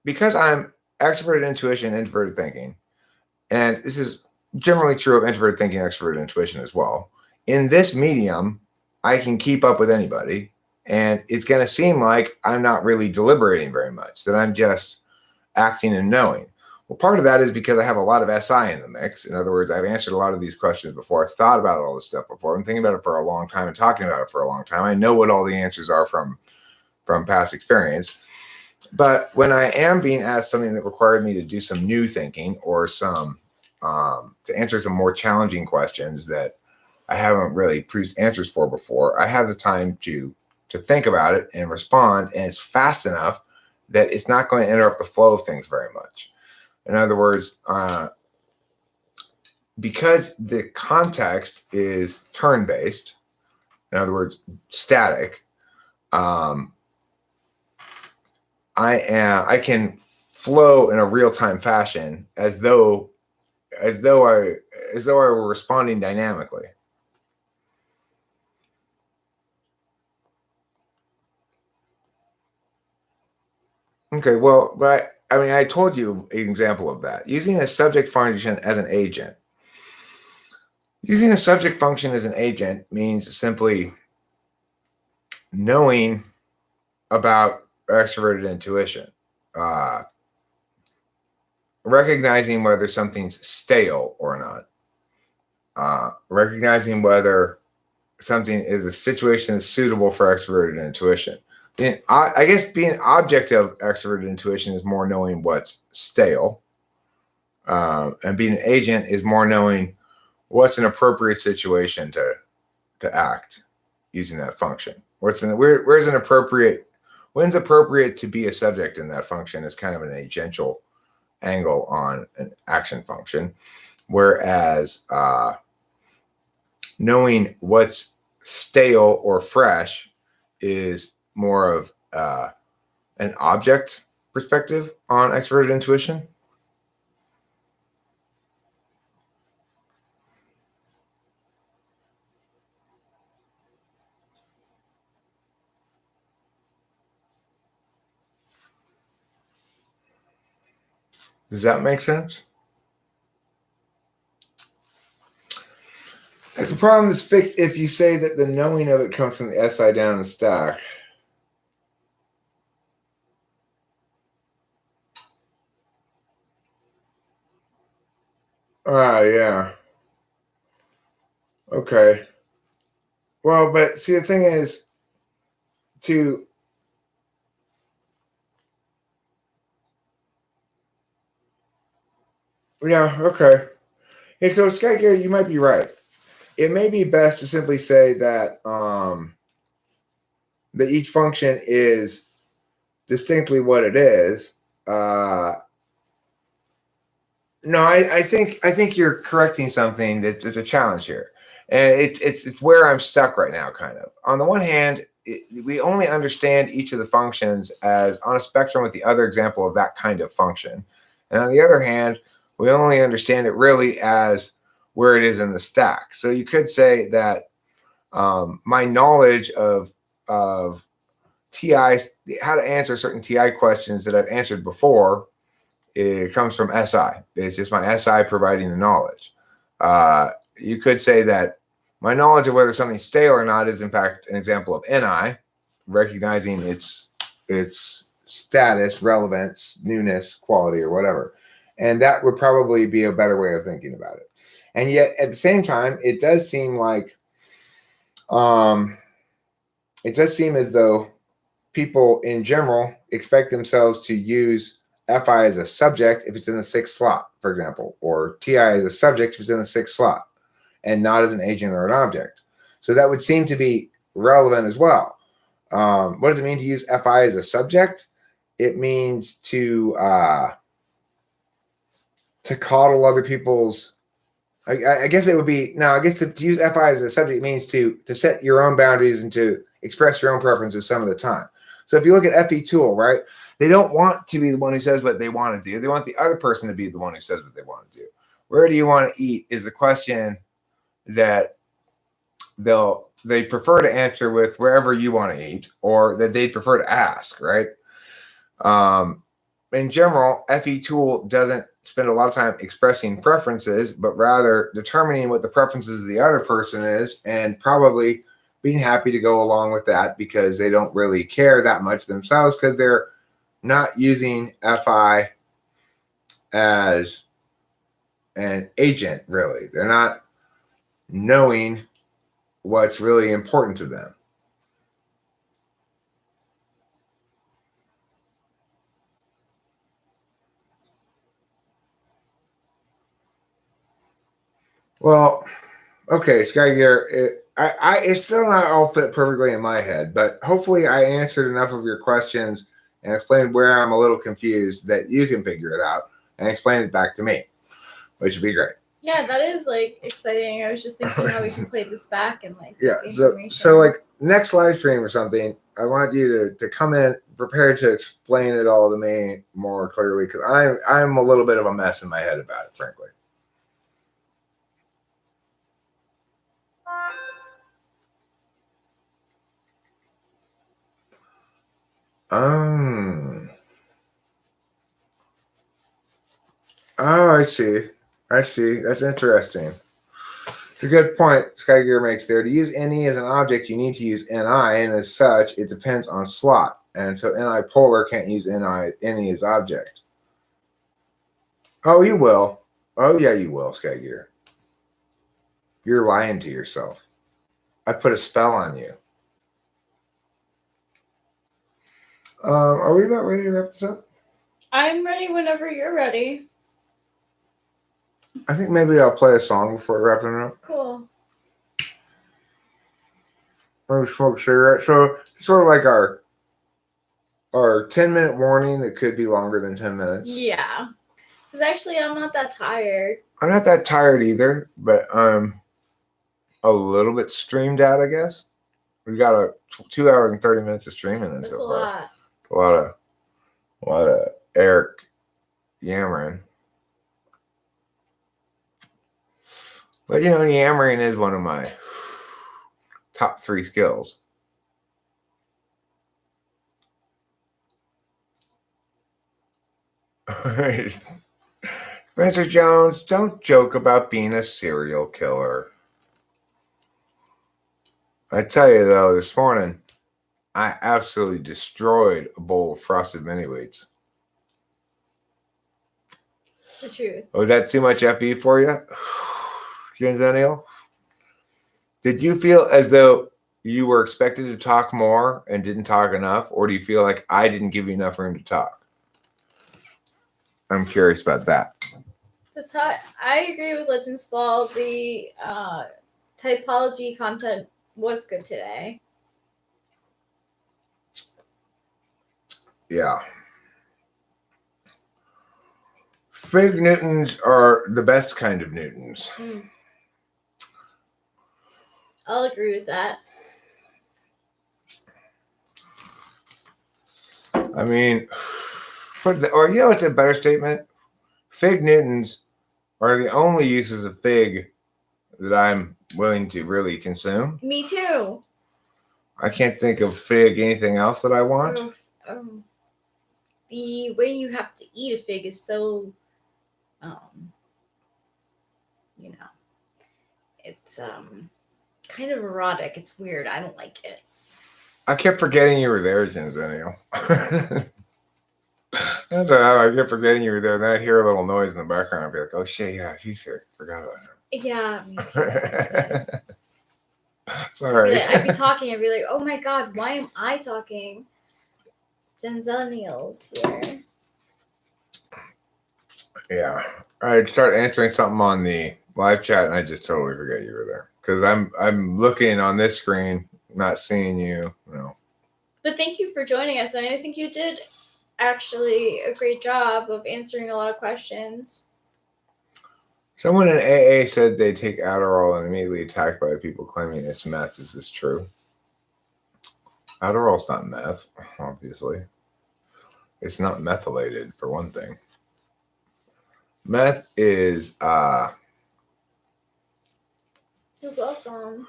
because I'm extroverted intuition, introverted thinking, and this is generally true of introverted thinking, extroverted intuition as well, in this medium, I can keep up with anybody, and it's going to seem like I'm not really deliberating very much, that I'm just acting and knowing. Well, part of that is because I have a lot of SI in the mix. In other words, I've answered a lot of these questions before. I've thought about all this stuff before. I'm thinking about it for a long time and talking about it for a long time. I know what all the answers are from past experience. But when I am being asked something that required me to do some new thinking, or to answer some more challenging questions that I haven't really produced answers for before, I have the time to think about it and respond, and it's fast enough that it's not going to interrupt the flow of things very much. In other words, because the context is turn-based, in other words, static, I can flow in a real-time fashion as though I were responding dynamically. Okay, well, but I mean, I told you an example of that. Using a subject function as an agent. Using a subject function as an agent means simply knowing about extroverted intuition, recognizing whether something's stale or not, recognizing whether something is a situation that's suitable for extroverted intuition. And I guess being an object of extroverted intuition is more knowing what's stale, and being an agent is more knowing what's an appropriate situation to act using that function. When's appropriate to be a subject in that function is kind of an agential angle on an action function, whereas knowing what's stale or fresh is more of an object perspective on extroverted intuition. Does that make sense? The problem is fixed if you say that the knowing of it comes from the SI down the stack. Yeah. Okay. Well, but see, the thing is, okay. Hey, so Sky Gary, you might be right. It may be best to simply say that that each function is distinctly what it is. No, I think you're correcting something that's a challenge here, and it's where I'm stuck right now. Kind of. On the one hand, we only understand each of the functions as on a spectrum with the other example of that kind of function, and on the other hand, we only understand it really as where it is in the stack. So you could say that my knowledge of TIs, how to answer certain TI questions that I've answered before, it comes from SI. It's just my SI providing the knowledge. You could say that my knowledge of whether something's stale or not is in fact an example of NI, recognizing its status, relevance, newness, quality, or whatever. And that would probably be a better way of thinking about it. And yet at the same time, it does seem like it does seem as though people in general expect themselves to use FI as a subject if it's in the 6th slot, for example, or TI as a subject if it's in the 6th slot, and not as an agent or an object. So that would seem to be relevant as well. What does it mean to use FI as a subject? It means to coddle other people's. I guess it would be no. I guess to use FI as a subject means to set your own boundaries and to express your own preferences some of the time. So if you look at FE tool, right, they don't want to be the one who says what they want to do. They want the other person to be the one who says what they want to do. Where do you want to eat is the question that they prefer to answer with wherever you want to eat, or that they prefer to ask, right? In general, FE tool doesn't spend a lot of time expressing preferences, but rather determining what the preferences of the other person is, and probably being happy to go along with that because they don't really care that much themselves because they're not using FI as an agent, really. They're not knowing what's really important to them. Well, okay, Sky Gear, it's still not all fit perfectly in my head, but hopefully I answered enough of your questions and explain where I'm a little confused, that you can figure it out and explain it back to me, which would be great. Yeah, that is like exciting. I was just thinking how we can play this back and like Yeah. information. So like next live stream or something, I want you to come in prepared to explain it all to me more clearly, because I'm a little bit of a mess in my head about it, frankly. Oh, I see. That's interesting. It's a good point Skygear makes there. To use NE as an object, you need to use NI, and as such, it depends on slot. And so NI polar can't use NE as object. Oh, you will. Oh, yeah, you will, Skygear. You're lying to yourself. I put a spell on you. Are we about ready to wrap this up? I'm ready whenever you're ready. I think maybe I'll play a song before wrapping it up. Cool. Maybe smoke a cigarette. So sort of like our 10-minute warning that could be longer than 10 minutes. Yeah. Because actually, I'm not that tired. I'm not that tired either, but I'm a little bit streamed out, I guess. We've got a 2 hours and 30 minutes of streaming in That's so a far. lot. It's a lot of Eric yammering. But you know, yammering is one of my top 3 skills. Spencer Jones, don't joke about being a serial killer. I tell you though, this morning, I absolutely destroyed a bowl of frosted mini wheats. The truth. Was that too much FE for you, Genzennial? Did you feel as though you were expected to talk more and didn't talk enough, or do you feel like I didn't give you enough room to talk? I'm curious about that. That's how I agree with Legends Ball. The typology content was good today. Yeah. Fig Newtons are the best kind of Newtons. I'll agree with that. I mean, or you know, it's a better statement. Fig Newtons are the only uses of fig that I'm willing to really consume. Me too. I can't think of fig anything else that I want. The way you have to eat a fig is so, you know, it's kind of erotic. It's weird. I don't like it. I kept forgetting you were there, Genzennial. I don't know how I kept forgetting you were there. Then I hear a little noise in the background. I'd be like, oh shit, yeah, she's here. Forgot about her. Yeah, me too. Sorry. I'd be talking. I'd be like, oh my god, why am I talking? Genzennial's here. Yeah. I'd start answering something on the live chat and I just totally forget you were there. Because I'm looking on this screen, not seeing you. No. But thank you for joining us. And I think you did actually a great job of answering a lot of questions. Someone in AA said they take Adderall and immediately attacked by people claiming it's meth. Is this true? Adderall's not meth, obviously. It's not methylated, for one thing. Meth is You're welcome.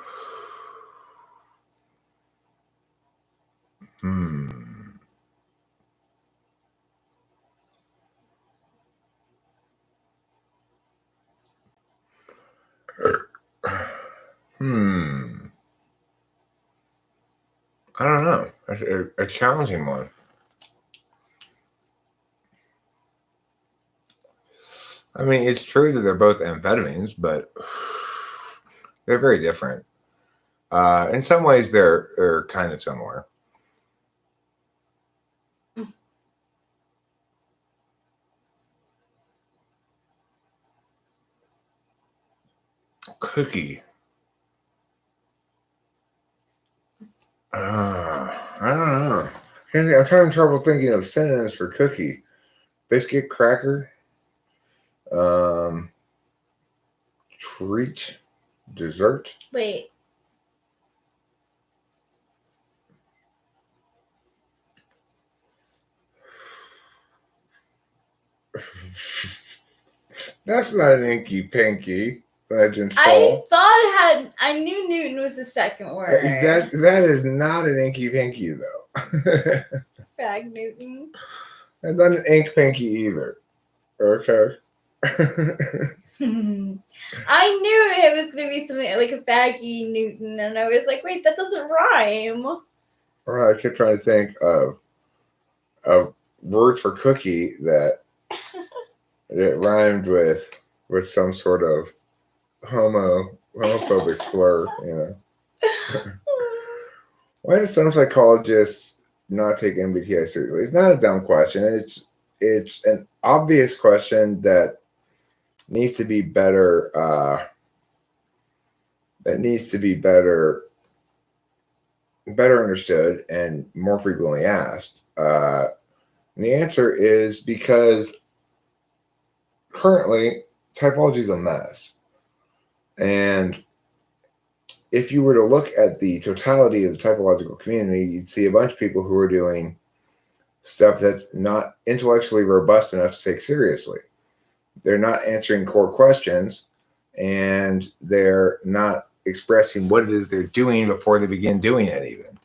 I don't know. A challenging one. I mean, it's true that they're both amphetamines, but they're very different. In some ways, they're kind of similar. Cookie. I don't know. I'm having trouble thinking of synonyms for cookie. Biscuit, cracker, treat, dessert. Wait. That's not an inky pinky. Legend I thought I knew Newton was the second word. That is not an inky pinky though. Frag Newton. It's not an ink pinky either. Okay. I knew it was going to be something like a baggy Newton, and I was like, wait, that doesn't rhyme. Right, I kept trying to think of words for cookie that rhymed with some sort of homophobic slur, you know. Why do some psychologists not take MBTI seriously? It's not a dumb question. It's an obvious question that needs to be better. Better understood and more frequently asked. And the answer is because currently typology is a mess. And if you were to look at the totality of the typological community, you'd see a bunch of people who are doing stuff that's not intellectually robust enough to take seriously. They're not answering core questions, and they're not expressing what it is they're doing before they begin doing it even.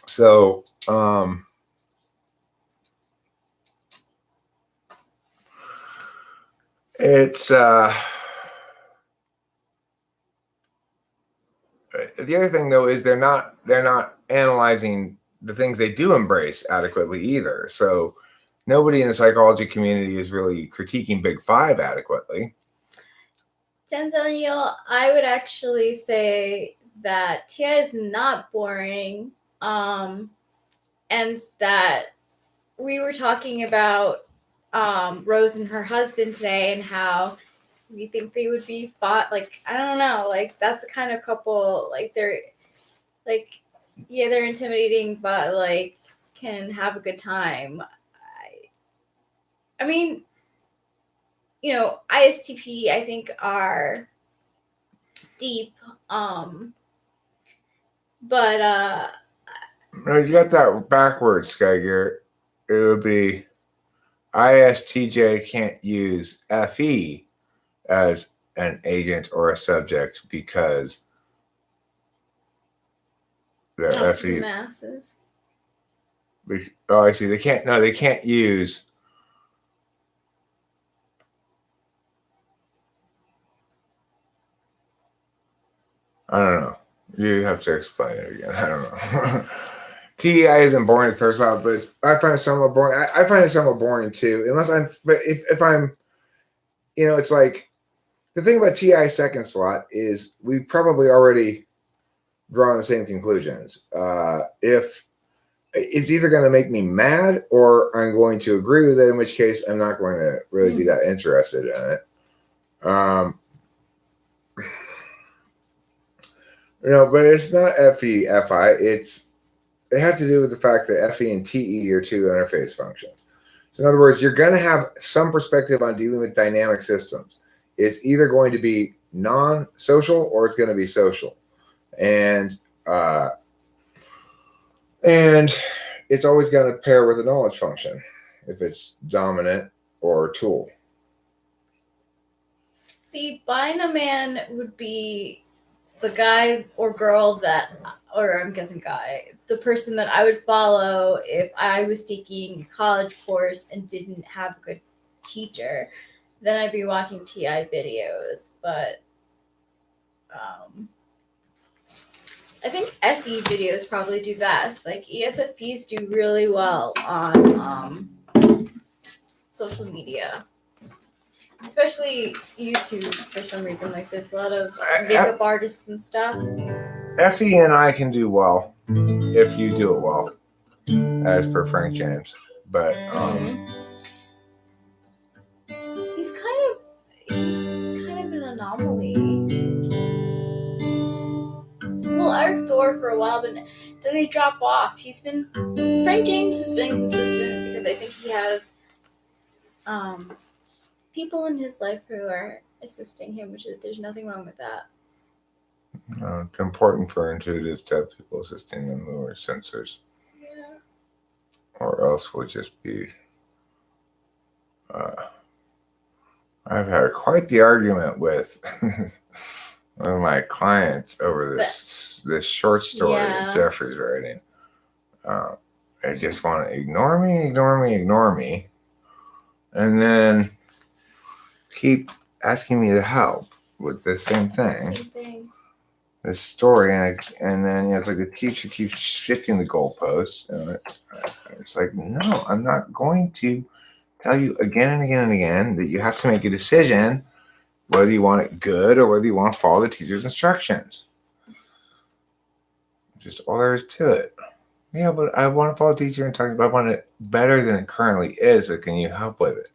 So, it's the other thing though is they're not analyzing the things they do embrace adequately either. So nobody in the psychology community is really critiquing Big Five adequately. Denzel, I would actually say that TI is not boring, and that we were talking about Rose and her husband today and how we think they would be fought. Like, I don't know, like that's the kind of couple, like they're like, yeah, they're intimidating, but like can have a good time. I mean, you know, ISTP I think are deep, but No, you got that backwards, Skyger. It would be ISTJ can't use FE as an agent or a subject because the FE masses. Oh, I see. They can't. No, they can't use. I don't know. You have to explain it again. I don't know. TEI isn't boring at first off, but I find it somewhat boring. I find it somewhat boring too. But if I'm, you know, it's like the thing about TI second slot is we've probably already drawn the same conclusions. If it's either going to make me mad or I'm going to agree with it, in which case I'm not going to really be that interested in it. You know, but it's not FE, FI. It has to do with the fact that FE and TE are two interface functions. So in other words, you're going to have some perspective on dealing with dynamic systems. It's either going to be non-social or it's going to be social. And it's always going to pair with a knowledge function if it's dominant or tool. See, buying a man would be the guy or girl that, or I'm guessing guy, the person that I would follow if I was taking a college course and didn't have a good teacher. Then I'd be watching TI videos. But I think SE videos probably do best. Like ESFPs do really well on social media. Especially YouTube for some reason. Like there's a lot of makeup artists and stuff. FE and I can do well if you do it well, as per Frank James. But he's kind of an anomaly. Well, Eric Thor score for a while, but then they drop off. Frank James has been consistent because I think he has people in his life who are assisting him, there's nothing wrong with that. It's important for intuitives to have people assisting them who are sensors. Yeah. Or else we'll just be... I've had quite the argument with one of my clients over this short story that Jeffrey's writing. They just want to ignore me, and then keep asking me to help with the same thing. This story, and then it's like the teacher keeps shifting the goalposts, and it's like, no, I'm not going to tell you again and again and again that you have to make a decision whether you want it good or whether you want to follow the teacher's instructions. Just all there is to it. Yeah, but I want to follow the teacher and talk about I want it better than it currently is, so can you help with it?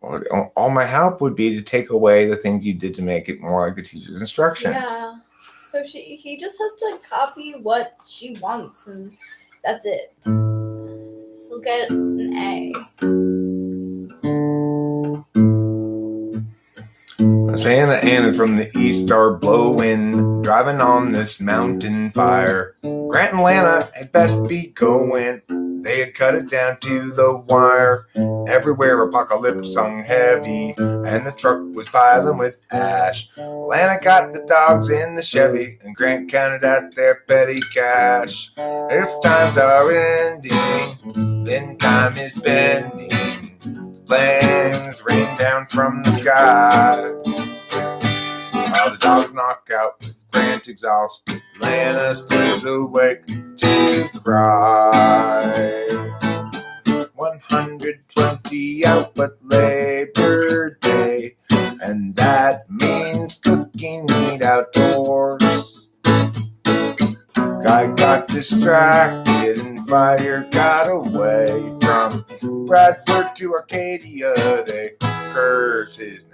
Well, all my help would be to take away the things you did to make it more like the teacher's instructions. Yeah. So he just has to copy what she wants, and that's it. He'll get an A. Santa Ana from the east are blowing, driving on this mountain fire. Grant and Lana had best be going. They had cut it down to the wire. Everywhere apocalypse hung heavy, and the truck was piling with ash. Lana got the dogs in the Chevy, and Grant counted out their petty cash. If times are ending, then time is bending. Flames rain down from the sky. While the dogs knock out with Grant exhausted, Lana stays awake to cry. 120 out but Labor Day, and that means cooking meat outdoors. Guy got distracted and fire got away. From Bradford to Arcadia, they cursed his name.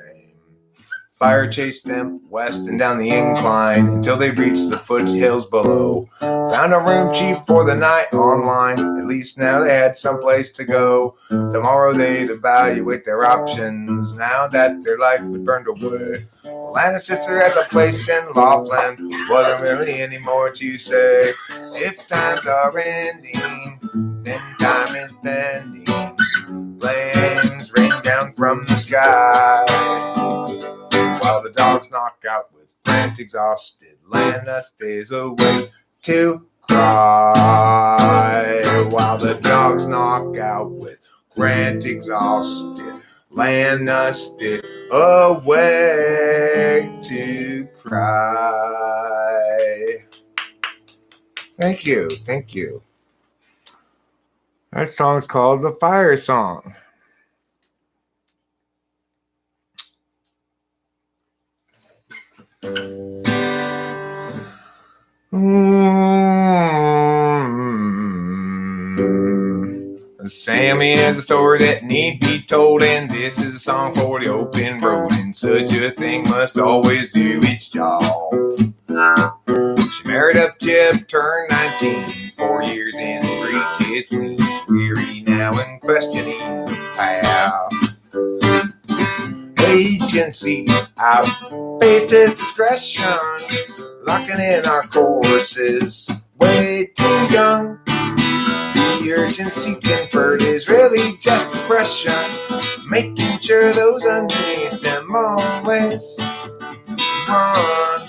Fire chased them west and down the incline until they reached the foothills below. Found a room cheap for the night online. At least now they had someplace to go. Tomorrow they'd evaluate their options now that their life had burned away. Lana's sister had a place in Laughlin. Wasn't really any more to say. If times are ending, then time is bending. Flames rain down from the sky. While the dogs knock out with Grant exhausted, Lana stays awake to cry. While the dogs knock out with Grant exhausted, Lana stays awake to cry. Thank you. That song's called The Fire Song. Sammy has a story that need be told, and this is a song for the open road. And such a thing must always do its job. She married up Jeb, turned 19, 4 years in, 3 kids, weary now and questioning the past. Agency outpaces discretion, locking in our courses, way too young. The urgency conferred is really just depression, making sure those underneath them always run.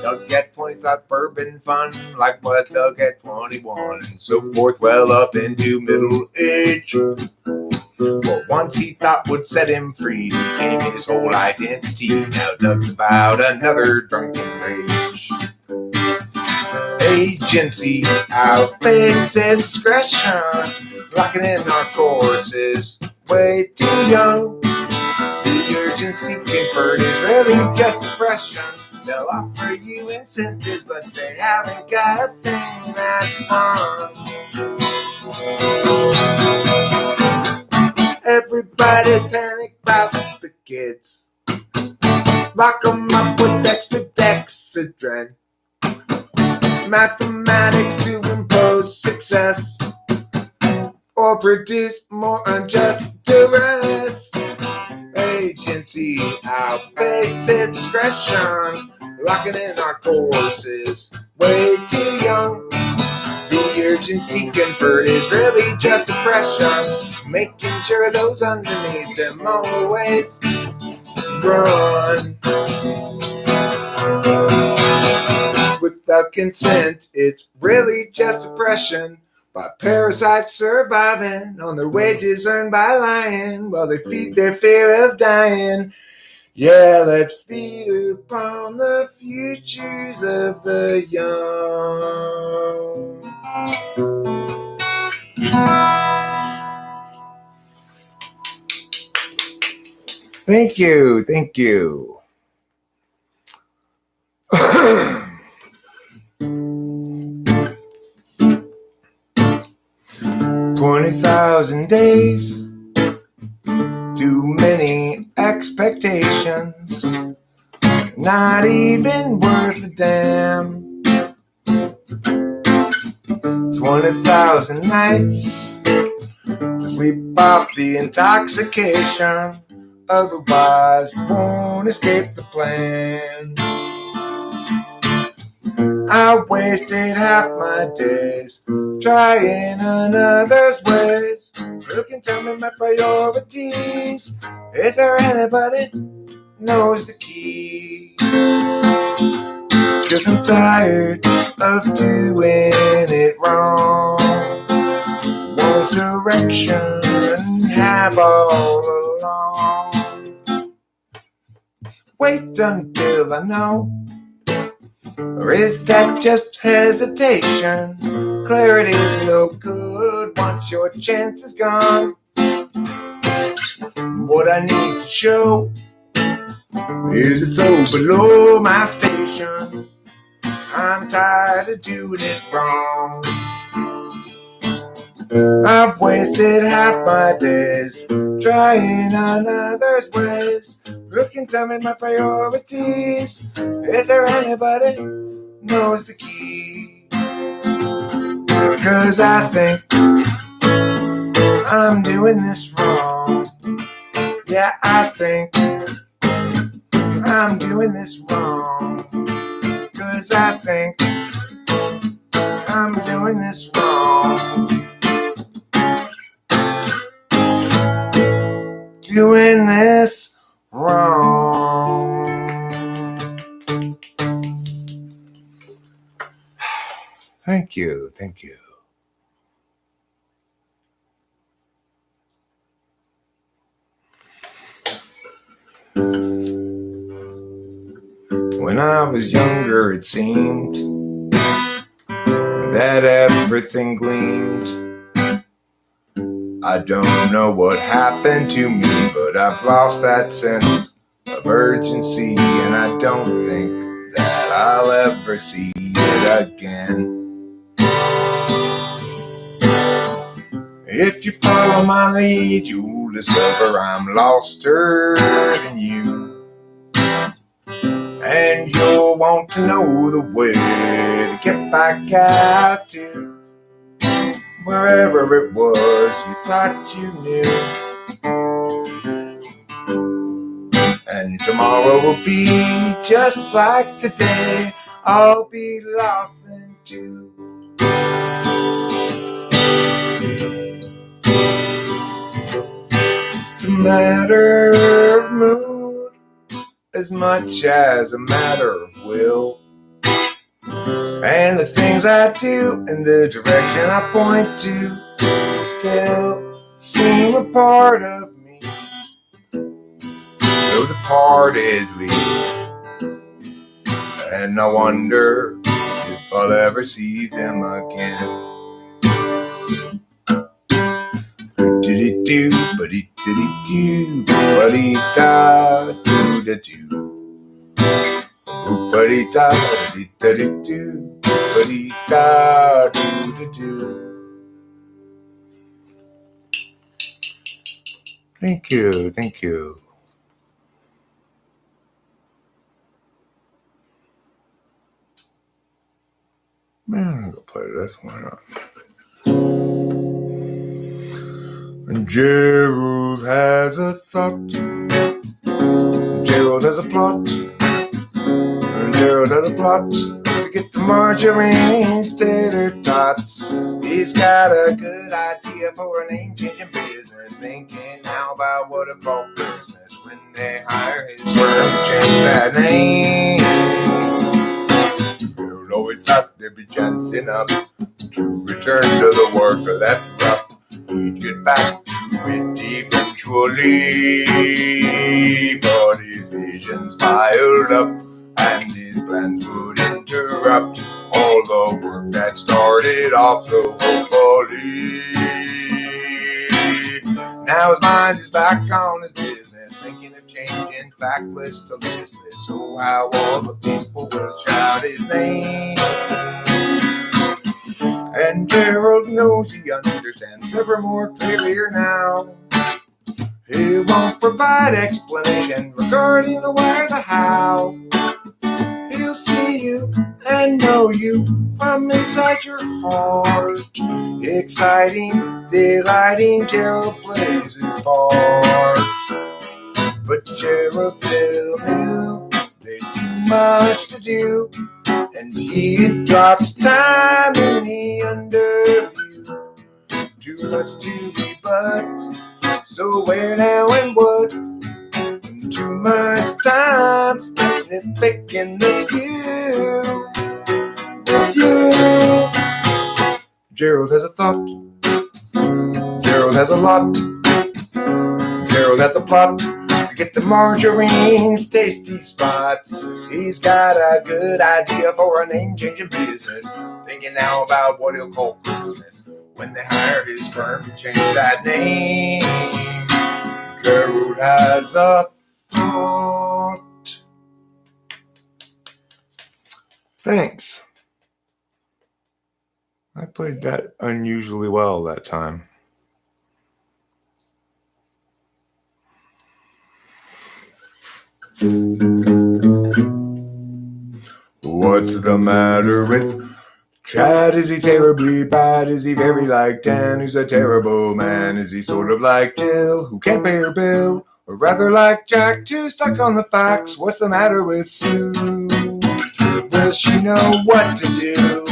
They'll get 20 thought bourbon fun, like what they'll get 21, and so forth, well up into middle age. What once he thought would set him free became his whole identity. Now Doug's about another drunken rage. Agency outpaces discretion, locking in our courses, way too young. The urgency conferred is really just depression. They'll offer you incentives, but they haven't got a thing that's fun. Everybody's panicked about the kids. Lock them up with extra debt. recalcitrant. Mathematics to impose success or produce more unjust duress. Agency outpaces discretion, locking in our courses way too young. The urgency convert is really just oppression, making sure those underneath them always run. Without consent, it's really just oppression by parasites surviving on their wages earned by lying while they feed their fear of dying. Yeah, let's feed upon the futures of the young. Thank you, thank you. 20,000 days, too many expectations, not even worth a damn. 20,000 nights to sleep off the intoxication, otherwise won't escape the plan. I wasted half my days trying another's ways. Who can tell me my priorities? Is there anybody knows the key? 'Cause I'm tired of doing it wrong. One direction have all along. Wait until I know. Or is that just hesitation? Clarity's no good once your chance is gone. What I need to show is it's so below my station. I'm tired of doing it wrong. I've wasted half my days trying another's ways. Look and tell me my priorities. Is there anybody knows the key? 'Cause I think I'm doing this wrong. Yeah, I think I'm doing this wrong. 'Cause I think I'm doing this wrong. Doing this wrong. Thank you, thank you. When I was younger, it seemed that everything gleamed. I don't know what happened to me, but I've lost that sense of urgency, and I don't think that I'll ever see it again. If you follow my lead, you'll discover I'm loster than you. And you'll want to know the way to get back out to wherever it was you thought you knew. And tomorrow will be just like today. I'll be lost then too. It's a matter of mood as much as a matter of will. And the things I do and the direction I point to still seem a part of me, though departedly. And I wonder if I'll ever see them again. Do-do-do, buddy-do-do, buddy-da-do-da-do. Buddy-da-do-da-do, buddy-da-do-da-do. Thank you, thank you. this. Why not? And Gerald has a thought. Gerald has a plot. And Gerald has a plot to get the margarine tater tots. He's got a good idea for a name-changing business. Thinking now about what to call Christmas when they hire his firm to change that name. Gerald always thought there'd be chance enough to return to the work left rough. He'd get back to it eventually, but his visions piled up and his plans would interrupt all the work that started off so hopefully. Now his mind is back on his business, thinking of changing factless to listless, so how all the people will shout his name. And Gerald knows he understands ever more clearly now. He won't provide explanation regarding the why or the how. He'll see you and know you from inside your heart. Exciting, delighting, Gerald plays his part. But Gerald still knew there's too much to do, and he had dropped time in the underview. Too much to be but, so where now and what? Too much time spent picking the skew with you. Gerald has a thought. Gerald has a lot. Gerald has a plot to get to margarine's tasty spots. He's got a good idea for a name-changing business. Thinking now about what he'll call Christmas when they hire his firm to change that name. Gerald has a thought. Thanks. I played that unusually well that time. What's the matter with Chad? Is he terribly bad? Is he very like Dan, who's a terrible man? Is he sort of like Jill, who can't pay her bill? Or rather like Jack, too stuck on the facts? What's the matter with Sue? Will she know what to do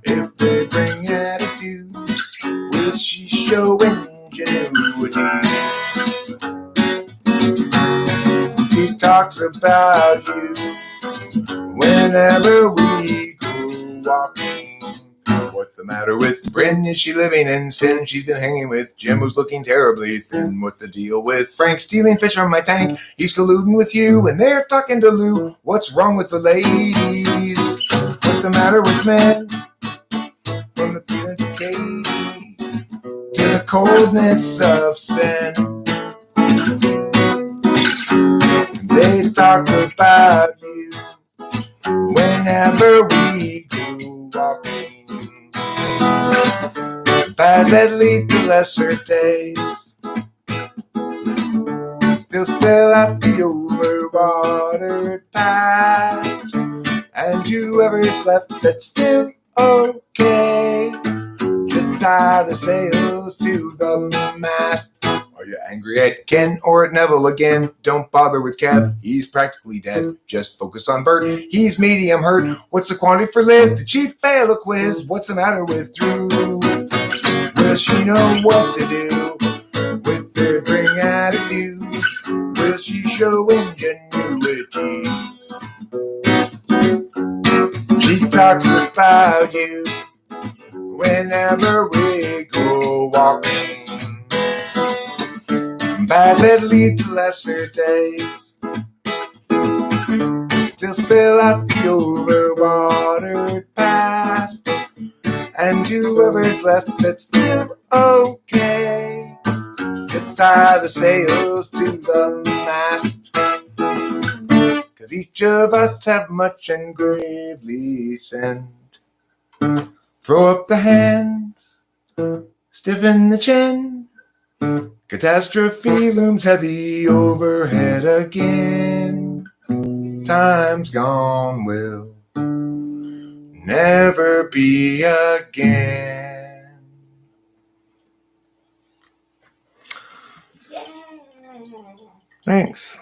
if they bring attitude? Will she show ingenuity? He talks about you whenever we go walking. What's the matter with Bryn? Is she living in sin? She's been hanging with Jim, who's looking terribly thin. What's the deal with Frank stealing fish from my tank? He's colluding with you and they're talking to Lou. What's wrong with the ladies? What's the matter with men? From the feelings of Katie to the coldness of Sven. They talk about you whenever we go walking. Paths that lead to lesser days still spill out the overwatered past, and whoever's left that's still okay, just tie the sails to the mast. Are you angry at Ken or at Neville again? Don't bother with Kev, he's practically dead. Just focus on Bert, he's medium hurt. What's the quantity for Liv? Did she fail a quiz? What's the matter with Drew? Will she know what to do with her bring attitude? Will she show ingenuity? She talks about you whenever we go walking. Paths that lead to lesser days still spill out the overwatered past, and whoever's left that's still okay, just tie the sails to the mast. 'Cause each of us have much and gravely sinned. Throw up the hands, stiffen the chin. Catastrophe looms heavy overhead again. Time's gone, Will. never be again. Yeah. Thanks.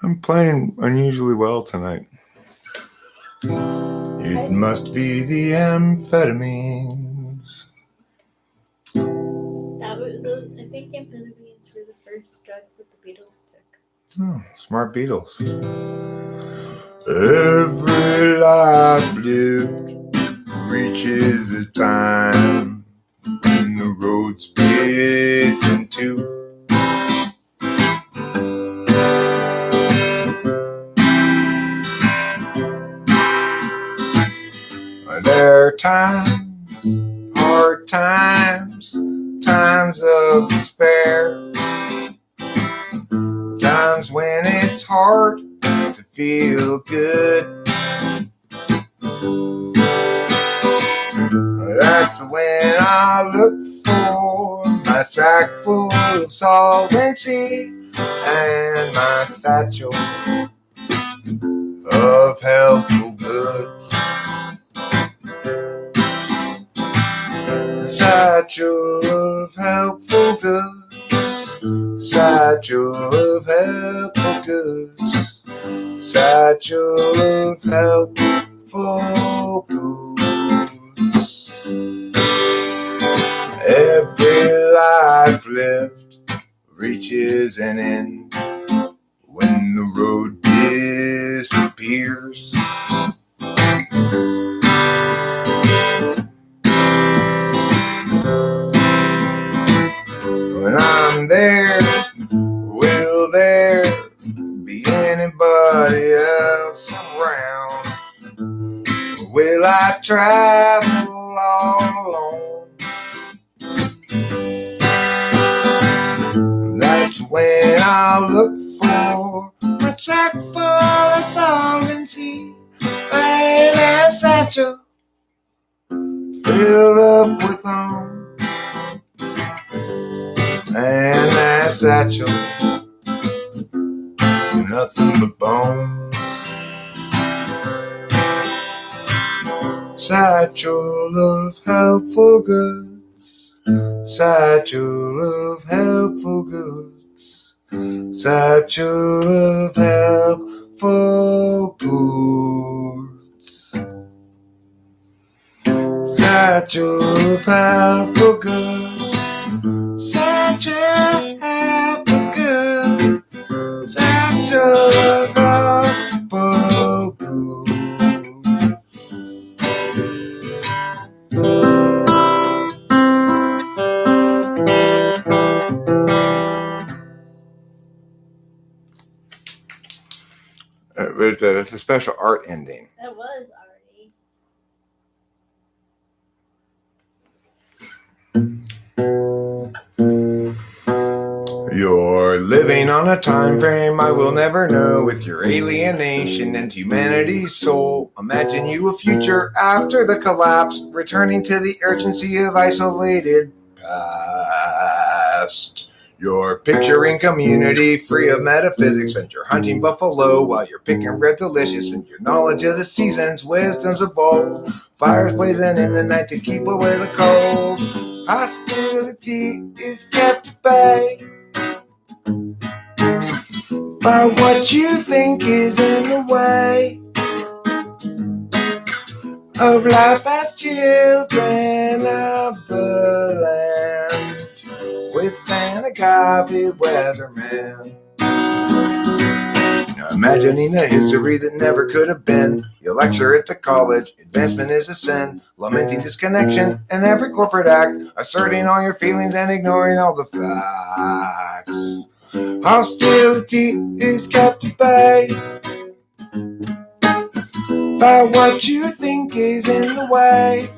I'm playing unusually well tonight. It must be the amphetamines. That was those, I think amphetamines were the first drugs that the Beatles took. Oh, smart Beatles. Every life lived reaches a time when the road splits in two. There are times, hard times, times of despair, times when it's hard to feel good. That's when I look for my sack full of solvency and my satchel of helpful goods. Satchel of helpful goods. Satchel of helpful goods. Satchel of helpful goods. Every life lived reaches an end when the road disappears. When I'm there, will there be anybody else around? Will I travel all alone? That's when I look for a sack full of solvency and a satchel filled up with home. And that satchel, nothing but bone. Satchel of helpful goods. Satchel of helpful goods. Satchel of helpful goods. Satchel of helpful goods. Satchel of helpful goods. Satchel of helpful goods. It's a special art ending. That was already. You're living on a time frame I will never know, with your alienation and humanity's soul. Imagine you a future after the collapse, returning to the urgency of isolated past. You're picturing community free of metaphysics, and you're hunting buffalo while you're picking bread delicious, and your knowledge of the seasons, wisdoms of old. Fires blazing in the night to keep away the cold. Hostility is kept at bay by what you think is in the way of life as children of the land, with an agave weatherman. Now imagining a history that never could have been. You lecture at the college, advancement is a sin, lamenting disconnection in every corporate act, asserting all your feelings and ignoring all the facts. Hostility is kept at bay by what you think is in the way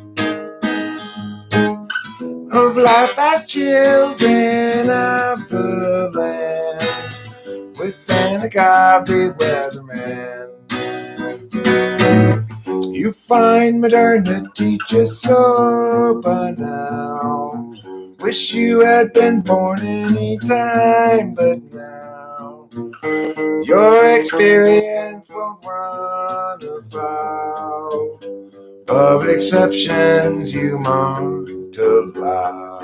of life as children of the land, with an agave weatherman. You find modernity just so banal. Wish you had been born any time but now. Your experience won't run afoul of exceptions you must allow.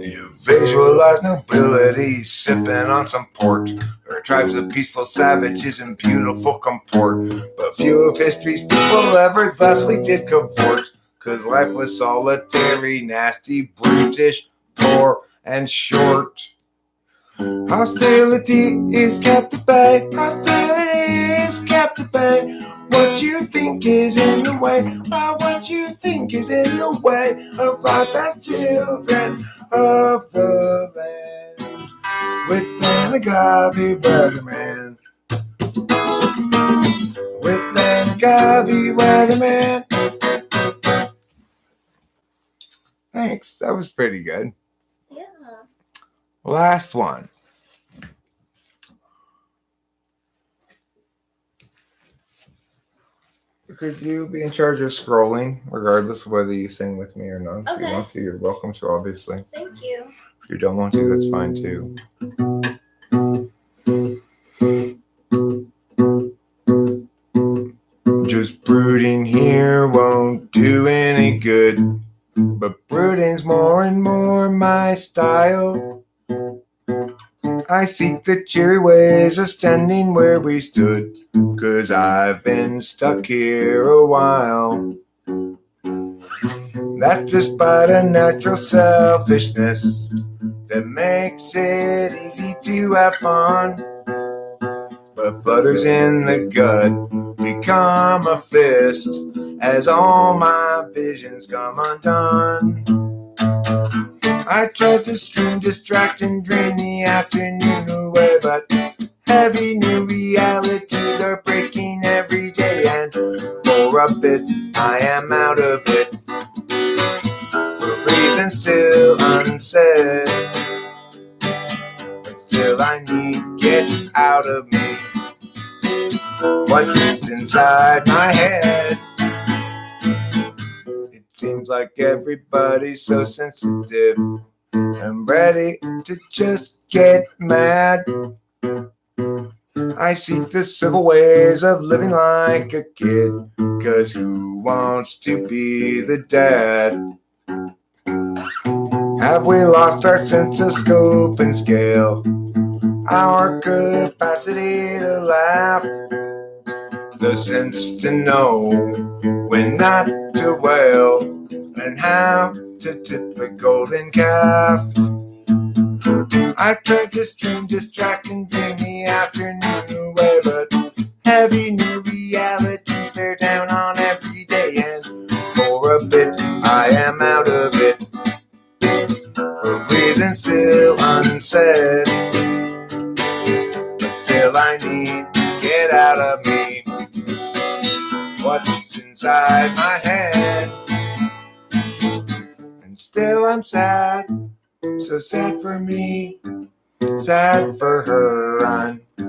You visualize nobility sipping on some port, or tribes of peaceful savages in beautiful comport. But few of history's people ever thusly did comfort, 'cause life was solitary, nasty, brutish, poor, and short. Hostility is kept at bay. Hostility is kept at bay. What you think is in the way. What you think is in the way of life as children of the land. With an agave weatherman. With an agave weatherman. Thanks. That was pretty good. Yeah. Last one. Could you be in charge of scrolling, regardless of whether you sing with me or not? If you Okay. want to, you're welcome to, obviously. Thank you. If you don't want to, that's fine too. Just brooding here won't do any good, but brooding's more and more my style. I seek the cheery ways of standing where we stood, 'cause I've been stuck here a while. That's despite a natural selfishness that makes it easy to have fun. But flutters in the gut become a fist as all my visions come undone. I tried to stream, distract, and drain the afternoon away, but heavy new realities are breaking every day, and for a bit I am out of it, for reasons still unsaid, but still I need get out of me what's inside my head. It seems like everybody's so sensitive and ready to just get mad. I seek the civil ways of living like a kid, 'cause who wants to be the dad? Have we lost our sense of scope and scale, our capacity to laugh, the sense to know when not to wail, and how to tip the golden calf? I tried to stream, distract, and dream the afternoon away, but heavy new realities bear down on every day, and for a bit I am out of it, for reasons still unsaid, but still I need to get out of me what's inside my head. And still I'm sad, so sad for me, sad for her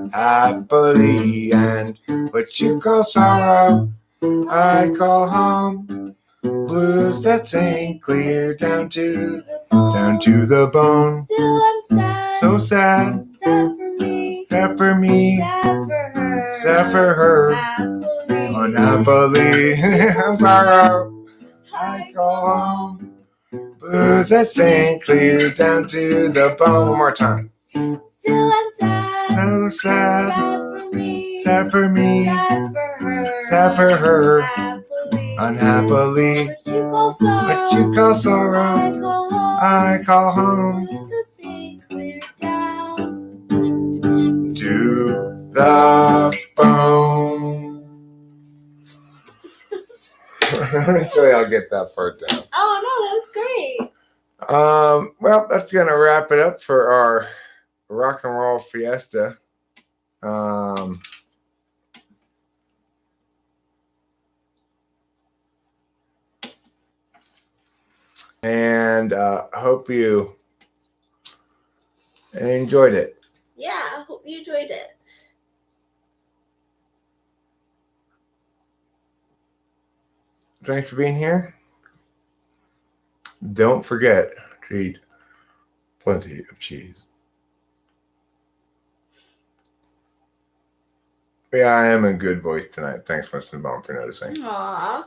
unhappily, and what you call sorrow I call home. Blues that sink clear down to the bone. Still I'm sad. So sad, Sad for me. sad for me, Sad for her. sad for her, unhappily. Sorrow I call home. Blues that sink clear down to the bone. One more time. Still I'm sad. So sad, Sad for me. sad for me, Sad for her. sad for her, unhappily. What you call sorrow. What you call sorrow, I call home. Blues that sink clear down To the bone. Eventually I'll get that part down. Oh no, that was great. Well, that's gonna wrap it up for our rock and roll fiesta. And I hope you enjoyed it. Yeah, I hope you enjoyed it. Thanks for being here. Don't forget to eat Plenty of cheese. Yeah, I am in good voice tonight. Thanks, Mr. Baum, for noticing. Aww.